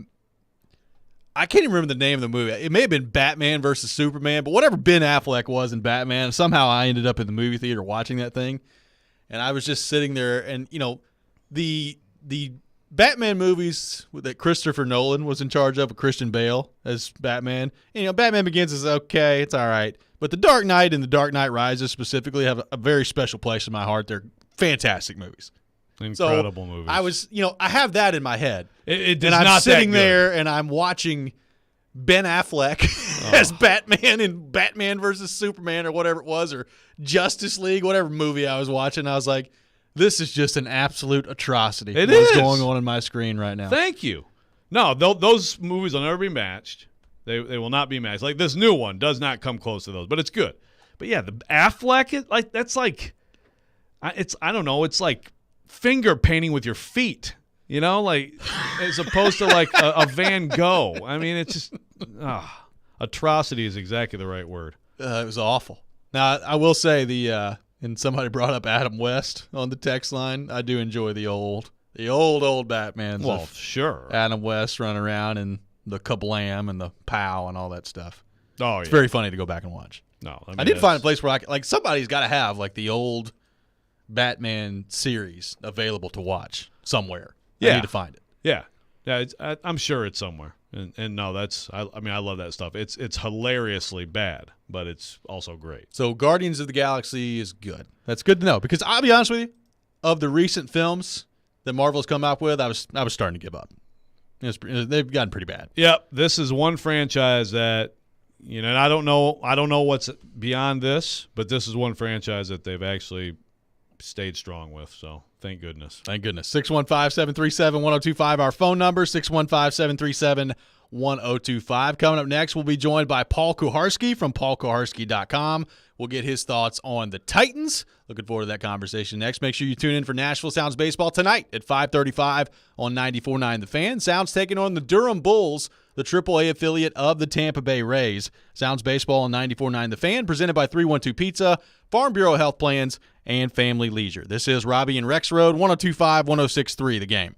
can't even remember the name of the movie. It may have been Batman versus Superman, but whatever Ben Affleck was in Batman, somehow I ended up in the movie theater watching that thing, and I was just sitting there, and the Batman movies that Christopher Nolan was in charge of, with Christian Bale as Batman. And, Batman Begins is okay, it's all right, but The Dark Knight and The Dark Knight Rises specifically have a very special place in my heart. They're fantastic movies. Incredible movies. I was, I have that in my head. It and I'm not sitting there and I'm watching Ben Affleck as Batman in Batman versus Superman or whatever it was, or Justice League, whatever movie I was watching. I was like, this is just an absolute atrocity. What's going on in my screen right now? Thank you. No, those movies will never be matched. They will not be matched. Like this new one does not come close to those, but it's good. But yeah, the Affleck, I don't know. It's like finger painting with your feet, you know, like as opposed to like a Van Gogh. I mean, it's just atrocity is exactly the right word. It was awful. Now, I will say and somebody brought up Adam West on the text line. I do enjoy the old Batmans. Well, sure. Adam West running around and the kablam and the pow and all that stuff. Oh, it's very funny to go back and watch. No, I did find a place where somebody's got to have like the old Batman series available to watch somewhere. Yeah. I need to find it. Yeah. I'm sure it's somewhere. And no, I love that stuff. It's hilariously bad, but it's also great. So Guardians of the Galaxy is good. That's good to know because I'll be honest with you, of the recent films that Marvel's come out with, I was starting to give up. They've gotten pretty bad. Yep, this is one franchise that and I don't know what's beyond this, but this is one franchise that they've actually stayed strong with. So thank goodness. Thank goodness. 615-737-1025, our phone number, 615-737-1025. Coming up next, we'll be joined by Paul Kuharsky from paulkuharsky.com. We'll get his thoughts on the Titans. Looking forward to that conversation next. Make sure you tune in for Nashville Sounds Baseball tonight at 5:35 on 94.9 The Fan. Sounds taking on the Durham Bulls, the AAA affiliate of the Tampa Bay Rays. Sounds Baseball on 94.9 The Fan, presented by 312 Pizza, Farm Bureau Health Plans, and Family Leisure. This is Robby and Rexrode, 102.5, 106.3 The Game.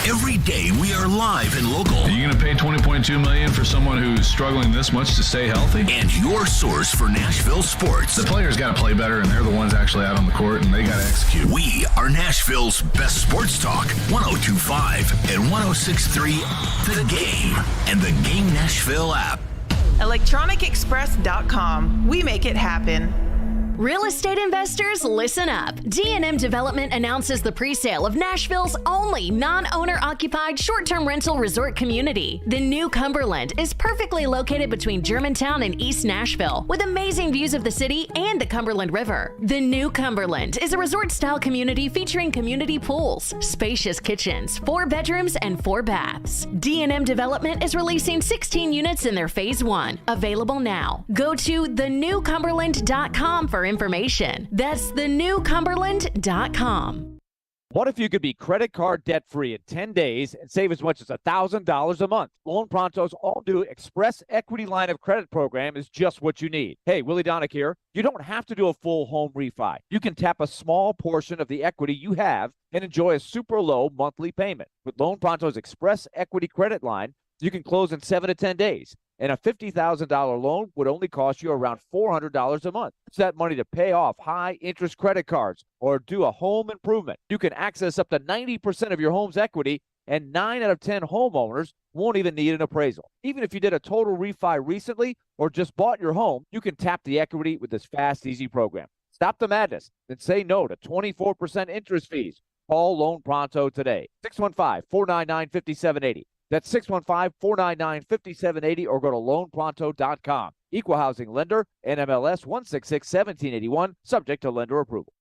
Every day we are live and local. Are you going to pay $20.2 million for someone who's struggling this much to stay healthy? And your source for Nashville sports. The players got to play better, and they're the ones actually out on the court, and they got to execute. We are Nashville's best sports talk. 102.5 and 106.3 The Game and the Game Nashville app. ElectronicExpress.com. We make it happen. Real estate investors, listen up. D&M Development announces the pre-sale of Nashville's only non-owner occupied short-term rental resort community. The New Cumberland is perfectly located between Germantown and East Nashville, with amazing views of the city and the Cumberland River. The New Cumberland is a resort-style community featuring community pools, spacious kitchens, 4 bedrooms, and 4 baths. D&M Development is releasing 16 units in their Phase 1. Available now. Go to thenewcumberland.com for information. That's thenewcumberland.com. What if you could be credit card debt-free in 10 days and save as much as $1,000 a month? Loan Pronto's all-new Express Equity Line of Credit program is just what you need. Hey, Willie Donick here. You don't have to do a full home refi. You can tap a small portion of the equity you have and enjoy a super low monthly payment. With Loan Pronto's Express Equity Credit Line, you can close in 7 to 10 days. And a $50,000 loan would only cost you around $400 a month. Use that money to pay off high-interest credit cards or do a home improvement. You can access up to 90% of your home's equity, and 9 out of 10 homeowners won't even need an appraisal. Even if you did a total refi recently or just bought your home, you can tap the equity with this fast, easy program. Stop the madness and say no to 24% interest fees. Call Loan Pronto today. 615-499-5780. That's 615-499-5780 or go to loanpronto.com. Equal housing lender, NMLS 166-1781, subject to lender approval.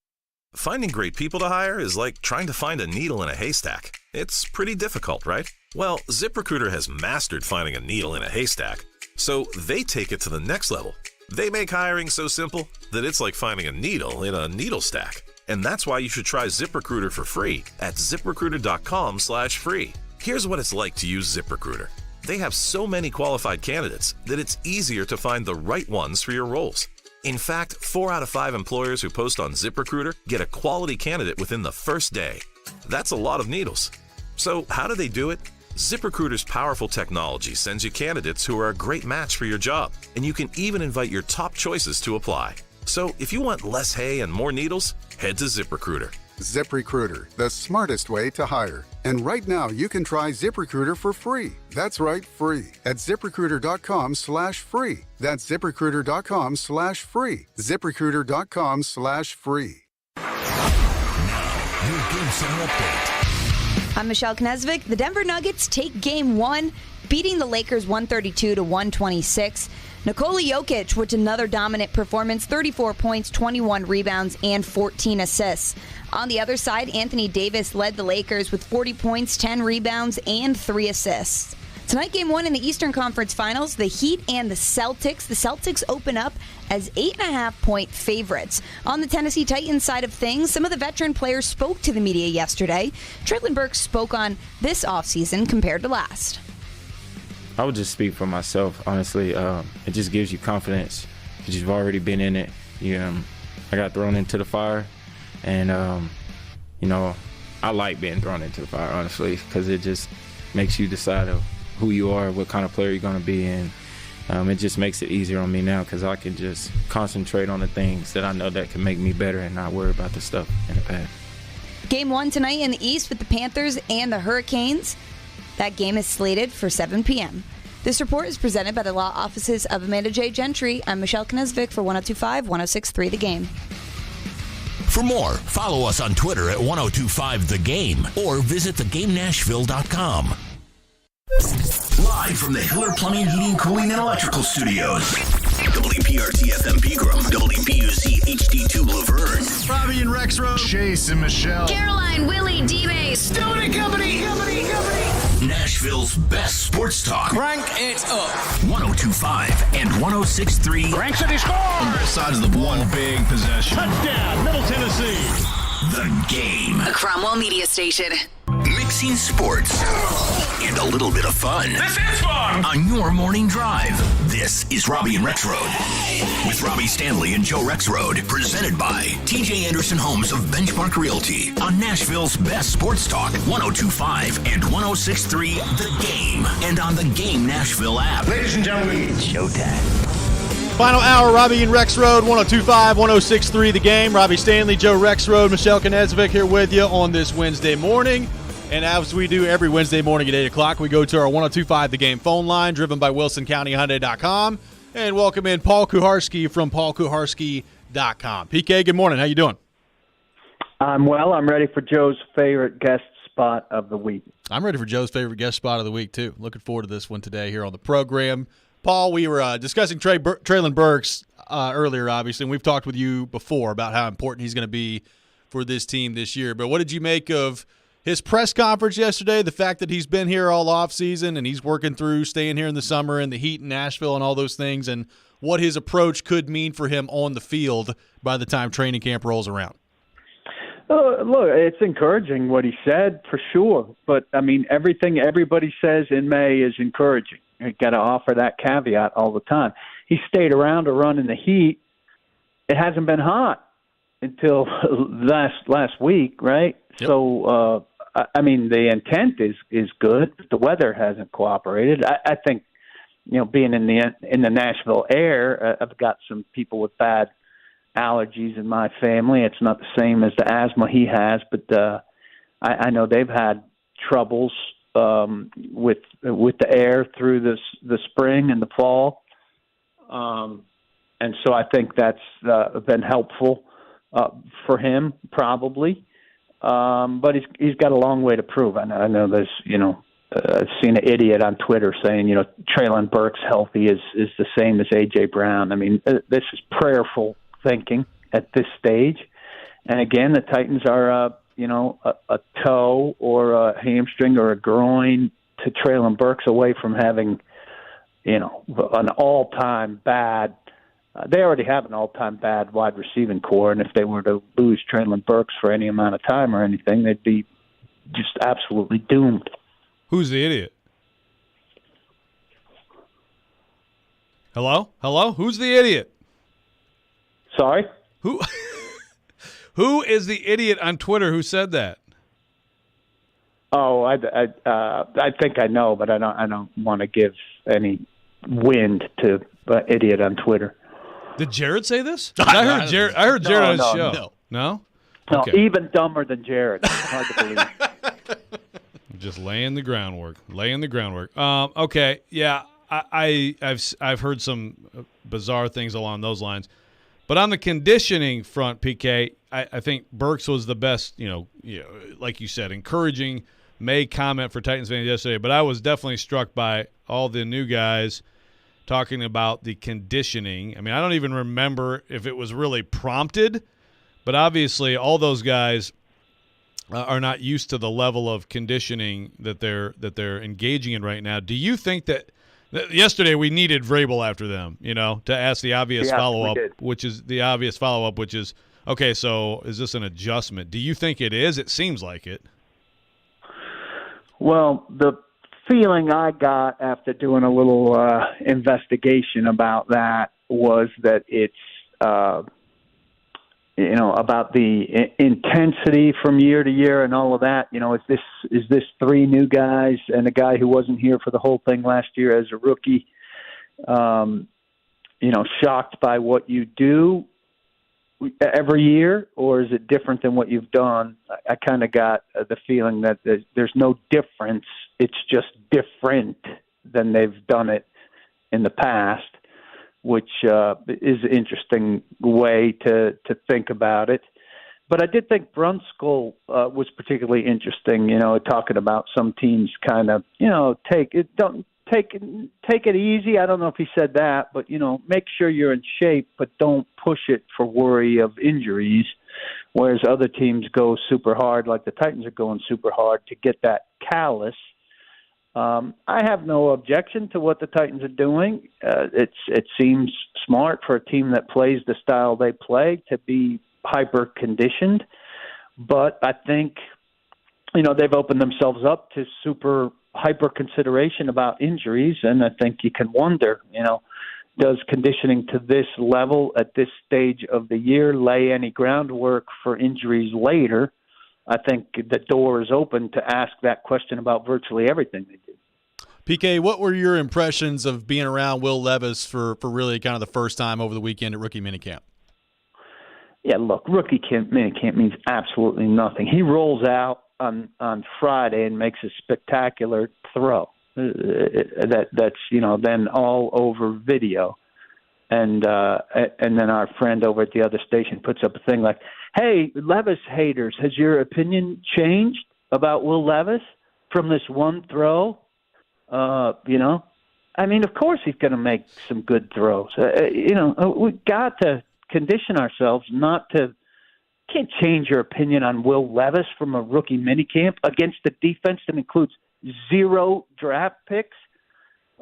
Finding great people to hire is like trying to find a needle in a haystack. It's pretty difficult, right? Well, ZipRecruiter has mastered finding a needle in a haystack, so they take it to the next level. They make hiring so simple that it's like finding a needle in a needle stack. And that's why you should try ZipRecruiter for free at ZipRecruiter.com/free. Here's what it's like to use ZipRecruiter. They have so many qualified candidates that it's easier to find the right ones for your roles. In fact, 4 out of 5 employers who post on ZipRecruiter get a quality candidate within the first day. That's a lot of needles. So how do they do it? ZipRecruiter's powerful technology sends you candidates who are a great match for your job, and you can even invite your top choices to apply. So if you want less hay and more needles, head to ZipRecruiter. ZipRecruiter, the smartest way to hire. And right now, you can try ZipRecruiter for free. That's right, free. At ZipRecruiter.com/free. That's ZipRecruiter.com/free. ZipRecruiter.com/free. Now, your Gibson update. I'm Michelle Knesvik. The Denver Nuggets take Game 1, beating the Lakers 132-126. Nikola Jokic with another dominant performance, 34 points, 21 rebounds, and 14 assists. On the other side, Anthony Davis led the Lakers with 40 points, 10 rebounds, and 3 assists. Tonight, Game 1 in the Eastern Conference Finals, the Heat and the Celtics. The Celtics open up as 8.5-point favorites. On the Tennessee Titans side of things, some of the veteran players spoke to the media yesterday. Traylon Burks spoke on this offseason compared to last. I would just speak for myself, honestly. It just gives you confidence because you've already been in it. I got thrown into the fire, and, I like being thrown into the fire, honestly, because it just makes you decide who you are, what kind of player you're going to be, and it just makes it easier on me now because I can just concentrate on the things that I know that can make me better and not worry about the stuff in the past. Game 1 tonight in the East with the Panthers and the Hurricanes. That game is slated for 7 p.m. This report is presented by the law offices of Amanda J. Gentry. I'm Michelle Knezvik for 102.5-106.3 The Game. For more, follow us on Twitter at 1025 The Game or visit thegamenashville.com. Live from the Hiller Plumbing, Heating, Cooling, and Electrical Studios. WPRT FM Pegram, WPUC HD2 Laverne. Robby and Rexrode. Chase and Michelle. Caroline, Willie, D-Base. Stone Company. Nashville's best sports talk. Crank it up. 1025 and 1063. Rank City scores. On both sides of the ball. One big possession. Touchdown, Middle Tennessee. The Game. A Cromwell media station. Mixing sports and a little bit of fun. This is fun! On your morning drive. This is Robby and Rexrode. With Robby Stanley and Joe Rexrode. Presented by TJ Anderson Homes of Benchmark Realty. On Nashville's best sports talk. 1025 and 1063 The Game. And on the Game Nashville app. Ladies and gentlemen, it's showtime. Final hour, Robby and Rexrode, 1025, 1063 The Game. Robby Stanley, Joe Rexrode, Michelle Knezvik here with you on this Wednesday morning. And as we do every Wednesday morning at 8 o'clock, we go to our 1025 The Game phone line, driven by WilsonCountyHyundai.com. And welcome in Paul Kuharsky from PaulKuharsky.com. PK, good morning. How you doing? I'm well. I'm ready for Joe's favorite guest spot of the week. I'm ready for Joe's favorite guest spot of the week, too. Looking forward to this one today here on the program. Paul, we were discussing Traylon Burks earlier, obviously, and we've talked with you before about how important he's going to be for this team this year. But what did you make of his press conference yesterday, the fact that he's been here all offseason and he's working through staying here in the summer and the heat in Nashville and all those things, and what his approach could mean for him on the field by the time training camp rolls around? Look, it's encouraging what he said for sure. But, I mean, everything everybody says in May is encouraging. You got to offer that caveat all the time. He stayed around to run in the heat. It hasn't been hot until last week, right? Yep. So, I mean, the intent is good, but the weather hasn't cooperated. I think, being in the Nashville air, I've got some people with bad allergies in my family. It's not the same as the asthma he has, but I know they've had troubles with the air through the spring and the fall, and so I think that's been helpful for him probably. But he's got a long way to prove. I know there's I've seen an idiot on Twitter saying Traylon Burks healthy is the same as A.J. Brown. I mean, this is prayerful thinking at this stage. And again, the Titans are a toe or a hamstring or a groin to Traylon Burks away from having an all-time bad. They already have an all-time bad wide receiving core, and if they were to lose Traylon Burks for any amount of time or anything, they'd be just absolutely doomed. Who's the idiot? Hello? Who's the idiot? Sorry? Who is the idiot on Twitter who said that? Oh, I think I know, but I don't want to give any wind to idiot on Twitter. Did Jared say this? I heard Jared on his show. No? Okay. Even dumber than Jared. Hard to believe. Just laying the groundwork. Okay, yeah, I've heard some bizarre things along those lines. But on the conditioning front, PK, I think Burks was the best, like you said, encouraging May comment for Titans fans yesterday. But I was definitely struck by all the new guys talking about the conditioning. I mean, I don't even remember if it was really prompted, but obviously all those guys are not used to the level of conditioning that they're engaging in right now. Do you think that yesterday we needed Vrabel after them, to ask the obvious follow-up, which is, okay, so is this an adjustment? Do you think it is? It seems like it. Well, the feeling I got after doing a little investigation about that was that it's about the intensity from year to year and all of that. Is this three new guys and a guy who wasn't here for the whole thing last year as a rookie, shocked by what you do every year, or is it different than what you've done? I kind of got the feeling that there's no difference. It's just different than they've done it in the past, which is an interesting way to think about it. But I did think Brunskill was particularly interesting, talking about some teams kind of, take it easy. I don't know if he said that, but, make sure you're in shape, but don't push it for worry of injuries, whereas other teams go super hard, like the Titans are going super hard to get that callus. I have no objection to what the Titans are doing. It seems smart for a team that plays the style they play to be hyper-conditioned, but I think, they've opened themselves up to super hyper-consideration about injuries, and I think you can wonder, does conditioning to this level at this stage of the year lay any groundwork for injuries later? I think the door is open to ask that question about virtually everything they do. PK, what were your impressions of being around Will Levis for really kind of the first time over the weekend at rookie minicamp? Yeah, look, rookie minicamp means absolutely nothing. He rolls out on Friday and makes a spectacular throw that's then all over video. And then our friend over at the other station puts up a thing like, hey, Levis haters, has your opinion changed about Will Levis from this one throw? I mean, of course he's going to make some good throws. We've got to condition ourselves can't change your opinion on Will Levis from a rookie minicamp against a defense that includes 0 draft picks.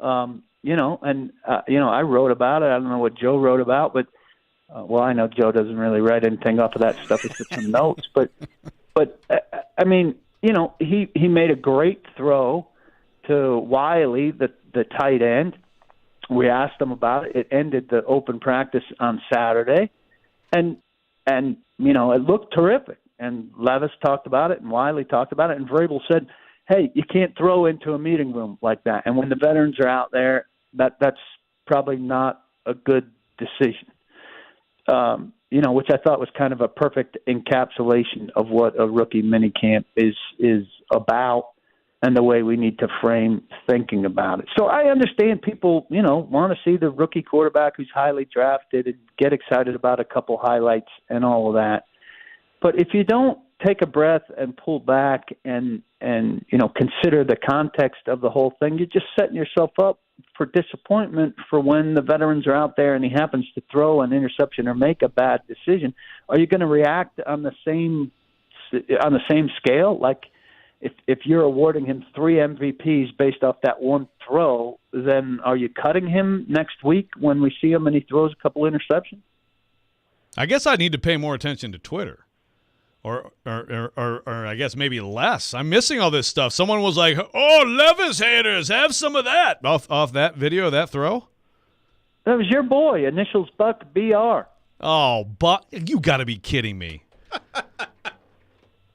I wrote about it. I don't know what Joe wrote about, but I know Joe doesn't really write anything off of that stuff except some notes. But I mean, he made a great throw to Wiley, the tight end. We asked him about it. It ended the open practice on Saturday, and it looked terrific. And Levis talked about it, and Wiley talked about it, and Vrabel said, hey, you can't throw into a meeting room like that. And when the veterans are out there, that's probably not a good decision. Which I thought was kind of a perfect encapsulation of what a rookie minicamp is about and the way we need to frame thinking about it. So I understand people, want to see the rookie quarterback who's highly drafted and get excited about a couple highlights and all of that. But if you don't take a breath and pull back and consider the context of the whole thing, you're just setting yourself up for disappointment for when the veterans are out there and he happens to throw an interception or make a bad decision. Are you going to react on the same scale? Like if you're awarding him 3 MVPs based off that one throw, then are you cutting him next week when we see him and he throws a couple interceptions? I guess I need to pay more attention to Twitter. Or I guess maybe less. I'm missing all this stuff. Someone was like, "Oh, Levis haters, have some of that." Off that video, that throw. That was your boy, initials Buck BR. Oh, Buck, you got to be kidding me.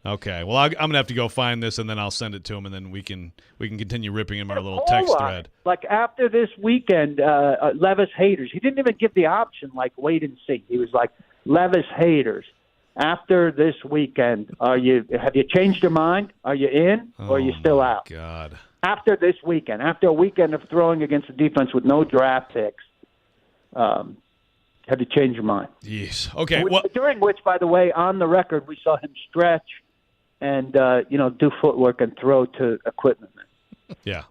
Okay, well, I'm gonna have to go find this and then I'll send it to him and then we can continue ripping him our little text thread. Like after this weekend, Levis haters. He didn't even give the option like wait and see. He was like Levis haters. After this weekend, have you changed your mind? Are you in or are you still out? God. After this weekend, after a weekend of throwing against a defense with no draft picks, have you changed your mind? Yes. Okay. During which, by the way, on the record, we saw him stretch and do footwork and throw to equipment. Yeah.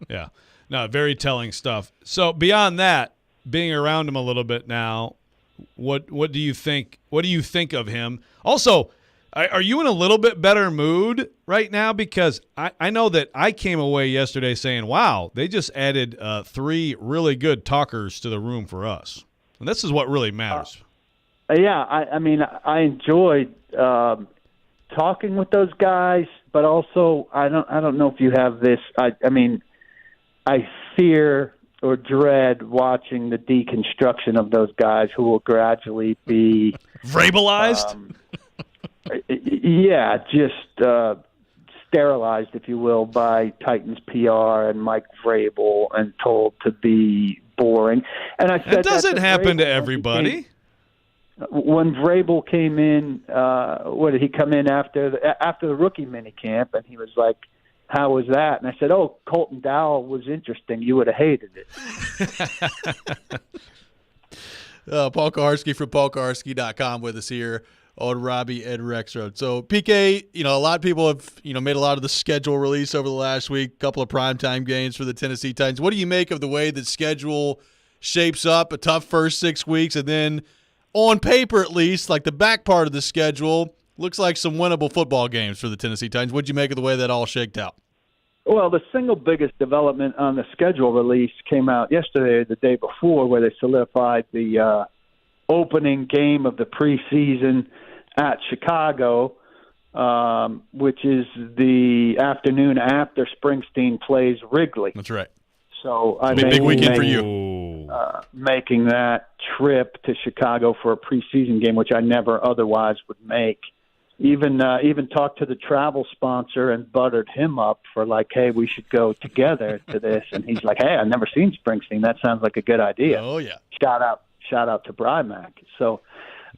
No, very telling stuff. So beyond that, being around him a little bit now, what do you think? What do you think of him? Also, Are you in a little bit better mood right now? Because I know that I came away yesterday saying, wow, they just added 3 really good talkers to the room for us. And this is what really matters. I mean, I enjoyed talking with those guys, but also I don't know if you have this. I mean, I fear or dread watching the deconstruction of those guys who will gradually be Vrabelized? Just sterilized, if you will, by Titans PR and Mike Vrabel and told to be boring. And I said that doesn't happen Vrabel to everybody. When Vrabel came in, what did he come in after the rookie minicamp? And he was like, "How was that?" And I said, "Oh, Colton Dowell was interesting. You would have hated it." Paul Kaharski from paulkaharski.com with us here on Robby and Rexrode. So, PK, a lot of people have, made a lot of the schedule release over the last week, a couple of primetime games for the Tennessee Titans. What do you make of the way that schedule shapes up, a tough first 6 weeks, and then on paper at least, like the back part of the schedule, looks like some winnable football games for the Tennessee Titans. What did you make of the way that all shaked out? Well, the single biggest development on the schedule release came out yesterday or the day before, where they solidified the opening game of the preseason at Chicago, which is the afternoon after Springsteen plays Wrigley. That's right. So I mean, big weekend for you. Making that trip to Chicago for a preseason game, which I never otherwise would make. Even talked to the travel sponsor and buttered him up for like, hey, we should go together to this. And he's like, hey, I've never seen Springsteen. That sounds like a good idea. Oh yeah. Shout out to Brymac. So,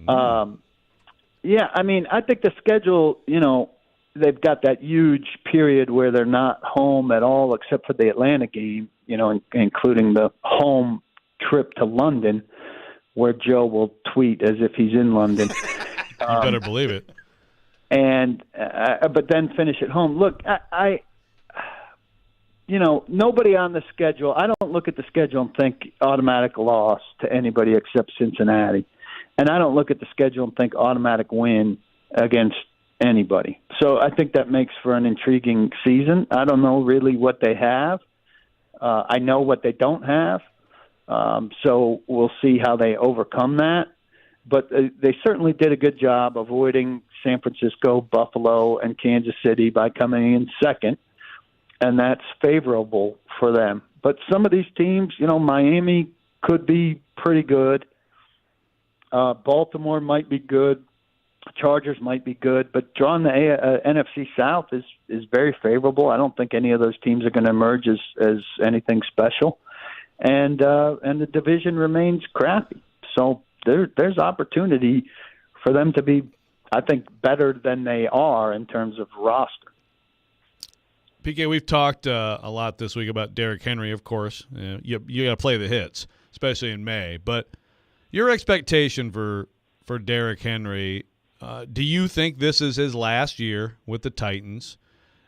I mean, I think the schedule, they've got that huge period where they're not home at all except for the Atlanta game, including the home trip to London, where Joe will tweet as if he's in London. You better believe it. And but then finish at home. Look, nobody on the schedule. I don't look at the schedule and think automatic loss to anybody except Cincinnati, and I don't look at the schedule and think automatic win against anybody. So I think that makes for an intriguing season. I don't know really what they have. I know what they don't have. So we'll see how they overcome that. But they certainly did a good job avoiding San Francisco, Buffalo, and Kansas City by coming in second, and that's favorable for them. But some of these teams, Miami could be pretty good. Baltimore might be good. Chargers might be good, but drawing the NFC South is very favorable. I don't think any of those teams are going to emerge as anything special, and the division remains crappy. So there's opportunity for them to be, I think, better than they are in terms of roster. PK, we've talked a lot this week about Derrick Henry, of course. You got to play the hits, especially in May. But your expectation for Derrick Henry, do you think this is his last year with the Titans?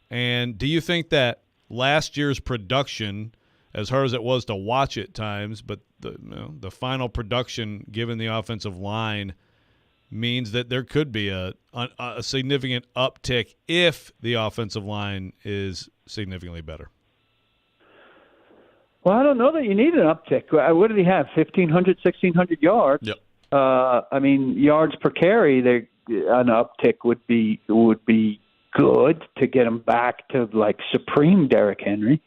And do you think that last year's production, as hard as it was to watch at times, but the final production given the offensive line means that there could be a significant uptick if the offensive line is significantly better? Well, I don't know that you need an uptick. What did he have, 1,500, 1,600 yards? Yep. I mean, yards per carry, an uptick would be good to get him back to, like, supreme Derrick Henry.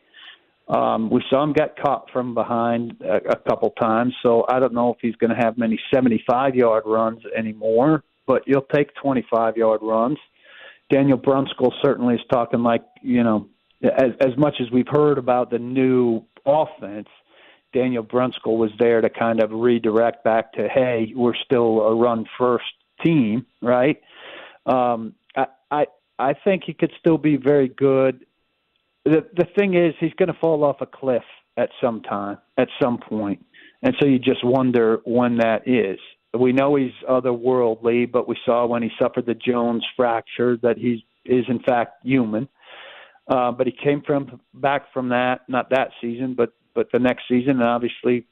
We saw him get caught from behind a couple times, so I don't know if he's going to have many 75-yard runs anymore, but you'll take 25-yard runs. Daniel Brunskill certainly is talking like, as much as we've heard about the new offense, Daniel Brunskill was there to kind of redirect back to, hey, we're still a run-first team, right? I think he could still be very good. The thing is, he's going to fall off a cliff at some point. And so you just wonder when that is. We know he's otherworldly, but we saw when he suffered the Jones fracture that he is, in fact, human. But he came back from that, not that season, but the next season, and obviously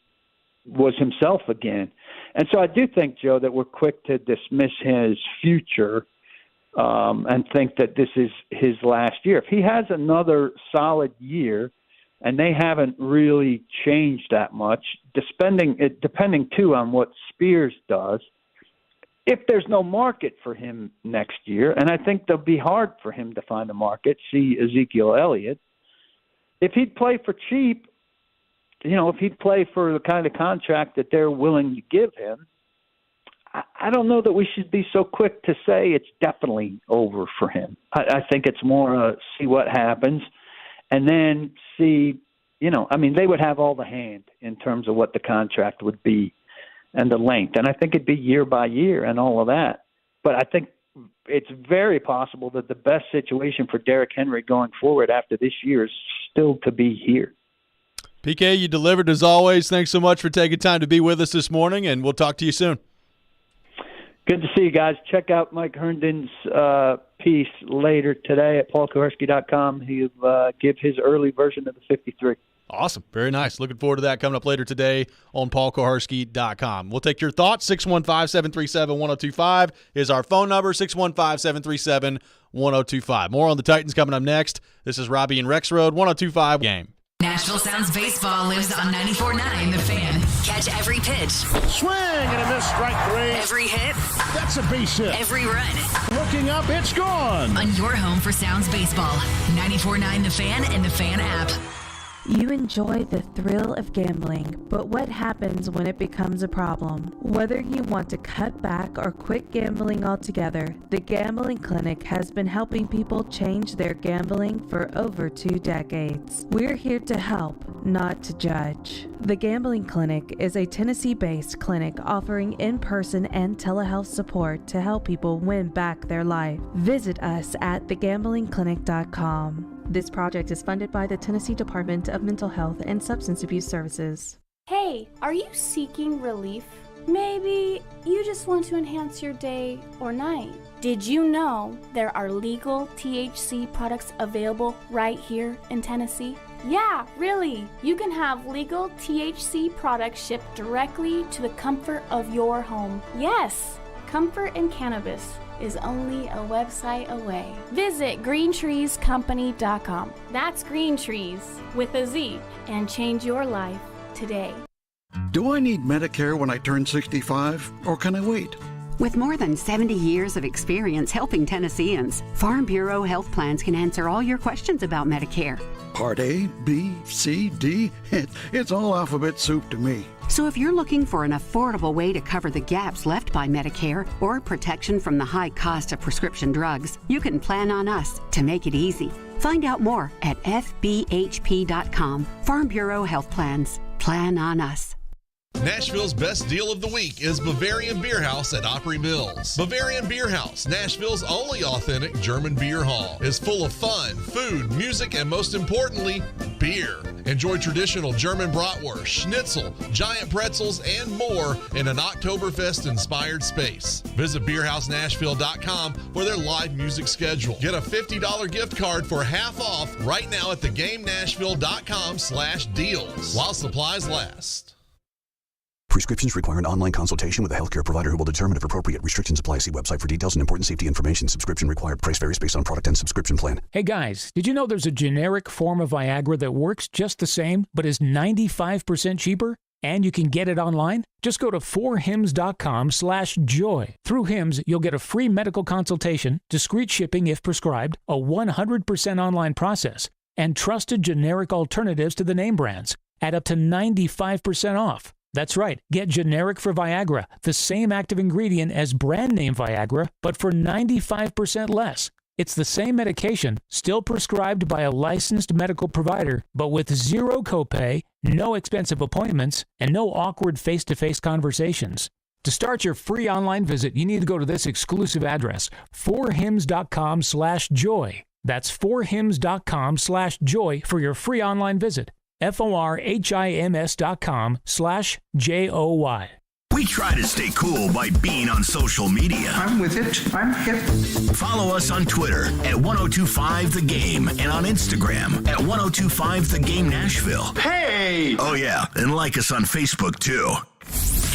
was himself again. And so I do think, Joe, that we're quick to dismiss his future and think that this is his last year. If he has another solid year, and they haven't really changed that much, depending too on what Spears does, if there's no market for him next year, and I think they'll be hard for him to find a market, see Ezekiel Elliott, if he'd play for cheap, if he'd play for the kind of contract that they're willing to give him, I don't know that we should be so quick to say it's definitely over for him. I think it's more see what happens, and then see, they would have all the hand in terms of what the contract would be and the length. And I think it'd be year by year and all of that. But I think it's very possible that the best situation for Derrick Henry going forward after this year is still to be here. PK, you delivered as always. Thanks so much for taking time to be with us this morning, and we'll talk to you soon. Good to see you guys. Check out Mike Herndon's piece later today at paulkoharski.com. He'll give his early version of the 53. Awesome. Very nice. Looking forward to that coming up later today on paulkoharski.com. We'll take your thoughts. 615-737-1025 is our phone number, 615-737-1025. More on the Titans coming up next. This is Robby and Rexrode, 102.5 Game. Nashville Sounds Baseball lives on 94.9 The Fan. Catch every pitch. Swing and a miss, strike three. Every hit. That's a base hit. Every run. Looking up, it's gone. On your home for Sounds Baseball, 94.9 The Fan and The Fan app. You enjoy the thrill of gambling, but what happens when it becomes a problem? Whether you want to cut back or quit gambling altogether, the Gambling Clinic has been helping people change their gambling for over 2 decades. We're here to help, not to judge. The Gambling Clinic is a Tennessee-based clinic offering in-person and telehealth support to help people win back their life. Visit us at thegamblingclinic.com. This project is funded by the Tennessee Department of Mental Health and Substance Abuse Services. Hey, are you seeking relief? Maybe you just want to enhance your day or night. Did you know there are legal THC products available right here in Tennessee? Yeah, really. You can have legal THC products shipped directly to the comfort of your home. Yes, comfort in cannabis is only a website away. Visit greentreescompany.com. That's Green Trees with a Z, and change your life today. Do I need Medicare when I turn 65, or can I wait? With more than 70 years of experience helping Tennesseans, Farm Bureau Health Plans can answer all your questions about Medicare. Part A, B, C, D, it's all alphabet soup to me. So if you're looking for an affordable way to cover the gaps left by Medicare or protection from the high cost of prescription drugs, you can plan on us to make it easy. Find out more at fbhp.com. Farm Bureau Health Plans. Plan on us. Nashville's best deal of the week is Bavarian Beer House at Opry Mills. Bavarian Beer House, Nashville's only authentic German beer hall, is full of fun, food, music, and most importantly, beer. Enjoy traditional German bratwurst, schnitzel, giant pretzels, and more in an Oktoberfest-inspired space. Visit BeerHouseNashville.com for their live music schedule. Get a $50 gift card for half off right now at theGameNashville.com/deals while supplies last. Prescriptions require an online consultation with a healthcare provider who will determine if appropriate. Restrictions apply. See website for details and important safety information. Subscription required. Price varies based on product and subscription plan. Hey guys, did you know there's a generic form of Viagra that works just the same, but is 95% cheaper? And you can get it online? Just go to 4hims.com/joy. Through Hims, you'll get a free medical consultation, discreet shipping if prescribed, a 100% online process, and trusted generic alternatives to the name brands at up to 95% off. That's right, get generic for Viagra, the same active ingredient as brand name Viagra, but for 95% less. It's the same medication, still prescribed by a licensed medical provider, but with zero copay, no expensive appointments, and no awkward face-to-face conversations. To start your free online visit, you need to go to this exclusive address, 4hims.com/joy. That's 4hims.com/joy for your free online visit. FORHIMS.com/JOY. We try to stay cool by being on social media. I'm with it. I'm hip. Follow us on Twitter at 1025thegame and on Instagram at 1025thegame Nashville. Hey! Oh yeah, and like us on Facebook too.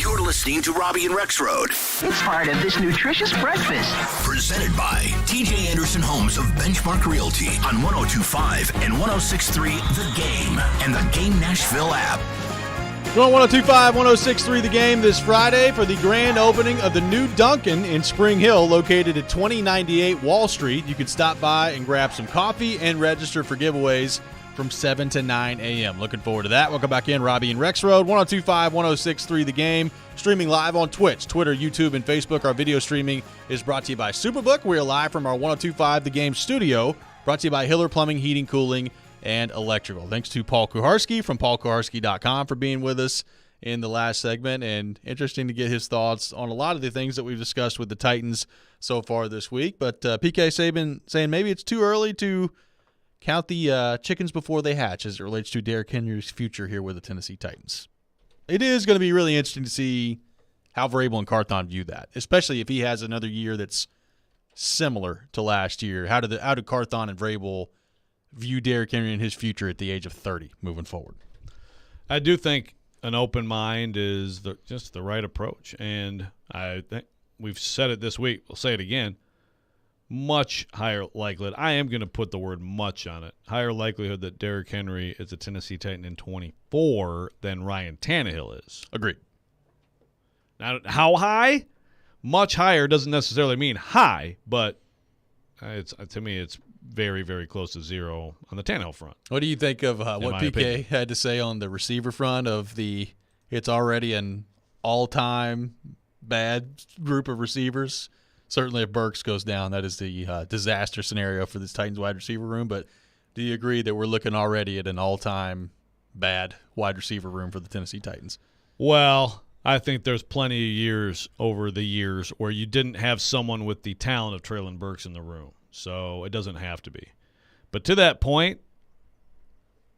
You're listening to Robby and Rexrode. It's part of this nutritious breakfast. Presented by TJ Anderson Homes of Benchmark Realty on 102.5 and 106.3 The Game and the Game Nashville app. We're on 102.5, 106.3 The Game this Friday for the grand opening of the new Dunkin' in Spring Hill, located at 2098 Wall Street. You can stop by and grab some coffee and register for giveaways from 7 to 9 a.m. Looking forward to that. Welcome back in, Robby and Rexrode, 102.5, 106.3 The Game. Streaming live on Twitch, Twitter, YouTube, and Facebook. Our video streaming is brought to you by Superbook. We are live from our 102.5 The Game studio, brought to you by Hiller Plumbing, Heating, Cooling, and Electrical. Thanks to Paul Kuharski from paulkuharski.com for being with us in the last segment, and interesting to get his thoughts on a lot of the things that we've discussed with the Titans so far this week. But PK Saban saying maybe it's too early to count the chickens before they hatch as it relates to Derrick Henry's future here with the Tennessee Titans. It is going to be really interesting to see how Vrabel and Carthon view that, especially if he has another year that's similar to last year. How did Carthon and Vrabel view Derrick Henry and his future at the age of 30 moving forward? I do think an open mind is just the right approach, and I think we've said it this week. We'll say it again. Much higher likelihood. I am going to put the word much on it. Higher likelihood that Derrick Henry is a Tennessee Titan in 24 than Ryan Tannehill is. Agreed. Now, how high? Much higher doesn't necessarily mean high, but to me it's very, very close to zero on the Tannehill front. What do you think of what PK opinion had to say on the receiver front of it's already an all-time bad group of receivers? Certainly if Burks goes down, that is the disaster scenario for this Titans wide receiver room. But do you agree that we're looking already at an all-time bad wide receiver room for the Tennessee Titans? Well, I think there's plenty of years over the years where you didn't have someone with the talent of Treylon Burks in the room. So it doesn't have to be. But to that point,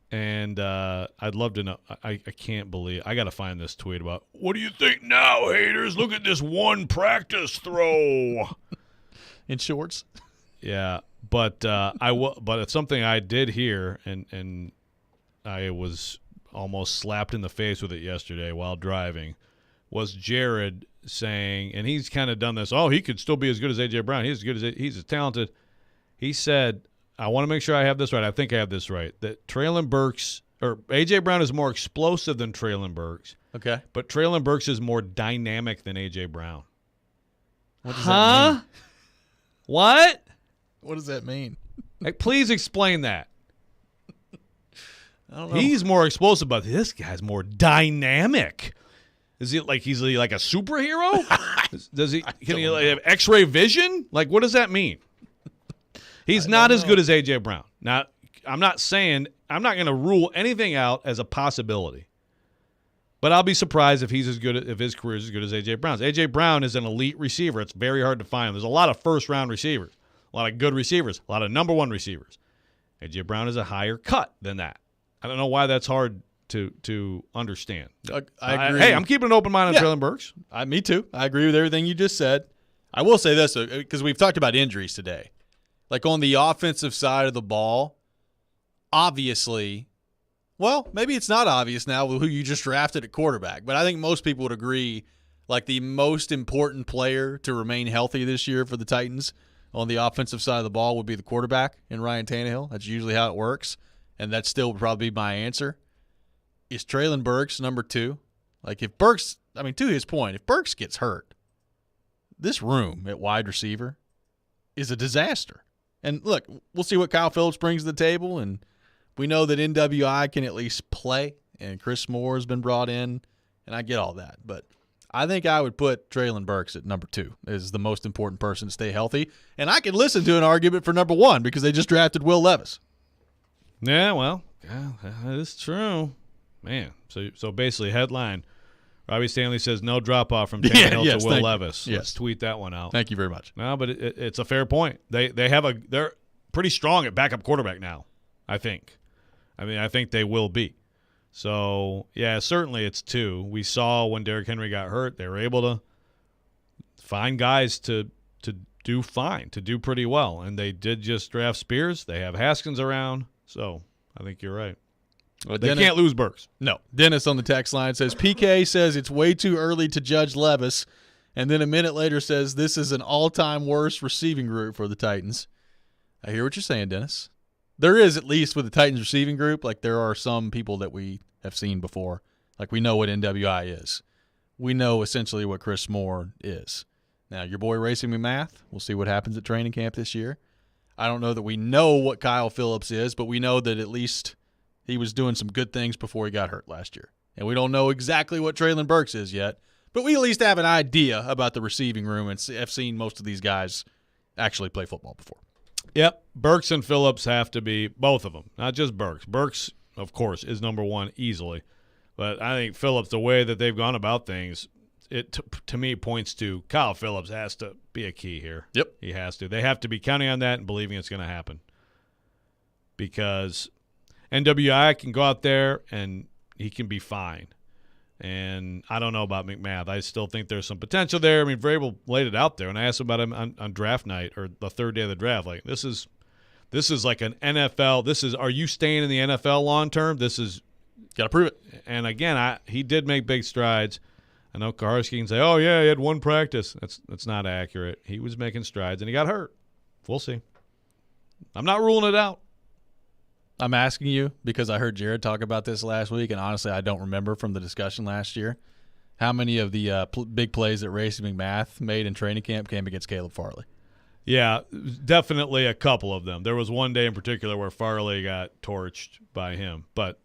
and I'd love to know, I can't believe, I got to find this tweet about, what do you think now, haters? Look at this one practice throw. In shorts? Yeah, but but it's something I did hear, and I was almost slapped in the face with it yesterday while driving, was Jared saying, and he's kind of done this, he could still be as good as A.J. Brown. He's as talented. He said, I want to make sure I have this right. I think I have this right. That Treylon Burks or A.J. Brown is more explosive than Treylon Burks. Okay. But Treylon Burks is more dynamic than A.J. Brown. What does that mean? What? What does that mean? Like, please explain that. I don't know. He's more explosive, but this guy's more dynamic. Is he like he's like a superhero? Can he have X-ray vision? Like, what does that mean? He's not as good as A.J. Brown. Now, I'm not going to rule anything out as a possibility. But I'll be surprised if if his career is as good as A.J. Brown's. A.J. Brown is an elite receiver. It's very hard to find. There's a lot of first-round receivers, a lot of good receivers, a lot of number one receivers. A.J. Brown is a higher cut than that. I don't know why that's hard to understand. I agree. Hey, I'm keeping an open mind on Treylon Burks. Me too. I agree with everything you just said. I will say this, because we've talked about injuries today. Like on the offensive side of the ball, obviously, well, maybe it's not obvious now who you just drafted at quarterback, but I think most people would agree like the most important player to remain healthy this year for the Titans on the offensive side of the ball would be the quarterback in Ryan Tannehill. That's usually how it works, and that still would probably be my answer. Is Treylon Burks number two? Like if Burks, to his point, if Burks gets hurt, this room at wide receiver is a disaster. And look, we'll see what Kyle Phillips brings to the table, and we know that NWI can at least play, and Chris Moore has been brought in, and I get all that. But I think I would put Treylon Burks at number two as the most important person to stay healthy. And I could listen to an argument for number one because they just drafted Will Levis. Yeah, well, that is true. Man, so basically headline, Robbie Stanley says no drop-off from Tannehill to Will Levis. Yes. Let's tweet that one out. Thank you very much. No, but it's a fair point. They're pretty strong at backup quarterback now, I think. I think they will be. So, yeah, certainly it's two. We saw when Derrick Henry got hurt, they were able to find guys to do fine, to do pretty well. And they did just draft Spears. They have Haskins around. So, I think you're right. They can't lose Burks. No. Dennis on the text line says, PK says it's way too early to judge Levis, and then a minute later says this is an all-time worst receiving group for the Titans. I hear what you're saying, Dennis. There is, at least with the Titans receiving group, like there are some people that we have seen before. Like we know what NWI is. We know essentially what Chris Moore is. Now, your boy Racing McMath, we'll see what happens at training camp this year. I don't know that we know what Kyle Phillips is, but we know that at least he was doing some good things before he got hurt last year. And we don't know exactly what Traylon Burks is yet, but we at least have an idea about the receiving room and have seen most of these guys actually play football before. Yep, Burks and Phillips have to be, both of them, not just Burks. Burks, of course, is number one easily. But I think Phillips, the way that they've gone about things, it to me points to Kyle Phillips has to be a key here. Yep. He has to. They have to be counting on that and believing it's going to happen. Because NWI can go out there and he can be fine. And I don't know about McMath. I still think there's some potential there. I mean, Vrabel laid it out there. And I asked about him on draft night or the third day of the draft. Like, this is like an NFL. Are you staying in the NFL long term? This is – got to prove it. And, again, he did make big strides. I know Kaharski can say, oh, yeah, he had one practice. That's not accurate. He was making strides, and he got hurt. We'll see. I'm not ruling it out. I'm asking you because I heard Jared talk about this last week, and honestly, I don't remember from the discussion last year how many of the big plays that Racing McMath made in training camp came against Caleb Farley. Yeah, definitely a couple of them. There was one day in particular where Farley got torched by him, but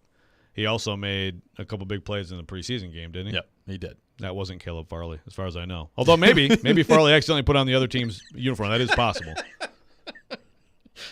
he also made a couple big plays in the preseason game, didn't he? Yep, he did. That wasn't Caleb Farley, as far as I know. Although maybe Farley accidentally put on the other team's uniform. That is possible.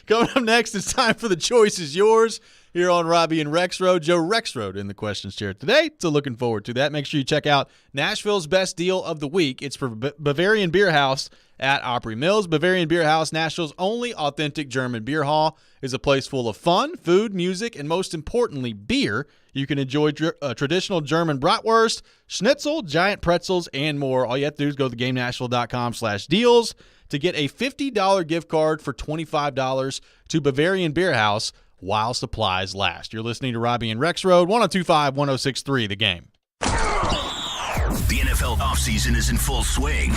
Coming up next, it's time for The Choice is Yours here on Robby and Rexrode. Joe Rexrode in the questions chair today, so looking forward to that. Make sure you check out Nashville's best deal of the week. It's for Bavarian Beer House at Opry Mills. Bavarian Beer House, Nashville's only authentic German beer hall, is a place full of fun, food, music, and most importantly, beer. You can enjoy traditional German bratwurst, schnitzel, giant pretzels, and more. All you have to do is go to theGameNashville.com/deals to get a $50 gift card for $25 to Bavarian Beer House while supplies last. You're listening to Robby and Rexrode, 102.5, 106.3, The Game. The NFL offseason is in full swing,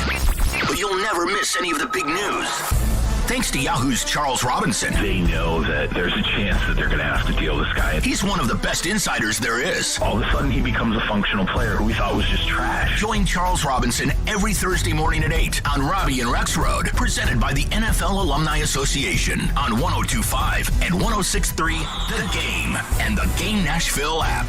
but you'll never miss any of the big news. Thanks to Yahoo's Charles Robinson. They know that there's a chance that they're going to have to deal this guy. He's one of the best insiders there is. All of a sudden, he becomes a functional player who we thought was just trash. Join Charles Robinson every Thursday morning at 8 on Robby and Rexrode, presented by the NFL Alumni Association on 102.5 and 106.3 The Game and the Game Nashville app.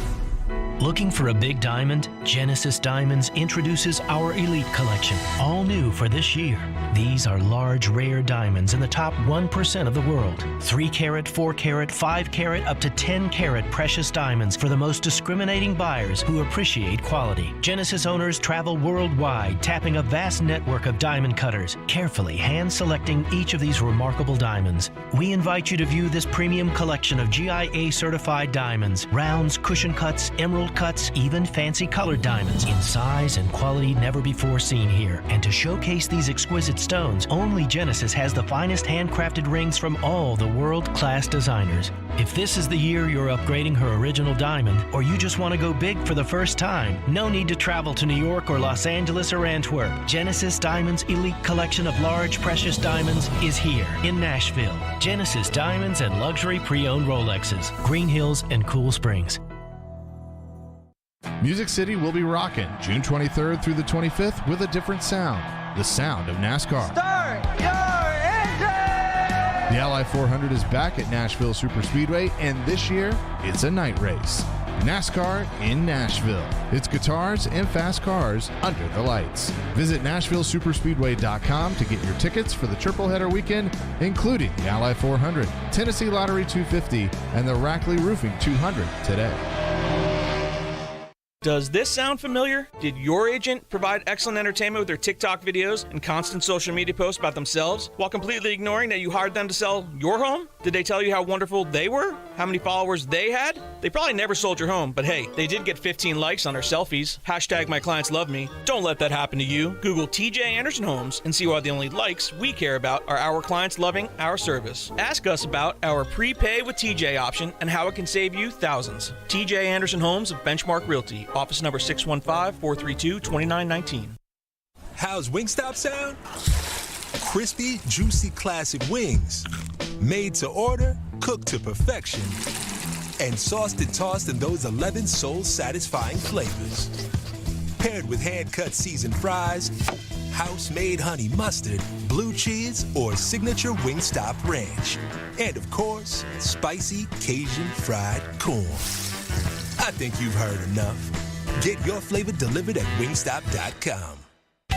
Looking for a big diamond? Genesis Diamonds introduces our Elite Collection, all new for this year. These are large, rare diamonds in the top 1% of the world. 3-carat, 4-carat, 5-carat, up to 10-carat precious diamonds for the most discriminating buyers who appreciate quality. Genesis owners travel worldwide, tapping a vast network of diamond cutters, carefully hand-selecting each of these remarkable diamonds. We invite you to view this premium collection of GIA-certified diamonds, rounds, cushion cuts, emerald cuts, even fancy colored diamonds in size and quality never before seen here. And to showcase these exquisite stones, only Genesis has the finest handcrafted rings from all the world-class designers. If this is the year you're upgrading her original diamond, or you just want to go big for the first time, no need to travel to New York or Los Angeles or Antwerp. Genesis Diamonds' elite collection of large, precious diamonds is here in Nashville. Genesis Diamonds and luxury pre-owned Rolexes, Green Hills and Cool Springs. Music City will be rocking June 23rd through the 25th with a different sound, the sound of NASCAR. Start your engine! The Ally 400 is back at Nashville Superspeedway, and this year, it's a night race. NASCAR in Nashville. It's guitars and fast cars under the lights. Visit NashvilleSuperspeedway.com to get your tickets for the triple header weekend, including the Ally 400, Tennessee Lottery 250, and the Rackley Roofing 200 today. Does this sound familiar? Did your agent provide excellent entertainment with their TikTok videos and constant social media posts about themselves while completely ignoring that you hired them to sell your home? Did they tell you how wonderful they were? How many followers they had? They probably never sold your home, but hey, they did get 15 likes on their selfies. Hashtag my clients love me. Don't let that happen to you. Google TJ Anderson Homes and see why the only likes we care about are our clients loving our service. Ask us about our prepay with TJ option and how it can save you thousands. TJ Anderson Homes of Benchmark Realty. Office number 615-432-2919. How's Wingstop sound? Crispy, juicy, classic wings. Made to order, cooked to perfection. And sauced and tossed in those 11 soul-satisfying flavors. Paired with hand-cut seasoned fries, house-made honey mustard, blue cheese, or signature Wingstop ranch. And of course, spicy Cajun fried corn. I think you've heard enough. Get your flavor delivered at wingstop.com.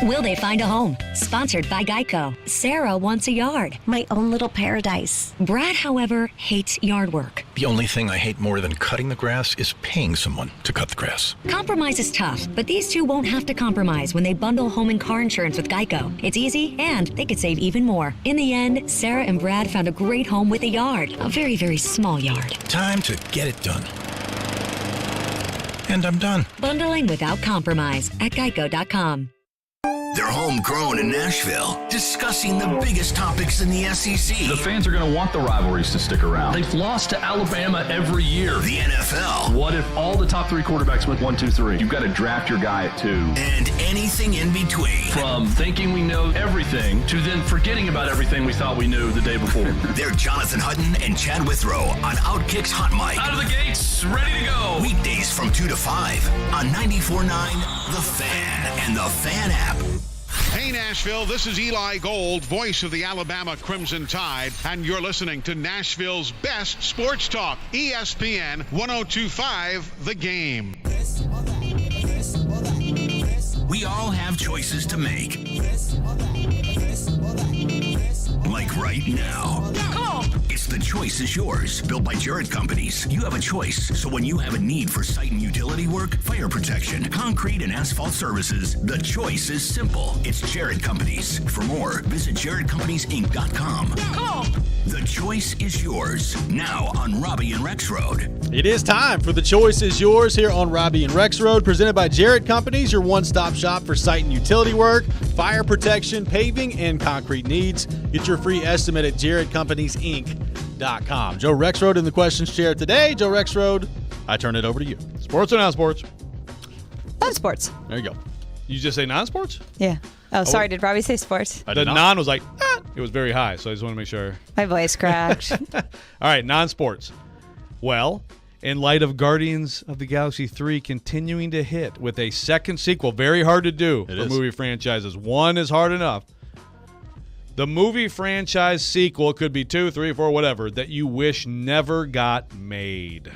Will they find a home? Sponsored by Geico. Sarah wants a yard. My own little paradise. Brad, however, hates yard work. The only thing I hate more than cutting the grass is paying someone to cut the grass. Compromise is tough, but these two won't have to compromise when they bundle home and car insurance with Geico. It's easy, and they could save even more. In the end, Sarah and Brad found a great home with a yard. A very, very small yard. Time to get it done. And I'm done. Bundling without compromise at geico.com. They're homegrown in Nashville, discussing the biggest topics in the SEC. The fans are going to want the rivalries to stick around. They've lost to Alabama every year. The NFL. What if all the top three quarterbacks went 1, 2, 3? You've got to draft your guy at 2. And anything in between. From thinking we know everything to then forgetting about everything we thought we knew the day before. They're Jonathan Hutton and Chad Withrow on Outkick's Hot Mic. Out of the gates, ready to go. Weekdays from 2 to 5 on 94.9 The Fan and The Fan app. Hey, Nashville, this is Eli Gold, voice of the Alabama Crimson Tide, and you're listening to Nashville's best sports talk, ESPN 102.5 The Game. We all have choices to make. Like right now. Come on! It's The Choice Is Yours, built by Jarrett Companies. You have a choice, so when you have a need for site and utility work, fire protection, concrete, and asphalt services, the choice is simple. It's Jarrett Companies. For more, visit JarrettCompaniesInc.com. Come on! The choice is yours, now on Robby and Rexrode. It is time for The Choice Is Yours here on Robby and Rexrode, presented by Jarrett Companies, your one-stop shop for site and utility work, fire protection, paving, and concrete needs. Get your free estimate at JarrettCompaniesInc.com. Joe Rexrode in the questions chair today. Joe Rexrode, I turn it over to you. Sports or non-sports? Non-sports. There you go. You just say non-sports? Yeah. Oh, sorry. Did Robbie say sports? The non was like, it was very high, so I just want to make sure. My voice cracked. All right, non-sports. Well, in light of Guardians of the Galaxy 3 continuing to hit with a second sequel, very hard to do for movie franchises. One is hard enough. The movie franchise sequel could be 2, 3, 4, whatever, that you wish never got made.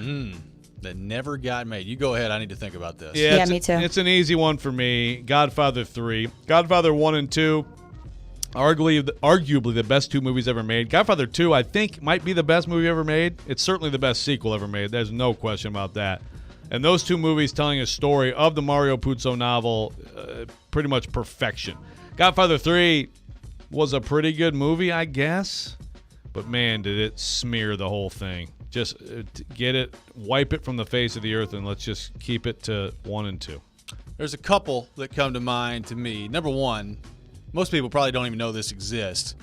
That never got made. You go ahead. I need to think about this. Yeah, me too. It's an easy one for me. Godfather 3. Godfather 1 and 2, arguably the best 2 movies ever made. Godfather 2, I think, might be the best movie ever made. It's certainly the best sequel ever made. There's no question about that. And those 2 movies telling a story of the Mario Puzo novel, pretty much perfection. Godfather 3 was a pretty good movie, I guess. But, man, did it smear the whole thing. Just get it, wipe it from the face of the earth, and let's just keep it to 1 and 2. There's a couple that come to mind to me. Number one, most people probably don't even know this exists,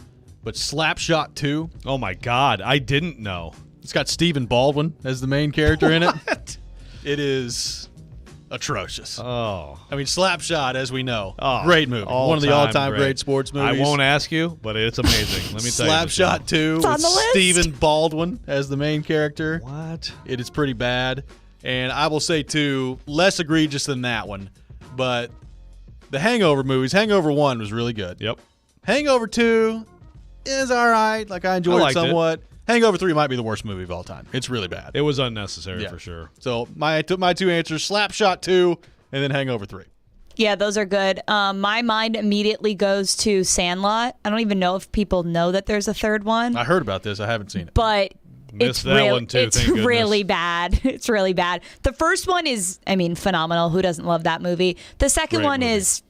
but Slapshot 2. Oh, my God. I didn't know. It's got Stephen Baldwin as the main character in it. What? It is atrocious. Oh. I mean, Slapshot, as we know, great movie. One of the all-time great sports movies. I won't ask you, but it's amazing. Let me tell you. Slapshot 2 with Stephen Baldwin as the main character. What? It is pretty bad. And I will say, too, less egregious than that one. But the Hangover movies, Hangover 1 was really good. Yep. Hangover 2 is all right. Like, I enjoyed it somewhat. Hangover 3 might be the worst movie of all time. It's really bad. It was unnecessary for sure. So my 2 answers, Slapshot 2 and then Hangover 3. Yeah, those are good. My mind immediately goes to Sandlot. I don't even know if people know that there's a third one. I heard about this. I haven't seen it. But Missed that one too. It's really bad. It's really bad. The first one is, phenomenal. Who doesn't love that movie? The second one is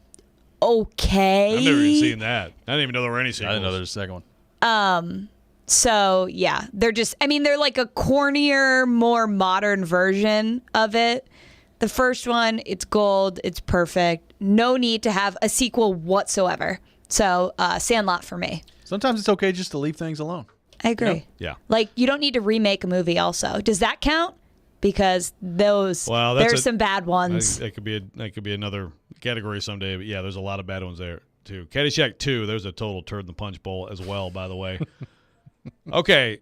okay. I've never even seen that. I didn't even know there were any sequels. I didn't know there was a second one. So yeah, they're just. They're like a cornier, more modern version of it. The first one, it's gold. It's perfect. No need to have a sequel whatsoever. So Sandlot for me. Sometimes it's okay just to leave things alone. I agree. Yeah. Like, you don't need to remake a movie also. Does that count? Because there's some bad ones. That could be another category someday. But yeah, there's a lot of bad ones there too. Caddyshack 2, there's a total turd in the punch bowl as well, by the way. Okay,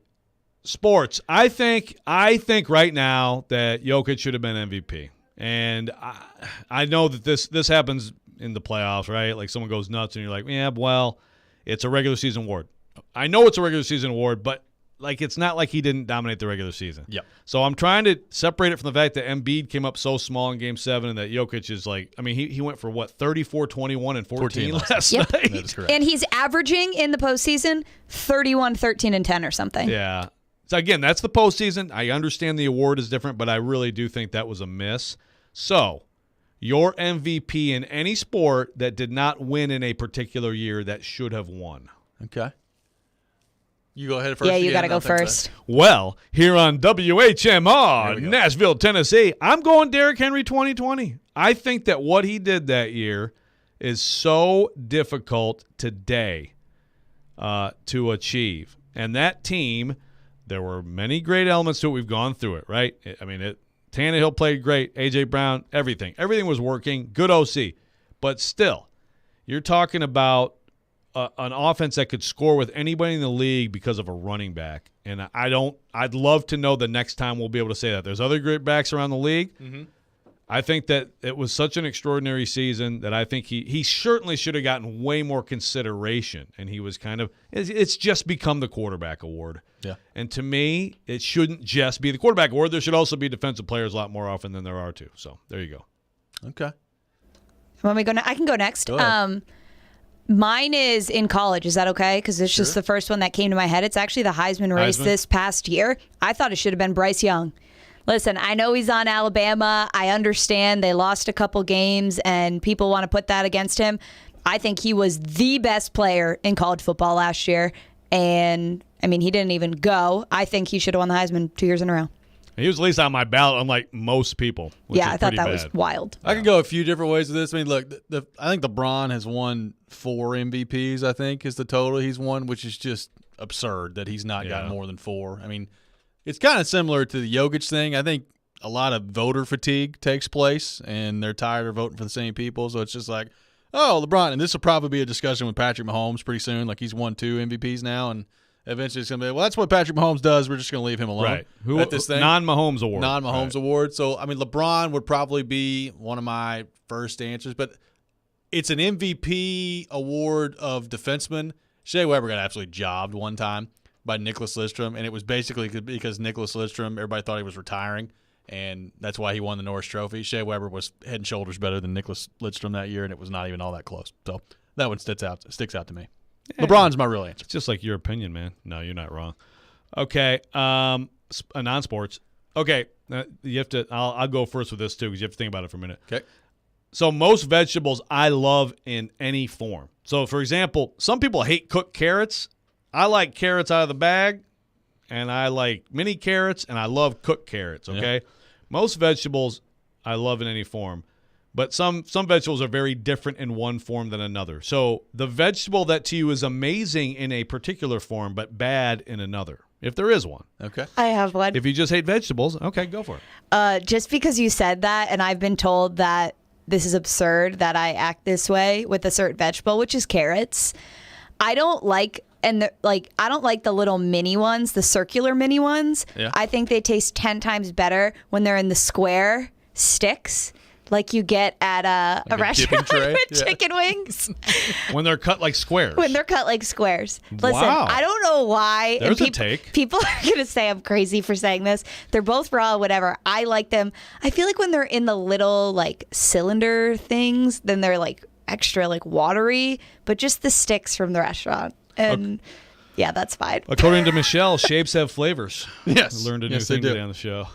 sports. I think right now that Jokic should have been MVP. And I know that this happens in the playoffs, right? Like someone goes nuts and you're like, yeah, well, it's a regular season award. I know it's a regular season award, but like it's not like he didn't dominate the regular season. Yep. So I'm trying to separate it from the fact that Embiid came up so small in Game 7 and that Jokic is like, he went for what, 34, 21, and 14 last night? That is correct. And he's averaging in the postseason 31, 13, and 10 or something. Yeah. So again, that's the postseason. I understand the award is different, but I really do think that was a miss. So your MVP in any sport that did not win in a particular year that should have won. Okay. You go ahead first. Yeah, you got to go first. Well, here on WHMR, Nashville, Tennessee, I'm going Derrick Henry 2020. I think that what he did that year is so difficult today to achieve. And that team, there were many great elements to it. We've gone through it, right? Tannehill played great. A.J. Brown, everything. Everything was working. Good OC. But still, you're talking about an offense that could score with anybody in the league because of a running back. And I'd love to know the next time we'll be able to say that. There's other great backs around the league. Mm-hmm. I think that it was such an extraordinary season that I think he certainly should have gotten way more consideration. And he was it's just become the quarterback award. Yeah. And to me, it shouldn't just be the quarterback award. There should also be defensive players a lot more often than there are too. So there you go. Okay. Want me to go? I can go next. Go ahead. Mine is in college. Is that okay? Because it's just the first one that came to my head. It's actually the Heisman race this past year. I thought it should have been Bryce Young. Listen, I know he's on Alabama. I understand they lost a couple games and people want to put that against him. I think he was the best player in college football last year. And, he didn't even go. I think he should have won the Heisman 2 years in a row. He was at least on my ballot, unlike most people. Yeah, I thought that was wild. I could go a few different ways with this. Look, I think LeBron has won 4 MVPs, I think, is the total he's won, which is just absurd that he's not gotten more than 4. It's kind of similar to the Jokic thing. I think a lot of voter fatigue takes place, and they're tired of voting for the same people. So it's just like, oh, LeBron. And this will probably be a discussion with Patrick Mahomes pretty soon. Like, he's won 2 MVPs now, and eventually it's going to be, well, that's what Patrick Mahomes does. We're just going to leave him alone. Right. At this thing. Non-Mahomes award. Non-Mahomes award. So, LeBron would probably be one of my first answers, but it's an MVP award of defensemen. Shea Weber got absolutely jobbed one time by Nicholas Lidstrom, and it was basically because Nicholas Lidstrom, everybody thought he was retiring, and that's why he won the Norris Trophy. Shea Weber was head and shoulders better than Nicholas Lidstrom that year, and it was not even all that close. So that one sticks out to me. Yeah. LeBron's my real answer. It's just like your opinion, man. No, you're not wrong. Okay, non-sports. Okay, you have to. I'll go first with this too because you have to think about it for a minute. Okay. So most vegetables I love in any form. So for example, some people hate cooked carrots. I like carrots out of the bag, and I like mini carrots, and I love cooked carrots. Okay, yeah. Most vegetables I love in any form. But some vegetables are very different in one form than another. So the vegetable that to you is amazing in a particular form but bad in another, if there is one. Okay. I have one. If you just hate vegetables, okay, go for it. Just because you said that, and I've been told that this is absurd that I act this way with a certain vegetable, which is carrots. I don't like the little mini ones, the circular mini ones. Yeah. I think they taste 10 times better when they're in the square sticks. Like you get at a restaurant with chicken wings. When they're cut like squares. Listen, wow. I don't know why. There's a take. People are going to say I'm crazy for saying this. They're both raw, whatever. I like them. I feel like when they're in the little like cylinder things, then they're like extra like watery, but just the sticks from the restaurant. And Yeah, that's fine. According to Michelle, shapes have flavors. Yes. I learned a new thing today on the show.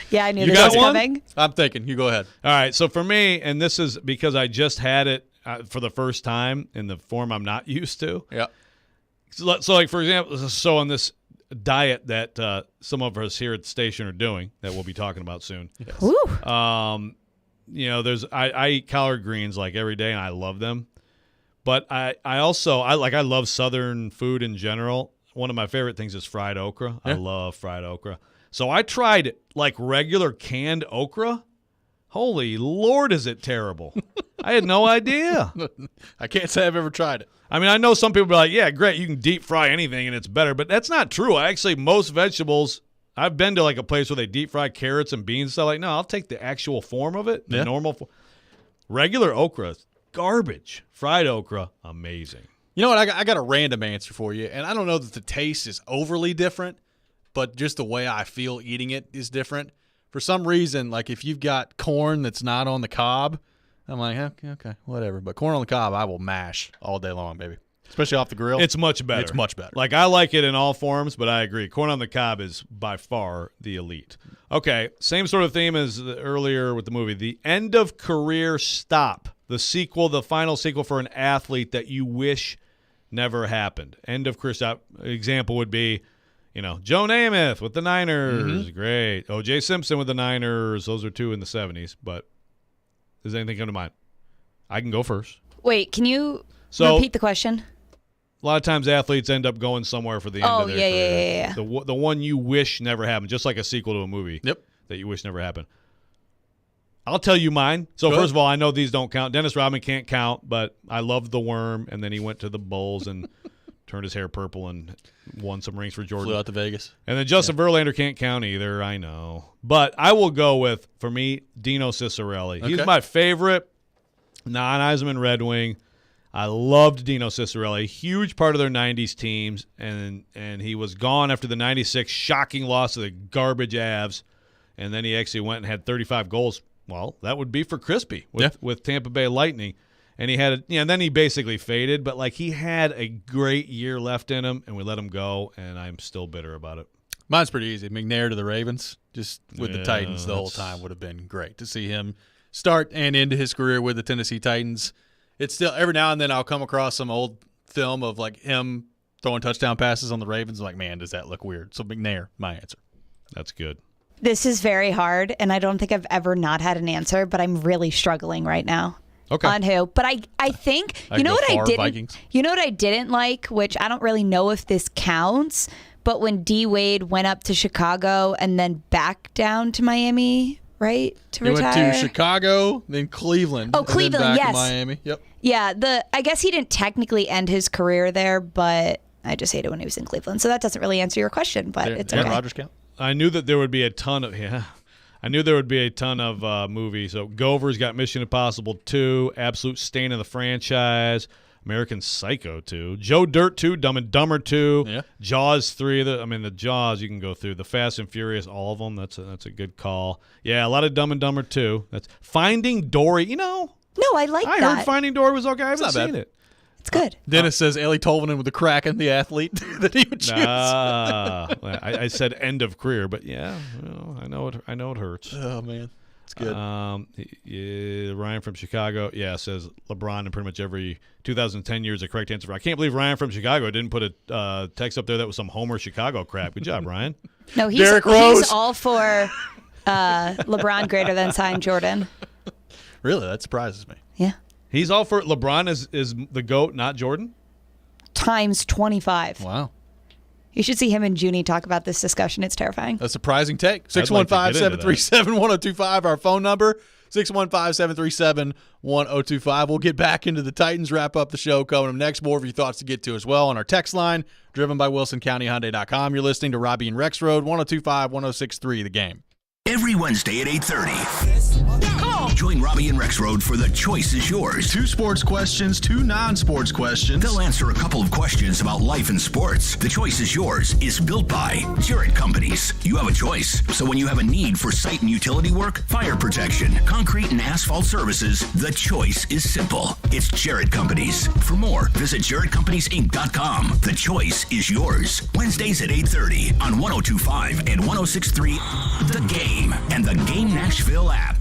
Yeah, I knew this was coming. I'm thinking. You go ahead. All right. So for me, and this is because I just had it for the first time in the form I'm not used to. Yeah. So like, for example, so on this diet that some of us here at the station are doing that we'll be talking about soon. Yes. You know, I eat collard greens like every day, and I love them. But I also love Southern food in general. One of my favorite things is fried okra. Yeah. I love fried okra. So I tried like regular canned okra. Holy Lord, is it terrible? I had no idea. I can't say I've ever tried it. I mean, I know some people be like, yeah, great, you can deep fry anything and it's better. But that's not true. Actually, most vegetables, I've been to like a place where they deep fry carrots and beans. So like, no, I'll take the actual form of it, the normal form. Regular okra, garbage. Fried okra, amazing. You know what? I got a random answer for you. And I don't know that the taste is overly different, but just the way I feel eating it is different. For some reason, like if you've got corn that's not on the cob, I'm like, okay, whatever. But corn on the cob, I will mash all day long, baby. Especially off the grill. It's much better. It's much better. Like, I like it in all forms, but I agree. Corn on the cob is by far the elite. Okay, same sort of theme as earlier with the movie. The end of career stop. The sequel, the final sequel for an athlete that you wish never happened. End of career stop. Example would be, Joe Namath with the Niners. Mm-hmm. Great. O.J. Simpson with the Niners. Those are two in the 70s. But does anything come to mind? I can go first. Wait, can you repeat the question? A lot of times athletes end up going somewhere for the end of their career. Yeah. The one you wish never happened, just like a sequel to a movie. Yep. That you wish never happened. I'll tell you mine. So first of all, I know these don't count. Dennis Rodman can't count, but I loved the Worm, and then he went to the Bulls and turned his hair purple and won some rings for Jordan. Flew out to Vegas. And then Justin Verlander can't count either, I know. But I will go with, for me, Dino Ciccarelli. Okay. He's my favorite non-Heisman Red Wing. I loved Dino Ciccarelli. Huge part of their 90s teams, and he was gone after the 96 shocking loss to the garbage Avs, and then he actually went and had 35 goals. Well, that would be for Crispy with Tampa Bay Lightning. And he had then he basically faded, but like he had a great year left in him, and we let him go, and I'm still bitter about it. Mine's pretty easy. McNair to the Ravens, just with the Titans the whole time would have been great to see him start and end his career with the Tennessee Titans. It's still every now and then I'll come across some old film of like him throwing touchdown passes on the Ravens. I'm like, man, does that look weird? So McNair, my answer. That's good. This is very hard, and I don't think I've ever not had an answer, but I'm really struggling right now. Okay. On who? But I think you know what I didn't. Vikings. You know what I didn't like, which I don't really know if this counts. But when D Wade went up to Chicago and then back down to Miami, right, to retire. He went to Chicago, then Cleveland. Oh, Cleveland, and then back yes. to Miami. Yep. Yeah. I guess he didn't technically end his career there, but I just hated when he was in Cleveland. So that doesn't really answer your question, but it's okay. Rodgers count. I knew that there would be a ton of movies. So Gover's got Mission Impossible 2, absolute stain of the franchise, American Psycho 2, Joe Dirt 2, Dumb and Dumber 2, Jaws 3. The Jaws you can go through. The Fast and Furious, all of them. That's a good call. Yeah, a lot of Dumb and Dumber 2. That's Finding Dory. No, I like that. I heard Finding Dory was okay. I haven't seen it. It's good. Dennis says Ellie Tolvanen with the Kraken, the athlete that he would choose. I said end of career, but yeah, I know it hurts. Oh man, it's good. Ryan from Chicago, says LeBron in pretty much every 2010 years. The correct answer. I can't believe Ryan from Chicago didn't put a text up there that was some Homer Chicago crap. Good job, Ryan. No, he's all for LeBron greater than sign Jordan. Really, that surprises me. Yeah. He's all for LeBron is the GOAT, not Jordan? Times 25. Wow. You should see him and Junie talk about this discussion. It's terrifying. A surprising take. 615-737-1025, our phone number. 615-737-1025. We'll get back into the Titans, wrap up the show. Coming up next, more of your thoughts to get to as well on our text line, driven by WilsonCountyHyundai.com. You're listening to Robby and Rexrode, 102.5, 106.3 The Game. Every Wednesday at 8:30. Come on, Join Robby and Rexrode for The Choice is Yours. 2 sports questions, 2 non-sports questions. They'll answer a couple of questions about life and sports. The Choice is Yours is built by Jarrett Companies. You have a choice. So when you have a need for site and utility work, fire protection, concrete and asphalt services, the choice is simple. It's Jarrett Companies. For more, visit JarrettCompaniesInc.com. The Choice is Yours. Wednesdays at 8:30 on 102.5 and 106.3 The Game and the Game Nashville app.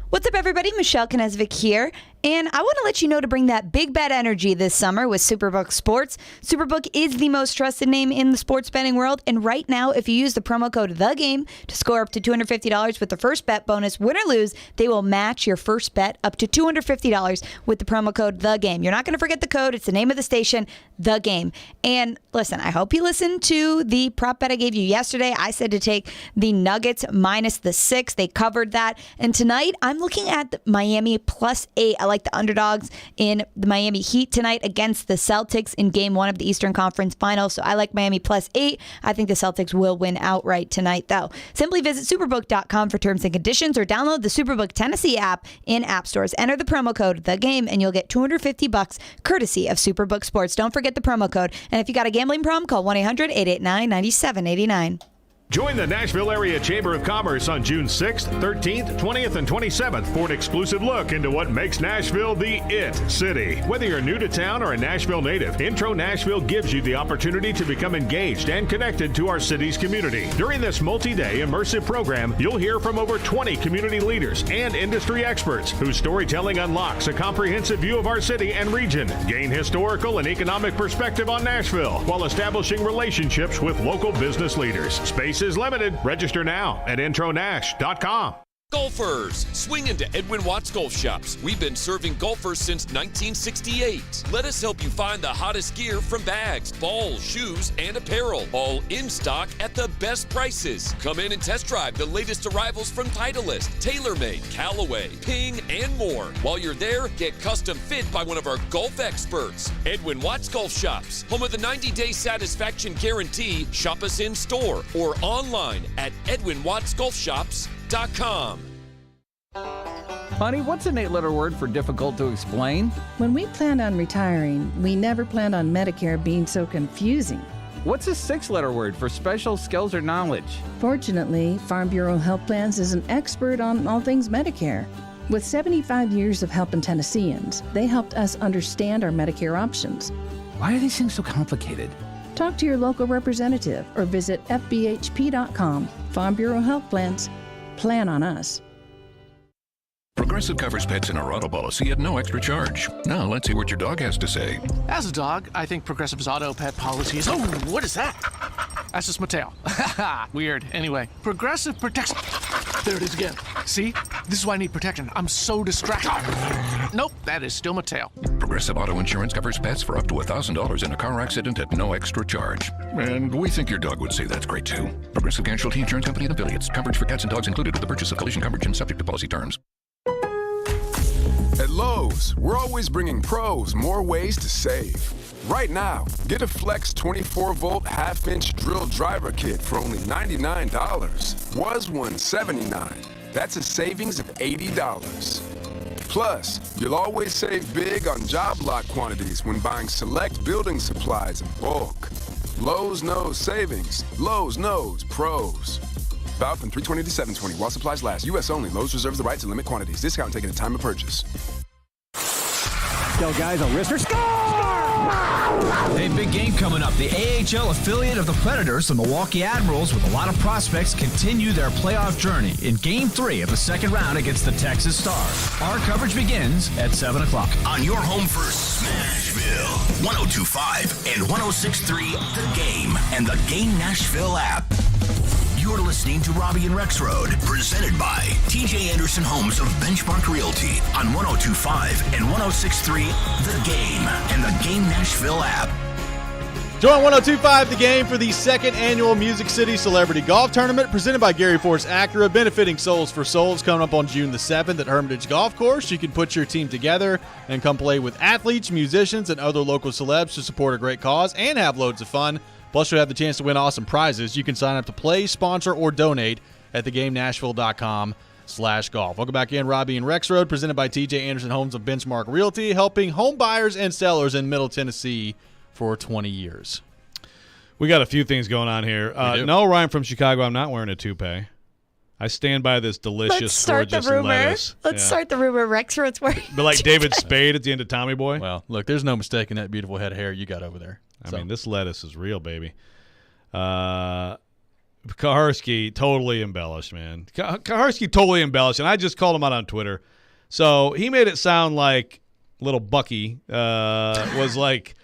What's up, everybody? Michelle Knezvik here, and I want to let you know to bring that big bet energy this summer with Superbook Sports. Superbook is the most trusted name in the sports betting world, and right now, if you use the promo code THEGAME to score up to $250 with the first bet bonus, win or lose, they will match your first bet up to $250 with the promo code THEGAME. You're not going to forget the code. It's the name of the station, The Game. And listen, I hope you listened to the prop bet I gave you yesterday. I said to take the Nuggets minus the 6. They covered that, and tonight, I'm looking at the Miami +8. I like the underdogs in the Miami Heat tonight against the Celtics in Game 1 of the Eastern Conference Finals. So I like Miami +8. I think the Celtics will win outright tonight, though. Simply visit Superbook.com for terms and conditions or download the Superbook Tennessee app in app stores. Enter the promo code THEGAME and you'll get $250 courtesy of Superbook Sports. Don't forget the promo code. And if you got a gambling problem, call 1-800-889-9789. Join the Nashville Area Chamber of Commerce on June 6th, 13th, 20th, and 27th for an exclusive look into what makes Nashville the IT city. Whether you're new to town or a Nashville native, Intro Nashville gives you the opportunity to become engaged and connected to our city's community. During this multi-day immersive program, you'll hear from over 20 community leaders and industry experts whose storytelling unlocks a comprehensive view of our city and region. Gain historical and economic perspective on Nashville while establishing relationships with local business leaders. Space is limited. Register now at intronash.com. Golfers, swing into Edwin Watts Golf Shops. We've been serving golfers since 1968. Let us help you find the hottest gear from bags, balls, shoes, and apparel. All in stock at the best prices. Come in and test drive the latest arrivals from Titleist, TaylorMade, Callaway, Ping, and more. While you're there, get custom fit by one of our golf experts. Edwin Watts Golf Shops, home of the 90-day satisfaction guarantee. Shop us in store or online at EdwinWattsGolfShops.com. Honey, what's an 8-letter word for difficult to explain? When we planned on retiring, we never planned on Medicare being so confusing. What's a 6-letter word for special skills or knowledge? Fortunately, Farm Bureau Health Plans is an expert on all things Medicare. With 75 years of helping Tennesseans, they helped us understand our Medicare options. Why are these things so complicated? Talk to your local representative or visit fbhp.com. Farm Bureau Health Plans. Plan on us. Progressive covers pets in our auto policy at no extra charge. Now, let's hear what your dog has to say. As a dog, I think Progressive's auto pet policies. Oh, what is that? That's just my tail. Weird. Anyway, Progressive protects. There it is again. See? This is why I need protection. I'm so distracted. Nope, that is still my tail. Progressive Auto Insurance covers pets for up to $1,000 in a car accident at no extra charge. And we think your dog would say that's great, too. Progressive Casualty Insurance Company and Affiliates. Coverage for cats and dogs included with the purchase of collision coverage and subject to policy terms. At Lowe's, we're always bringing pros more ways to save. Right now, get a Flex 24-volt half-inch drill driver kit for only $99. Was $179. That's a savings of $80. Plus, you'll always save big on job lot quantities when buying select building supplies in bulk. Lowe's knows savings. Lowe's knows pros. Valid from 3/20 to 7/20 while supplies last. U.S. only. Lowe's reserves the right to limit quantities. Discount taken at time of purchase. Yo, guys, a wrister. Score! Hey, big game coming up. The AHL affiliate of the Predators, the Milwaukee Admirals, with a lot of prospects, continue their playoff journey in Game 3 of the second round against the Texas Stars. Our coverage begins at 7 o'clock. On your home for Smashville, 102.5 and 106.3 The Game and the Game Nashville app. You're listening to Robby and Rexrode, presented by TJ Anderson Homes of Benchmark Realty on 102.5 and 106.3 The Game and the Game Nashville app. Join 102.5 The Game for the second annual Music City Celebrity Golf Tournament presented by Gary Force Acura, benefiting Souls for Souls, coming up on June the 7th at Hermitage Golf Course. You can put your team together and come play with athletes, musicians, and other local celebs to support a great cause and have loads of fun. Plus, you'll have the chance to win awesome prizes. You can sign up to play, sponsor, or donate at thegamenashville.com. /golf. Welcome back in, Robby and Rexrode, presented by TJ Anderson Homes of Benchmark Realty, helping home buyers and sellers in Middle Tennessee for 20 years. We got a few things going on here. No, Ryan from Chicago, I'm not wearing a toupee. I stand by this delicious, gorgeous lettuce. Let's start the rumor. Rexrode's wearing. But like David Spade at the end of Tommy Boy. Well, look, there's no mistaking that beautiful head of hair you got over there. I mean, this lettuce is real, baby. Kaharski totally embellished, man. Kaharski totally embellished, and I just called him out on Twitter. So he made it sound like little Bucky was like,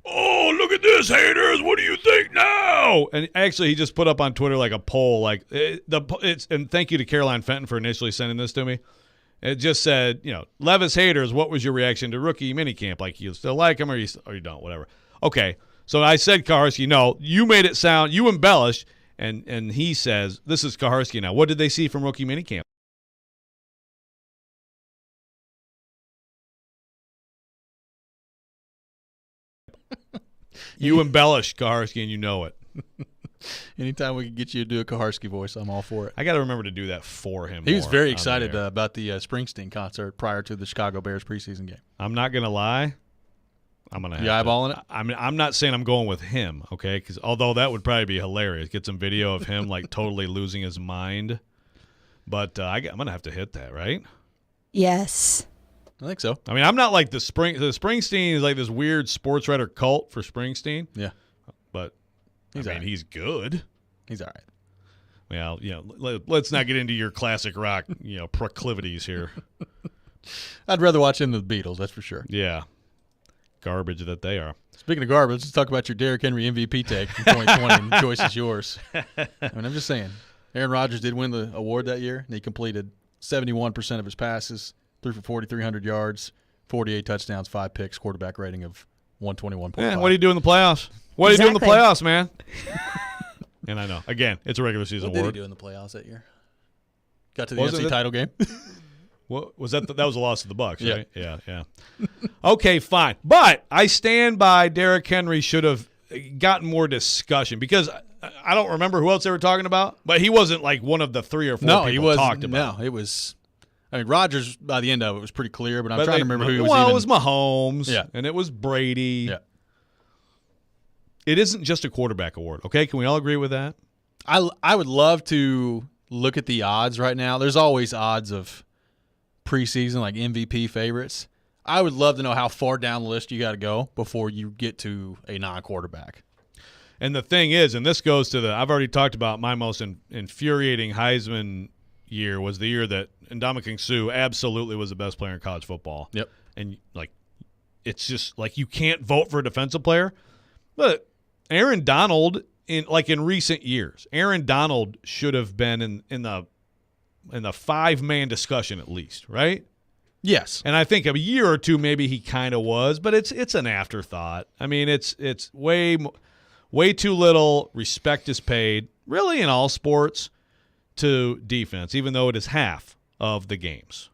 "Oh, look at this, haters! What do you think now?" And actually, he just put up on Twitter like a poll, like and thank you to Caroline Fenton for initially sending this to me. It just said, Levis haters, what was your reaction to rookie minicamp? Like, you still like him or you don't, whatever. Okay, so I said, Kaharski, no, you made it sound, you embellished, and he says, this is Kaharski now. What did they see from rookie minicamp? You embellished, Kaharski, and you know it. Anytime we can get you to do a Kaharski voice, I'm all for it. I got to remember to do that for him. He was very excited about the Springsteen concert prior to the Chicago Bears preseason game. I'm not going to lie. I'm going to have eyeballing it? I mean, I'm not saying I'm going with him, okay? Because although that would probably be hilarious. Get some video of him like totally losing his mind. But I'm going to have to hit that, right? Yes. I think so. I mean, I'm not like the Springsteen is like this weird sports writer cult for Springsteen. Yeah. But he's good. He's all right. Well, let's not get into your classic rock, proclivities here. I'd rather watch him than the Beatles, that's for sure. Yeah. Garbage that they are. Speaking of garbage, let's talk about your Derrick Henry MVP take from 2020, and the choice is yours. I mean, I'm just saying. Aaron Rodgers did win the award that year, and he completed 71% of his passes, threw for 4,300 yards, 48 touchdowns, 5 picks, quarterback rating of 121.5. Yeah, what do you do in the playoffs? What do you do in the playoffs, man? And I know. Again, it's a regular season award. What did he do in the playoffs that year? Got to the NFC title game. What was that? That was a loss to the Bucs, right? Yeah. Yeah. Okay, fine. But I stand by Derrick Henry should have gotten more discussion because I don't remember who else they were talking about, but he wasn't like one of the 3 or 4 people talked about. No, it was – I mean, Rodgers, by the end of it, was pretty clear, but I'm trying to remember who he was Well, it was Mahomes, yeah, and it was Brady. Yeah. It isn't just a quarterback award, okay? Can we all agree with that? I would love to look at the odds right now. There's always odds of preseason, like MVP favorites. I would love to know how far down the list you got to go before you get to a non-quarterback. And the thing is, and this goes to I've already talked about my most infuriating Heisman year was the year that Ndamukong Suh absolutely was the best player in college football. Yep. And, it's just, you can't vote for a defensive player. But Aaron Donald, in recent years, Aaron Donald should have been in the 5-man discussion at least, right? Yes. And I think a year or two maybe he kind of was, but it's an afterthought. I mean, it's way too little respect is paid, really in all sports, to defense, even though it is half of the games.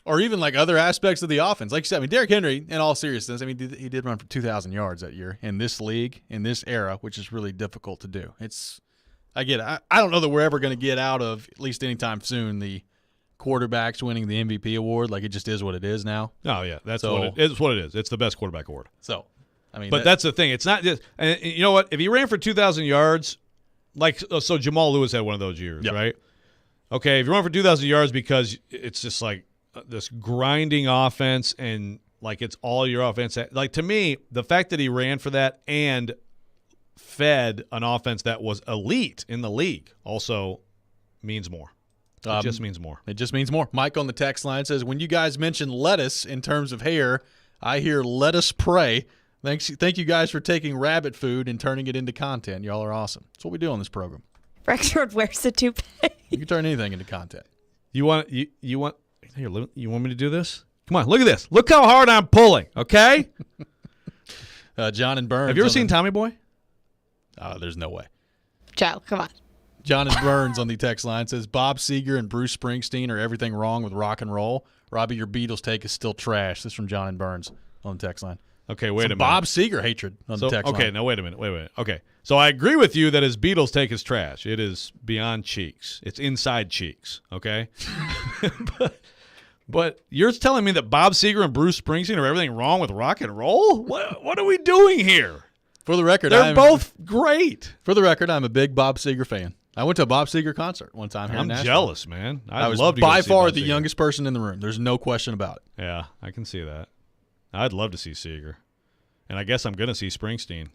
Or even other aspects of the offense. Like you said, I mean, Derrick Henry, in all seriousness, I mean, he did run for 2,000 yards that year in this league, in this era, which is really difficult to do. I get it. I don't know that we're ever going to get out of, at least anytime soon, the quarterbacks winning the MVP award. It just is what it is now. Oh, yeah. It's what it is. It's the best quarterback award. So, I mean. But that's the thing. It's not just – and you know what? If he ran for 2,000 yards, so Jamal Lewis had one of those years, right? Okay, if you run for 2,000 yards because it's just this grinding offense and it's all your offense. To me, the fact that he ran for that and fed an offense that was elite in the league also means more. It just means more. It just means more. Mike on the text line says, when you guys mention lettuce in terms of hair, I hear let us pray. Thank you guys for taking rabbit food and turning it into content. Y'all are awesome. That's what we do on this program. Rexrode wears a toupee. You can turn anything into content. You want here? You want me to do this? Come on, look at this. Look how hard I'm pulling. Okay. John and Burns. Have you ever seen Tommy Boy? There's no way. Joe, come on. John and Burns on the text line says Bob Seger and Bruce Springsteen are everything wrong with rock and roll. Robby, your Beatles take is still trash. This is from John and Burns on the text line. Okay, wait a minute. Bob Seger hatred on the text line. Okay, now wait a minute. Okay, so I agree with you that his Beatles take is trash. It is beyond cheeks. It's inside cheeks, okay? But you're telling me that Bob Seger and Bruce Springsteen are everything wrong with rock and roll? What are we doing here? For the record, they're both great. For the record, I'm a big Bob Seger fan. I went to a Bob Seger concert one time here in Nashville. I'm jealous, man. I was love to by go see far Bob the Seger. youngest person in the room. There's no question about it. Yeah, I can see that. I'd love to see Seger. And I guess I'm going to see Springsteen.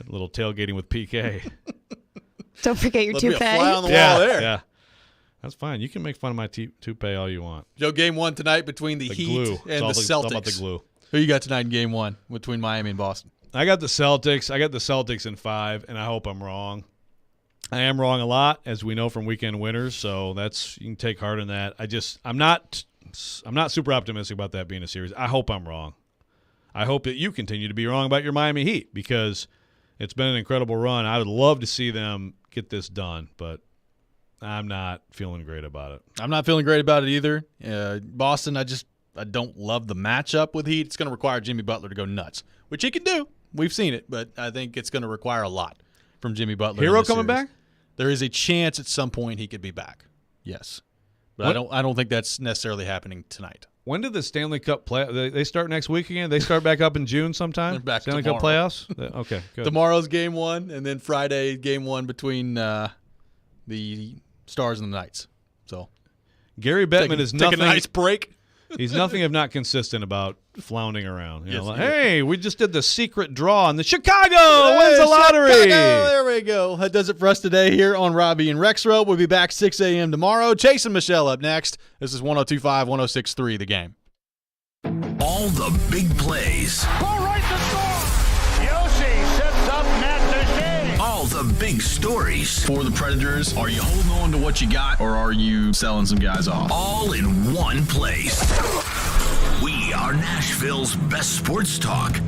A little tailgating with PK. Don't forget your toupee. Be a fly on the wall there. Yeah. That's fine. You can make fun of my toupee all you want. Joe, game one tonight between the Heat glue. and the Celtics. It's all about the glue. Who you got tonight in game one between Miami and Boston? I got the Celtics. I got the Celtics in 5, and I hope I'm wrong. I am wrong a lot, as we know from weekend winners, so you can take heart in that. I'm not super optimistic about that being a series. I hope I'm wrong. I hope that you continue to be wrong about your Miami Heat, because it's been an incredible run. I would love to see them get this done, but I'm not feeling great about it. I'm not feeling great about it either. Boston, I don't love the matchup with Heat. It's going to require Jimmy Butler to go nuts, which he can do. We've seen it, but I think it's going to require a lot from Jimmy Butler. Hero coming back? There is a chance at some point he could be back. Yes, but I don't think that's necessarily happening tonight. When did the Stanley Cup play? They start next week again? They start back up in June sometime? They're back Stanley tomorrow. Cup playoffs? Okay, good. Tomorrow's game one, and then Friday game one between the Stars and the Knights. So Gary Bettman is nothing. Take a nice break. He's nothing if not consistent about floundering around. Yes, hey, we just did the secret draw, and the Chicago wins the lottery. Chicago, there we go. That does it for us today here on Robby and Rexrode. We'll be back 6 a.m. tomorrow. Chase and Michelle up next. This is 102.5, 106.3 The Game. All the big plays. Ball right to score. Yoshi sets up Matt Duchesne. All the big stories. For the Predators, are you holding on to what you got, or are you selling some guys off? All in one place. We are Nashville's best sports talk.